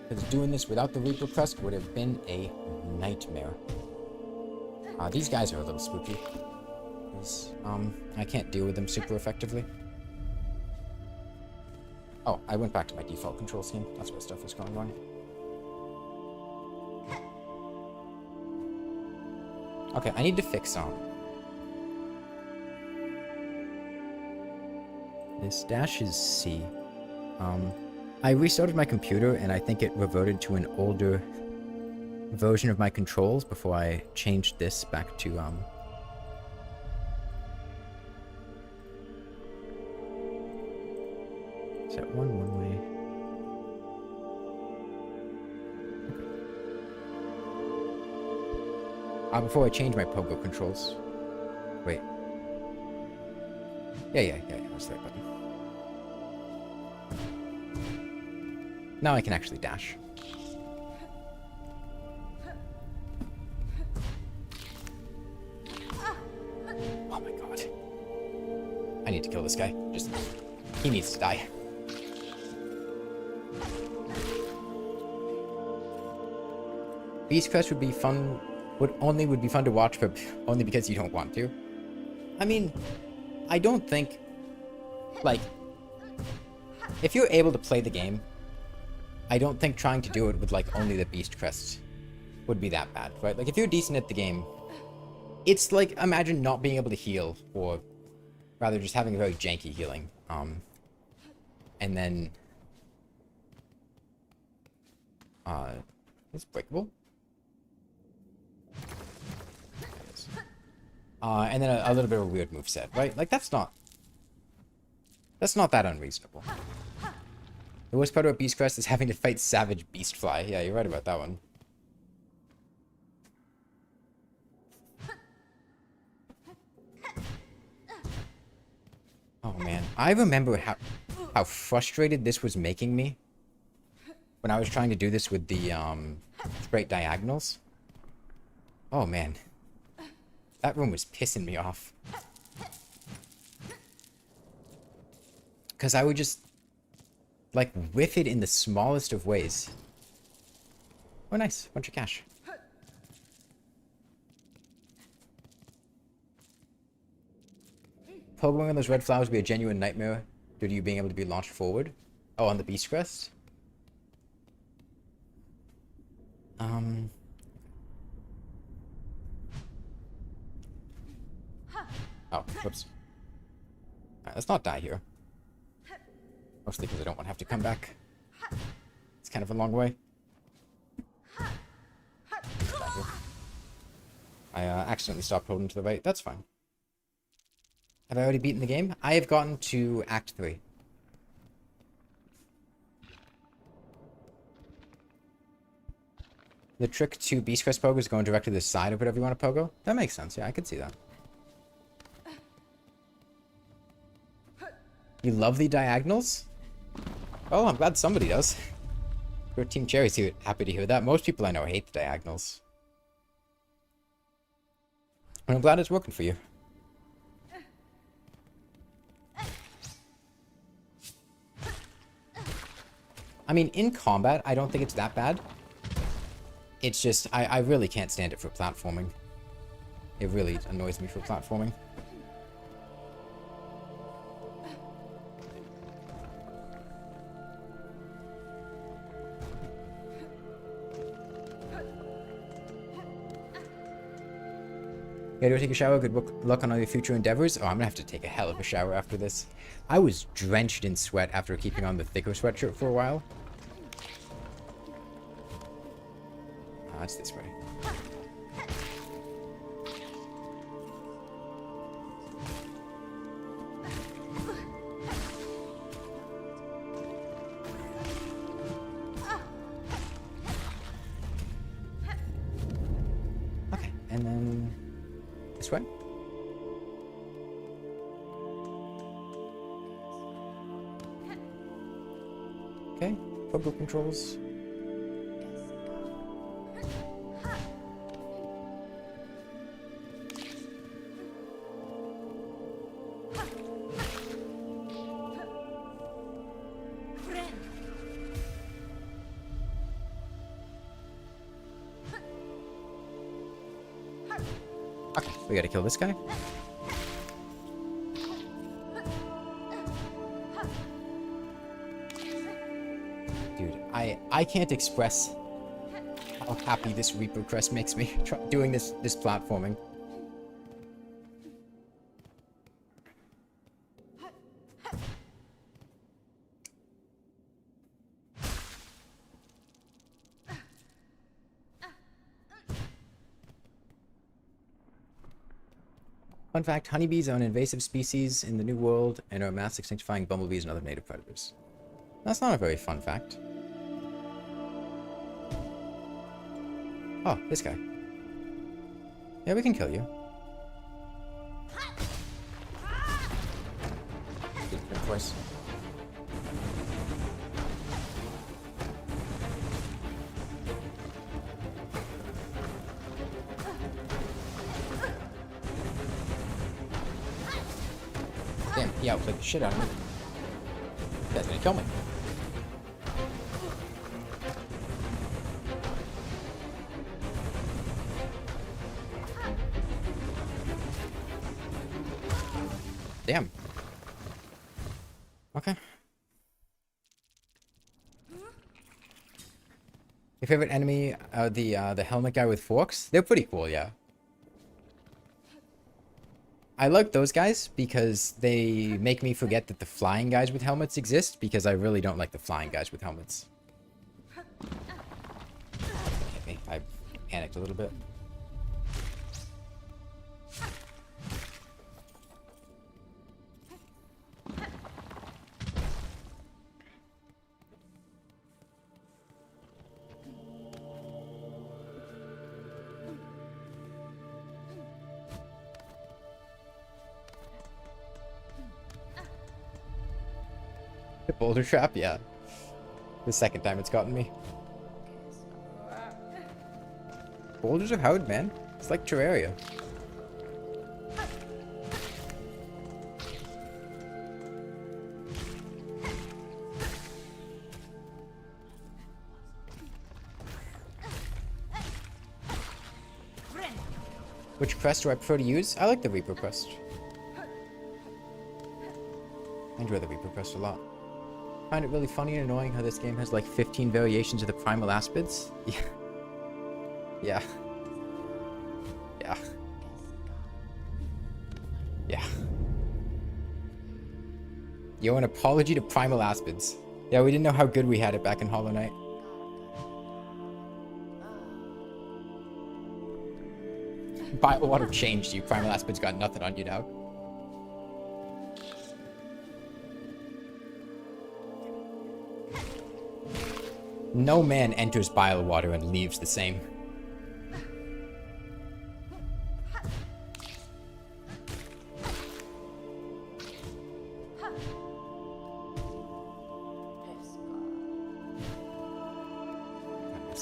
Because doing this without the Reaper Crest would have been a nightmare. These guys are a little spooky. I can't deal with them super effectively. Oh, I went back to my default control scheme. That's where stuff was going wrong. Okay, I need to fix this dash is C. I restarted my computer and I think it reverted to an older version of my controls before I changed this back to set one way. Before I change my pogo controls. Wait. Yeah, that's the right button. Now I can actually dash. Oh my god. I need to kill this guy. He needs to die. Beast Crest would be fun, would be fun to watch, but only because you don't want to. I mean, I don't think, like, if you're able to play the game, I don't think trying to do it with, like, only the Beast Crest would be that bad, right? Like, if you're decent at the game, it's like, imagine not being able to heal, or rather just having a very janky healing, and then, it's breakable. And then a little bit of a weird moveset, right? Like, that's not that unreasonable. The worst part about Beast Crest is having to fight Savage Beastfly. Yeah, you're right about that one. Oh man, I remember how frustrated this was making me when I was trying to do this with the straight diagonals. Oh man. That room was pissing me off. Because I would just, like, whiff it in the smallest of ways. Oh, nice. Bunch of cash. Pogoing on those red flowers would be a genuine nightmare due to you being able to be launched forward. Oh, on the Beast Crest? Oh, whoops. Alright, let's not die here. Mostly because I don't want to have to come back. It's kind of a long way. Die here. I accidentally stopped holding to the right. That's fine. Have I already beaten the game? I have gotten to Act 3. The trick to Beast Crest Pogo is going directly to the side of whatever you want to Pogo. That makes sense. Yeah, I could see that. You love the diagonals? Oh, I'm glad somebody does. Your Team Cherry's here. Happy to hear that. Most people I know hate the diagonals. And I'm glad it's working for you. I mean, in combat, I don't think it's that bad. It's just, I really can't stand it for platforming. It really annoys me for platforming. Yeah, do take a shower? Good luck on all your future endeavors. Oh, I'm gonna have to take a hell of a shower after this. I was drenched in sweat after keeping on the thicker sweatshirt for a while. Ah, it's this way. Okay, and then this way. Okay, Pogo controls. Okay, we gotta kill this guy. Dude, I can't express how happy this Reaper Crest makes me doing this platforming. Fun fact, honeybees are an invasive species in the New World and are mass extinctifying bumblebees and other native predators. That's not a very fun fact. Oh, this guy. Yeah, we can kill you. Good twice. Damn, he outplayed the shit out of me. This guy's gonna kill me. Damn. Okay. Your favorite enemy, the helmet guy with forks? They're pretty cool, yeah. I like those guys because they make me forget that the flying guys with helmets exist, because I really don't like the flying guys with helmets. Okay, I panicked a little bit. Boulder trap, yeah. The second time it's gotten me. Boulders are hard, man. It's like Terraria. Which crest do I prefer to use? I like the Reaper crest. I enjoy the Reaper crest a lot. I find it really funny and annoying how this game has like 15 variations of the primal aspids. Yeah. Yeah. Yeah. Yeah. Yo, an apology to primal aspids. Yeah, we didn't know how good we had it back in Hollow Knight. Bile-water changed you. Primal Aspid's got nothing on you now. No man enters Bile-water and leaves the same.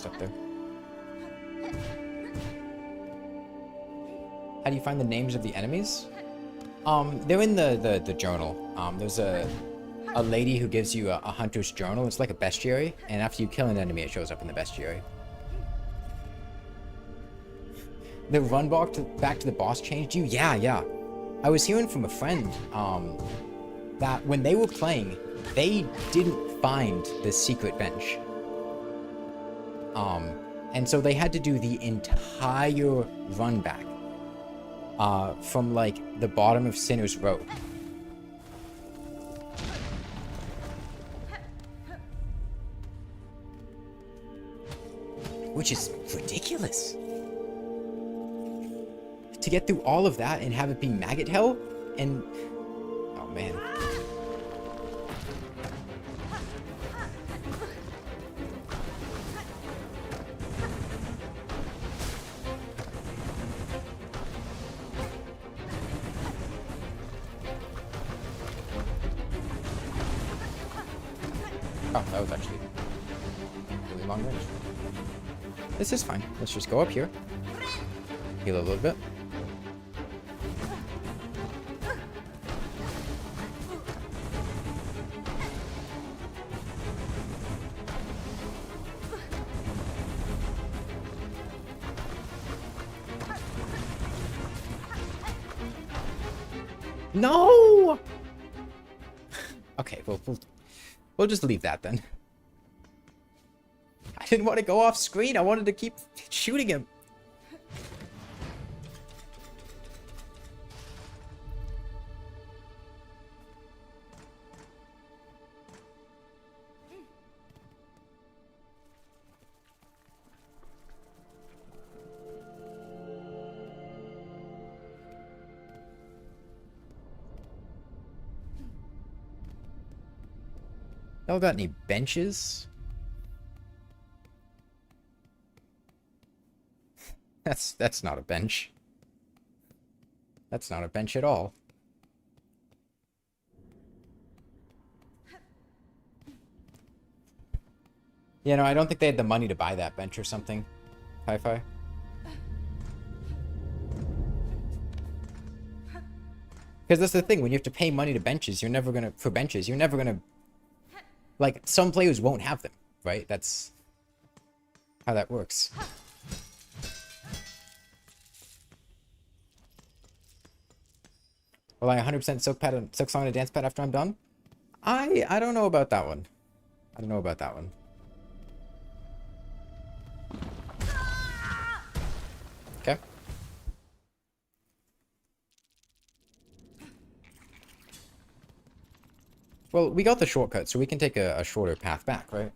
Up there. How do you find the names of the enemies? They're in the journal. There's a lady who gives you a hunter's journal. It's like a bestiary, and after you kill an enemy, it shows up in the bestiary. The run back to the boss changed you? Yeah. I was hearing from a friend that when they were playing, they didn't find the secret bench. And so they had to do the entire run back from like the bottom of Sinner's Row. Which is ridiculous. To get through all of that and have it be maggot hell and... Oh man. Oh, that was actually really long range. This is fine. Let's just go up here. Heal a little bit. No! Okay, we'll just leave that then. I didn't want to go off screen. I wanted to keep shooting him. Y'all got any benches? That's not a bench. That's not a bench at all. Yeah, no, I don't think they had the money to buy that bench or something. Hi-Fi. Because that's the thing, when you have to pay money to benches, you're never gonna... For benches, you're never gonna... Like, some players won't have them, right? That's how that works. Will I 100% Silksong and Dancepad after I'm done? I don't know about that one. I don't know about that one. Okay. Well, we got the shortcut, so we can take a shorter path back, right?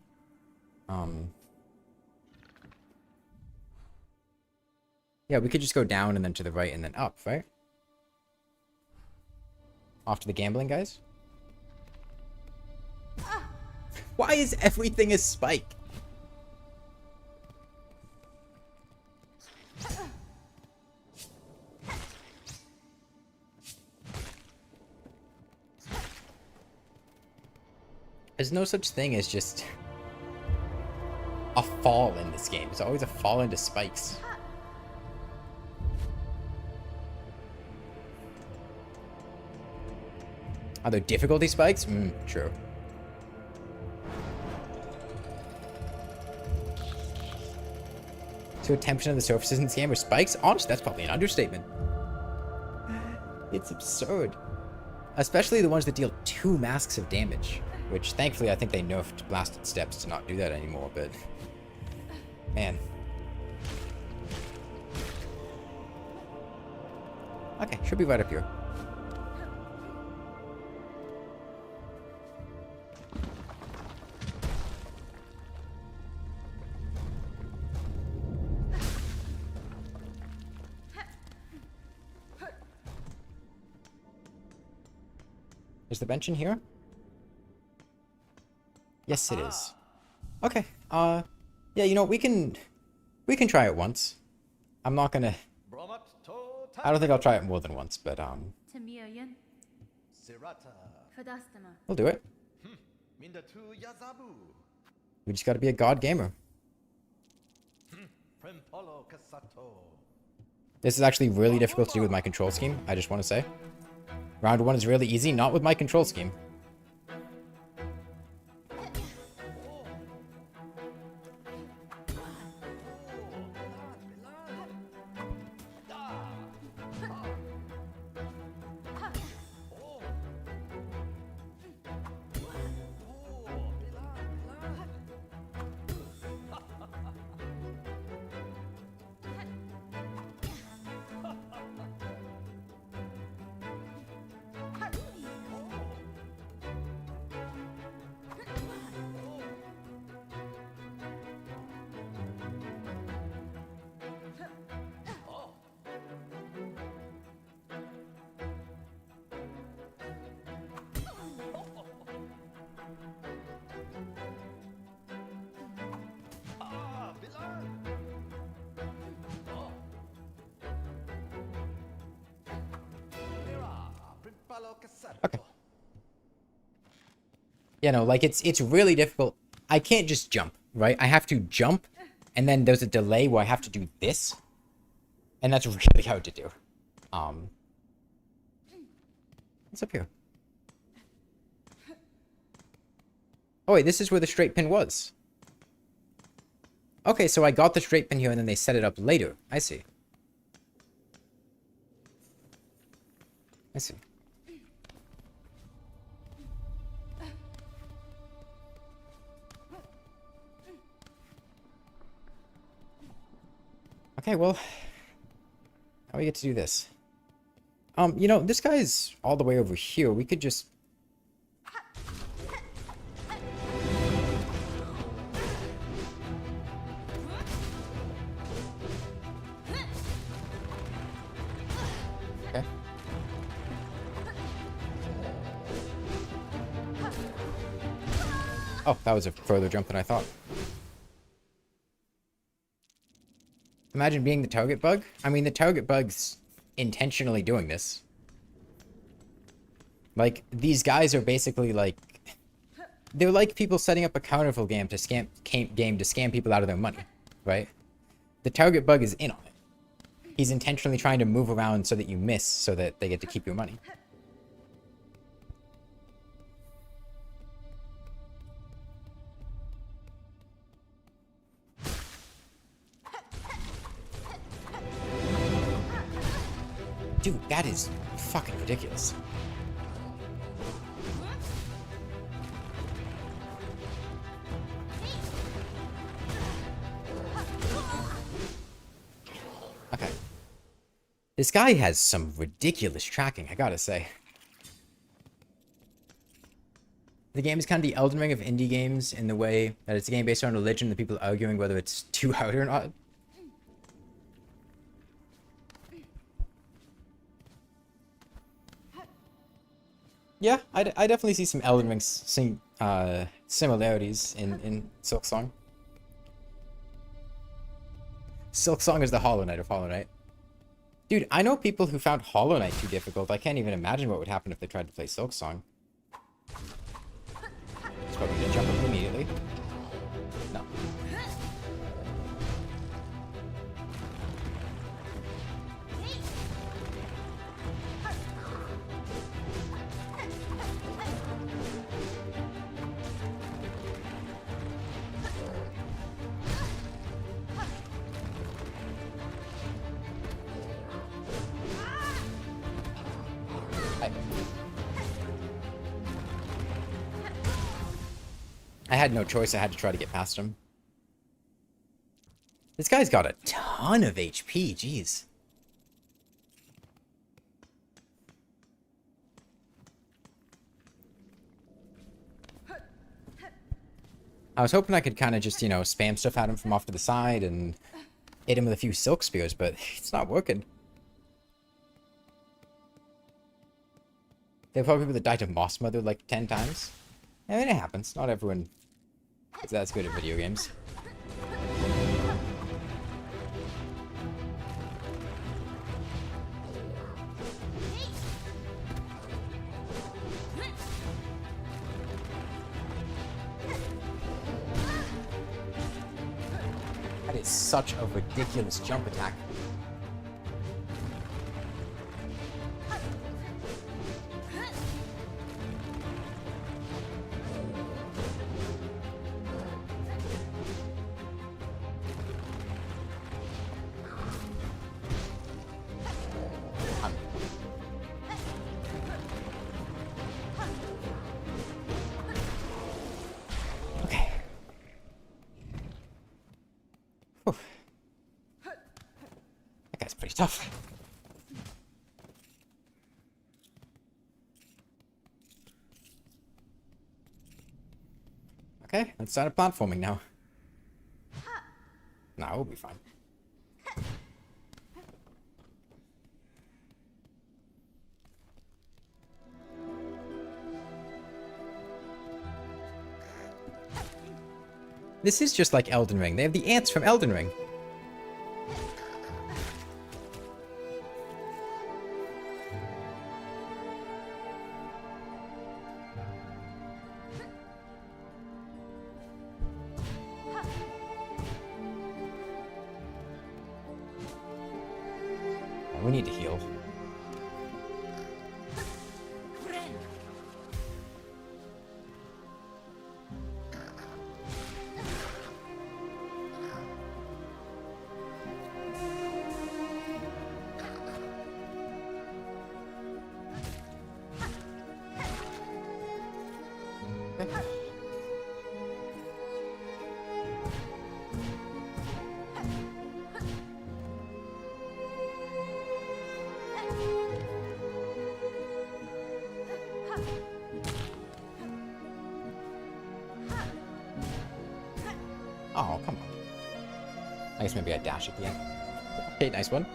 Yeah, we could just go down and then to the right and then up, right? Off to the gambling guys. Why is everything a spike? There's no such thing as just a fall in this game. It's always a fall into spikes. Are there difficulty spikes? True. So 10% of the surfaces in this game are spikes? Honestly, that's probably an understatement. It's absurd. Especially the ones that deal 2 masks of damage. Which, thankfully, I think they nerfed Blasted Steps to not do that anymore, but... Man. Okay, should be right up here. Is the bench in here? Yes, it is. Okay. Yeah, you know, we can try it once. I'm not gonna... I don't think I'll try it more than once, but, Tamiyan. Fadastama. we'll do it. We just gotta be a god gamer. This is actually really difficult to do with my control scheme, I just want to say. Round 1 is really easy, not with my control scheme. Okay. Yeah, no, like it's really difficult. I can't just jump, right? I have to jump, and then there's a delay where I have to do this. And that's really hard to do. What's up here? Oh wait, this is where the straight pin was. Okay, so I got the straight pin here and then they set it up later. I see. I see. Okay, well, how do we get to do this? You know, this guy's all the way over here. We could just... Okay. Oh, that was a further jump than I thought. Imagine being the target bug. I mean, the target bug's intentionally doing this. Like, these guys are basically like... They're like people setting up a counterfeit game to scam people out of their money, right? The target bug is in on it. He's intentionally trying to move around so that you miss, so that they get to keep your money. Dude, that is fucking ridiculous. Okay. This guy has some ridiculous tracking, I gotta say. The game is kind of the Elden Ring of indie games in the way that it's a game based on religion and the people arguing whether it's too hard or not. Yeah, I definitely see some Elden Ring similarities in Silksong. Silksong is the Hollow Knight of Hollow Knight. Dude, I know people who found Hollow Knight too difficult. I can't even imagine what would happen if they tried to play Silksong. It's probably gonna jump up immediately. No. I had no choice. I had to try to get past him. This guy's got a ton of HP. Jeez. I was hoping I could kind of just, you know, spam stuff at him from off to the side and hit him with a few silk spears, but it's not working. There are probably people that died to Moss Mother like 10 times. I mean, it happens. Not everyone is that good at video games. That is such a ridiculous jump attack. Okay. Whew. That guy's pretty tough. Okay, let's start platforming now. Nah, we'll be fine. This is just like Elden Ring. They have the ants from Elden Ring. Oh, we need to heal. Oh, come on. I guess maybe I dash at the end. Okay, nice one.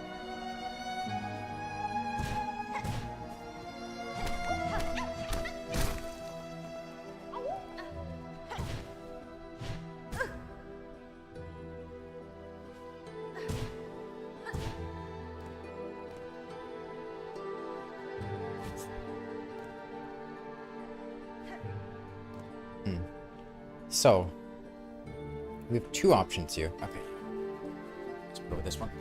So, we have two options here. Okay. Let's go with this one.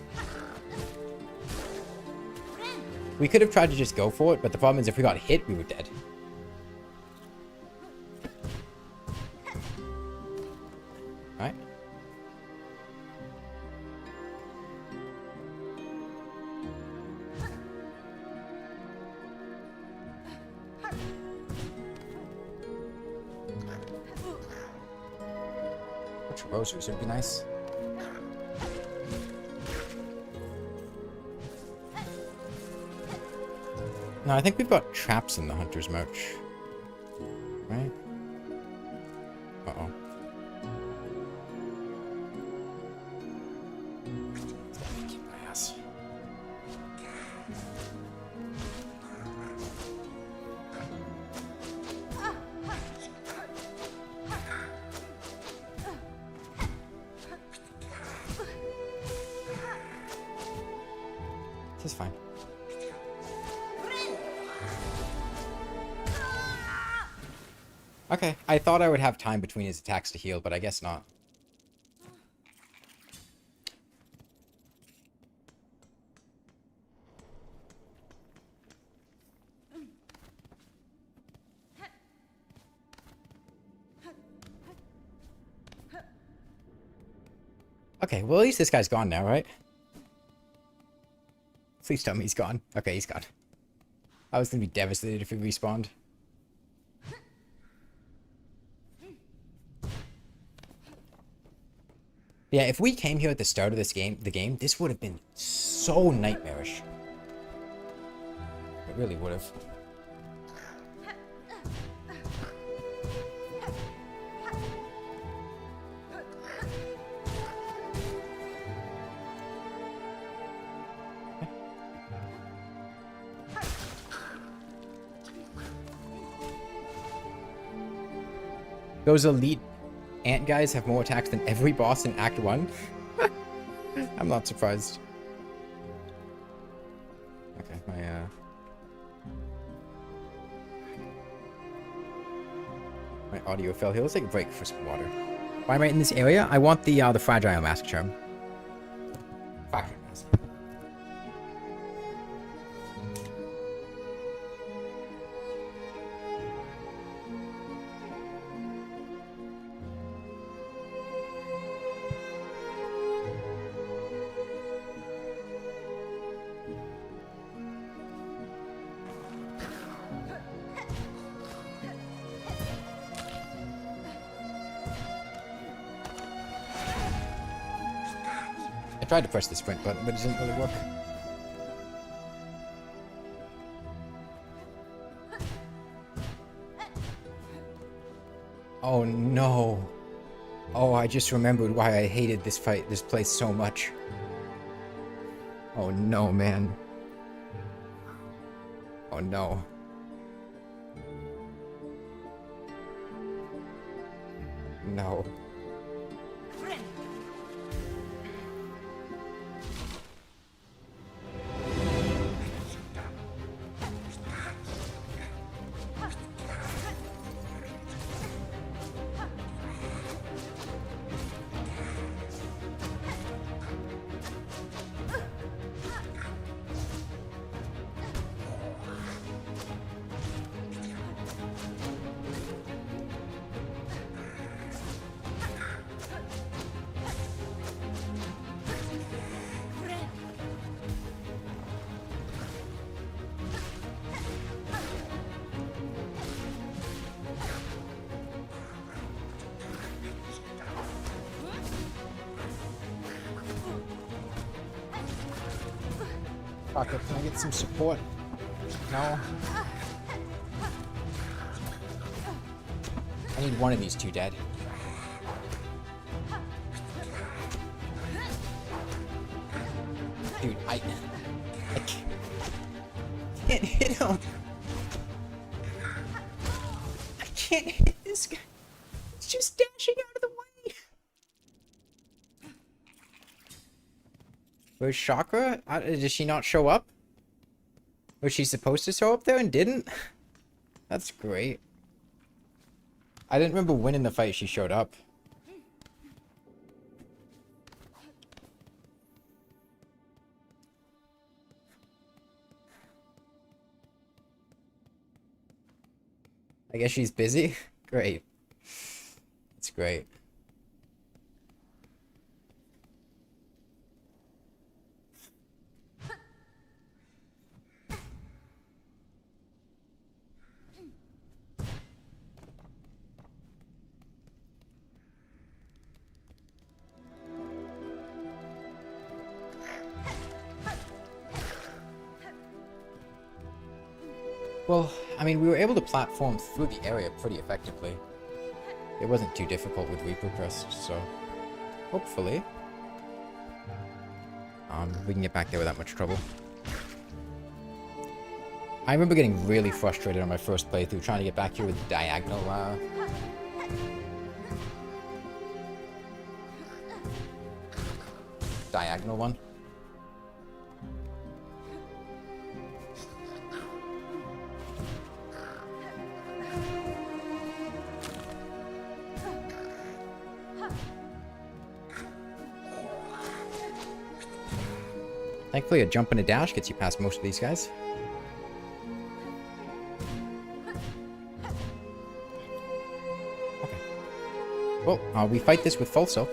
We could have tried to just go for it, but the problem is if we got hit, we were dead. Right? Which roses would be nice. No, I think we've got traps in the Hunter's March. Right? Uh-oh. Kick my ass. This is fine. Okay, I thought I would have time between his attacks to heal, but I guess not. Okay, well at least this guy's gone now, right? Please tell me he's gone. Okay, he's gone. I was gonna be devastated if he respawned. Yeah, if we came here at the start of this game, this would have been so nightmarish. It really would have. Those elite ant guys have more attacks than every boss in Act 1. I'm not surprised. Okay, my audio fell here. Let's take a break for some water. Why am I in this area? I want the fragile mask charm. Fragile mask. I tried to press the sprint button, but it didn't really work. Oh no. Oh, I just remembered why I hated this place so much. Oh no, man. Oh no. No. Fuck it, can I get some support? No. I need one of these two dead. Dude, I can't hit him. I can't hit this guy. He's just dashing out of the way. Where's Chakra? Did she not show up? Was she supposed to show up there and didn't? That's great. I didn't remember when in the fight she showed up. I guess she's busy? Great. That's great. Well, I mean, we were able to platform through the area pretty effectively. It wasn't too difficult with Reaper Crest, so hopefully we can get back there without much trouble. I remember getting really frustrated on my first playthrough trying to get back here with the diagonal one. Thankfully, a jump and a dash gets you past most of these guys. Okay. Well, we fight this with full silk.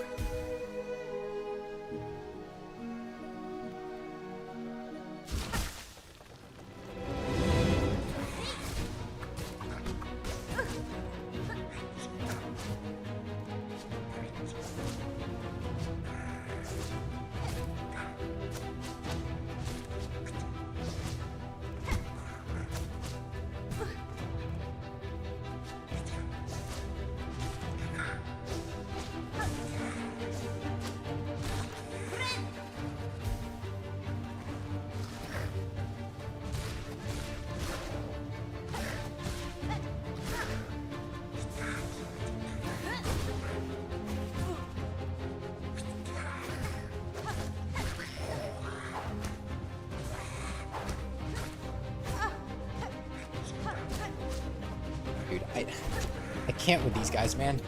can't with these guys, man.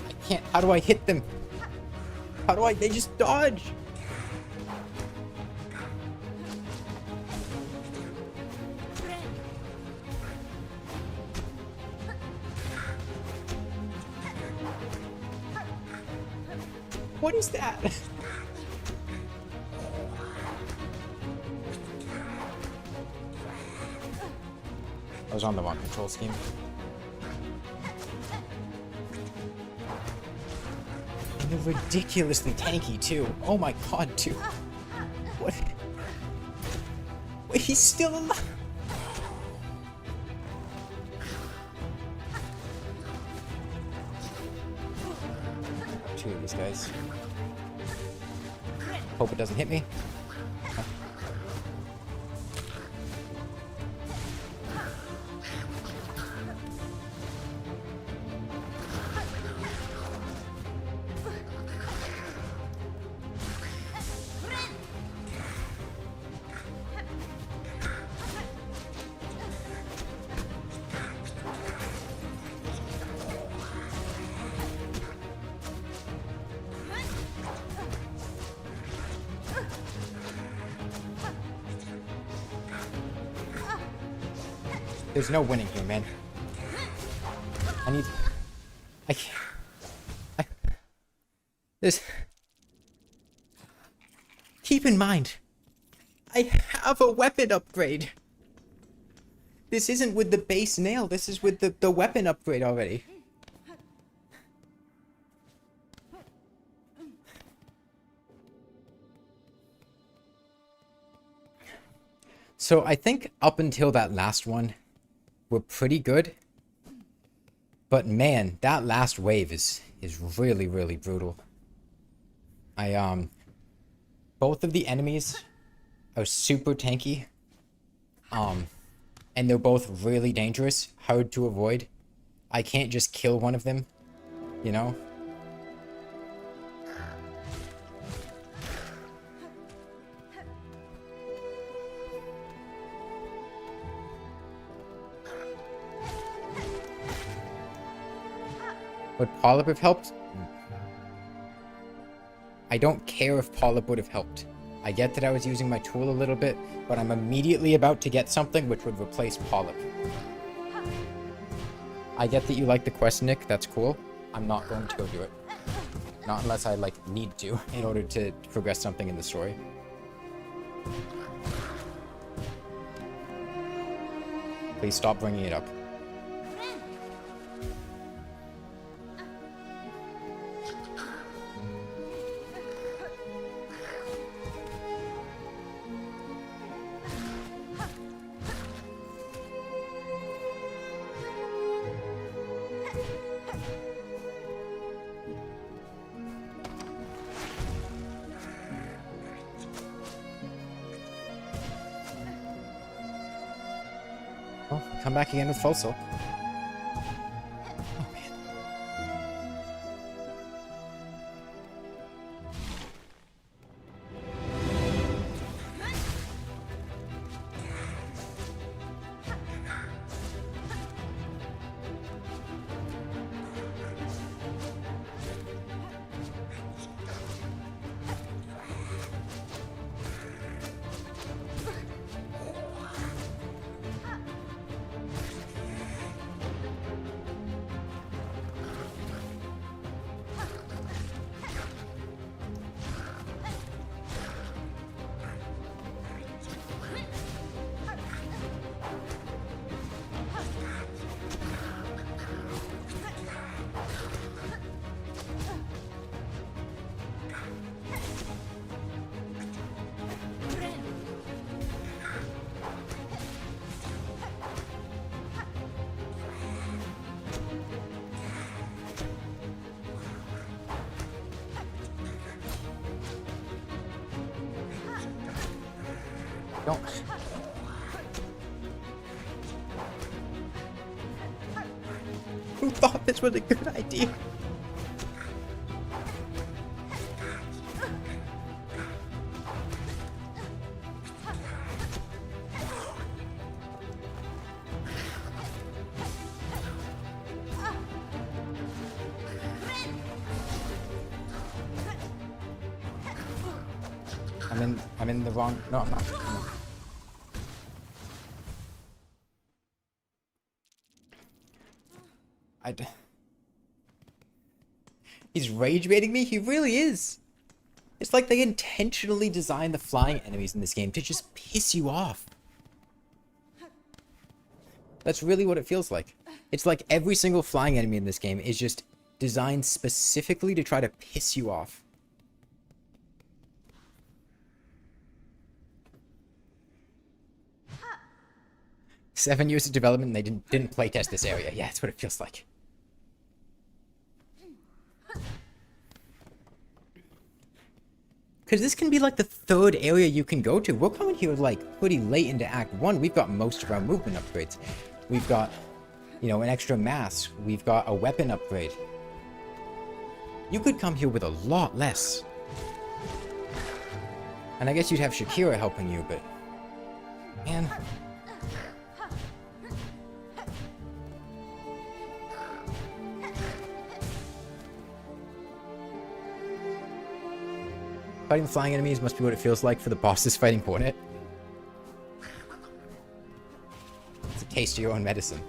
I can't. How do I hit them? How do I? They just dodge. What is that? I was on the wrong control scheme. And they're ridiculously tanky too. Oh my god, dude. What? Wait, he's still alive. Two of these guys. Hope it doesn't hit me. There's no winning here, man. I can't. There's... Keep in mind, I have a weapon upgrade. This isn't with the base nail, this is with the weapon upgrade already. So I think up until that last one, we're pretty good. But man, that last wave is really, really brutal. Both of the enemies are super tanky. And they're both really dangerous, hard to avoid. I can't just kill one of them, you know? Would Polyp have helped? I don't care if Polyp would have helped. I get that I was using my tool a little bit, but I'm immediately about to get something which would replace Polyp. I get that you like the quest, Nick. That's cool. I'm not going to go do it. Not unless I, like, need to in order to progress something in the story. Please stop bringing it up. Oh, come back again with full silk. Oh, man. Don't. Who thought this was a good idea? I'm in the wrong. No, I'm not. He's rage baiting me? He really is. It's like they intentionally designed the flying enemies in this game to just piss you off. That's really what it feels like. It's like every single flying enemy in this game is just designed specifically to try to piss you off. Seven years of development and they didn't playtest this area. Yeah, that's what it feels like. Because this can be like the third area you can go to. We're coming here like pretty late into Act 1. We've got most of our movement upgrades. We've got, you know, an extra mass. We've got a weapon upgrade. You could come here with a lot less. And I guess you'd have Shakira helping you, but... Man... Fighting flying enemies must be what it feels like for the bosses fighting Hornet. It's a taste of your own medicine.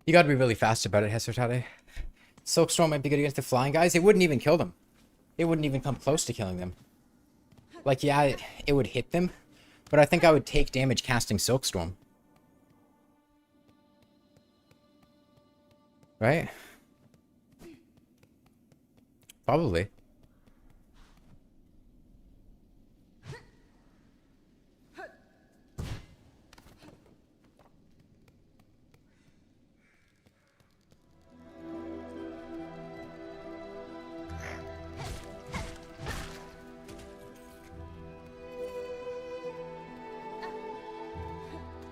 You gotta be really fast about it, Hesertade. Silksong might be good against the flying guys. It wouldn't even kill them. It wouldn't even come close to killing them. Like, yeah, it would hit them, but I think I would take damage casting Silkstorm. Right? Probably.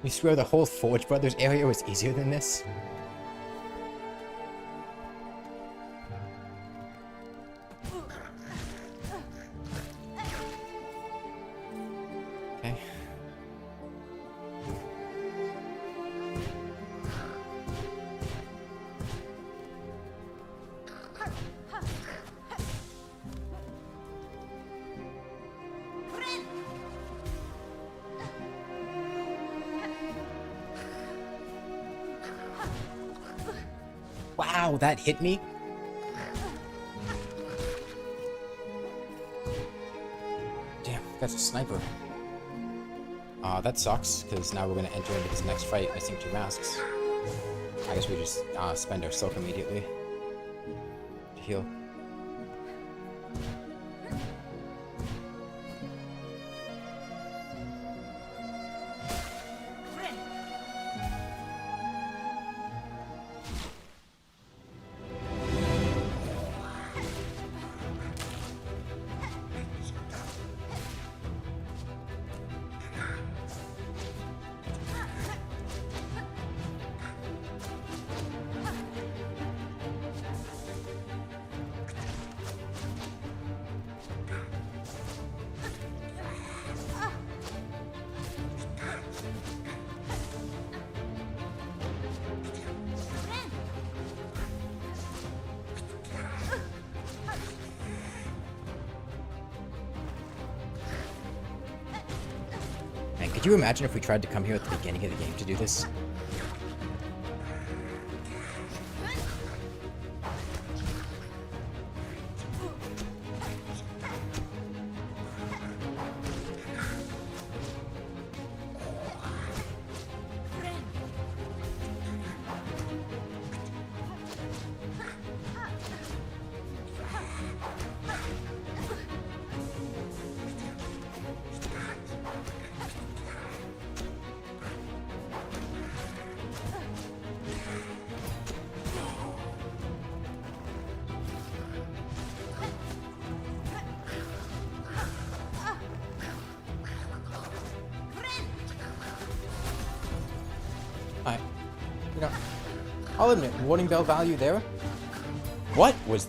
You swear the whole Forge Brothers area was easier than this? Okay. Ow, that hit me? Damn, that's a sniper. That sucks, because now we're going to enter into this next fight missing 2 masks. I guess we just spend our silk immediately to heal. Man, could you imagine if we tried to come here at the beginning of the game to do this? Alright. You know, I'll admit, warning bell value there. What was...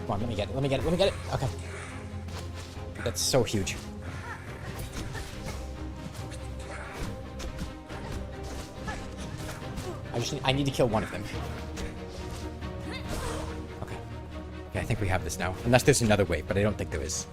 Come on, let me get it, let me get it, let me get it! Okay. That's so huge. I need to kill one of them. Okay. Okay, I think we have this now. Unless there's another way, but I don't think there is.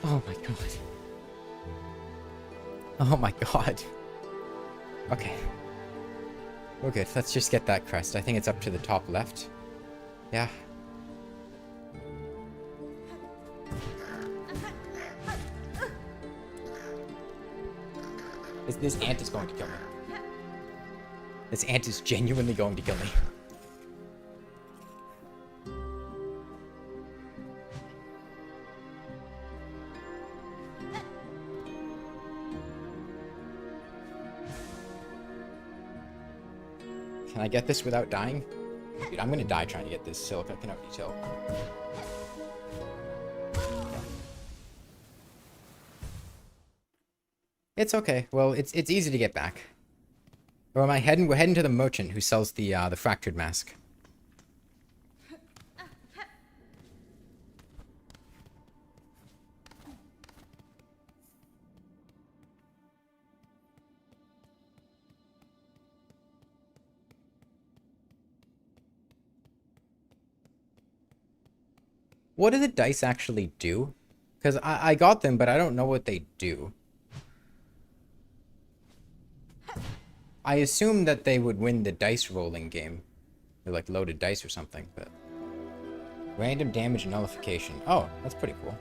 Oh my god. Oh my god. Okay. We're good. Let's just get that crest. I think it's up to the top left. Yeah. This ant is going to kill me. This ant is genuinely going to kill me. Can I get this without dying? Dude, I'm gonna die trying to get this silk. I can already tell. It's okay. Well, it's easy to get back. Or am I heading? We're heading to the merchant who sells the fractured mask. What do the dice actually do? Because I got them, but I don't know what they do. I assume that they would win the dice rolling game. They're like loaded dice or something, but... Random damage nullification. Oh, that's pretty cool.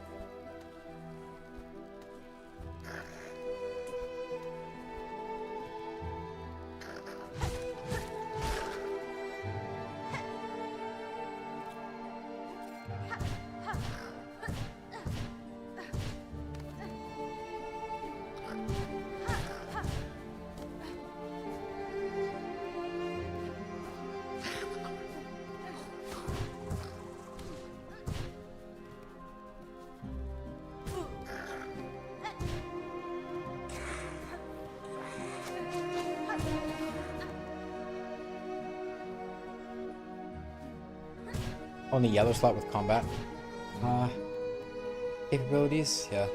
Only yellow slot with combat. Capabilities, yeah.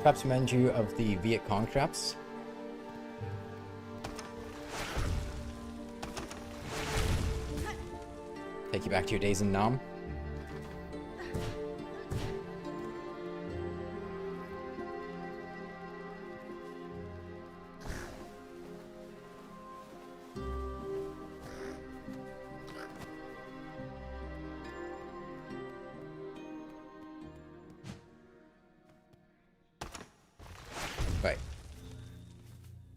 Perhaps remind you of the Viet Cong traps. Take you back to your days in Nam. Right.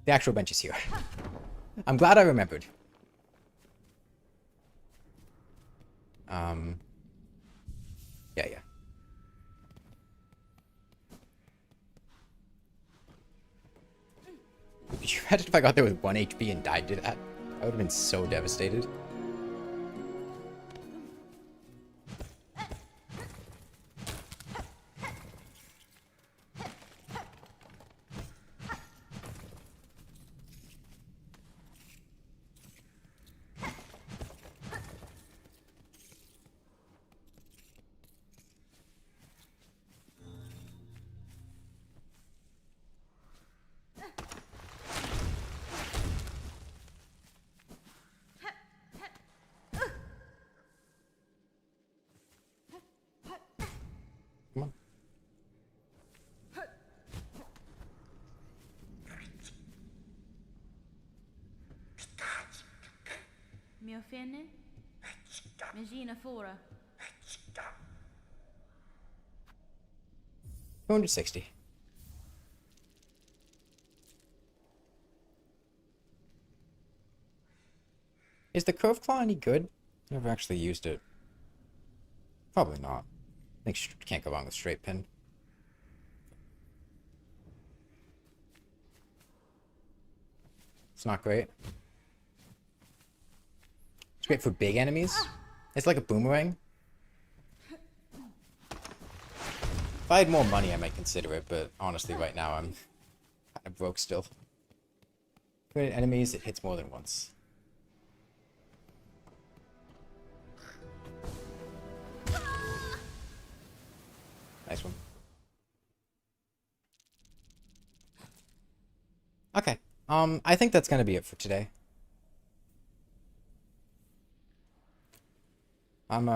The actual bench is here. I'm glad I remembered. Yeah. Could you imagine if I got there with 1 HP and died to that? I would have been so devastated. Come on. Mio finne? Magina fora. 260. Is the curve claw any good? Never actually used it. Probably not. I think can't go wrong with straight pin. It's not great. It's great for big enemies. It's like a boomerang. If I had more money, I might consider it, but honestly, right now, I'm kind of broke still. For enemies, it hits more than once. Nice one. Okay. I think that's gonna be it for today. I'm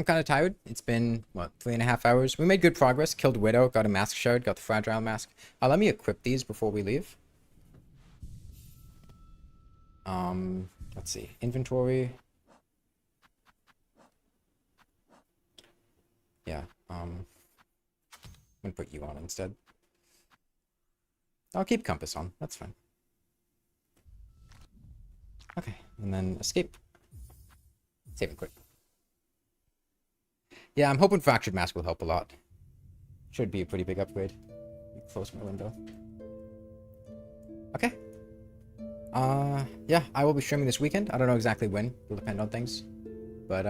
kind of tired. It's been, what, 3.5 hours? We made good progress. Killed Widow, got a mask shard, got the fragile mask. Let me equip these before we leave. Let's see. Inventory. Yeah, I'm gonna put you on instead. I'll keep compass on. That's fine. Okay, and then escape. Save and quit. Yeah, I'm hoping Fractured Mask will help a lot. Should be a pretty big upgrade. Close my window. Okay. Yeah, I will be streaming this weekend. I don't know exactly when. It'll depend on things. But,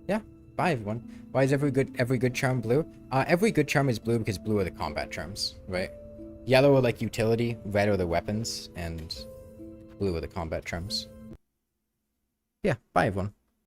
yeah. Bye, everyone. Why is every good charm blue? Every good charm is blue because blue are the combat charms, right? Yellow are like utility, red are the weapons, and blue are the combat charms. Yeah, bye, everyone.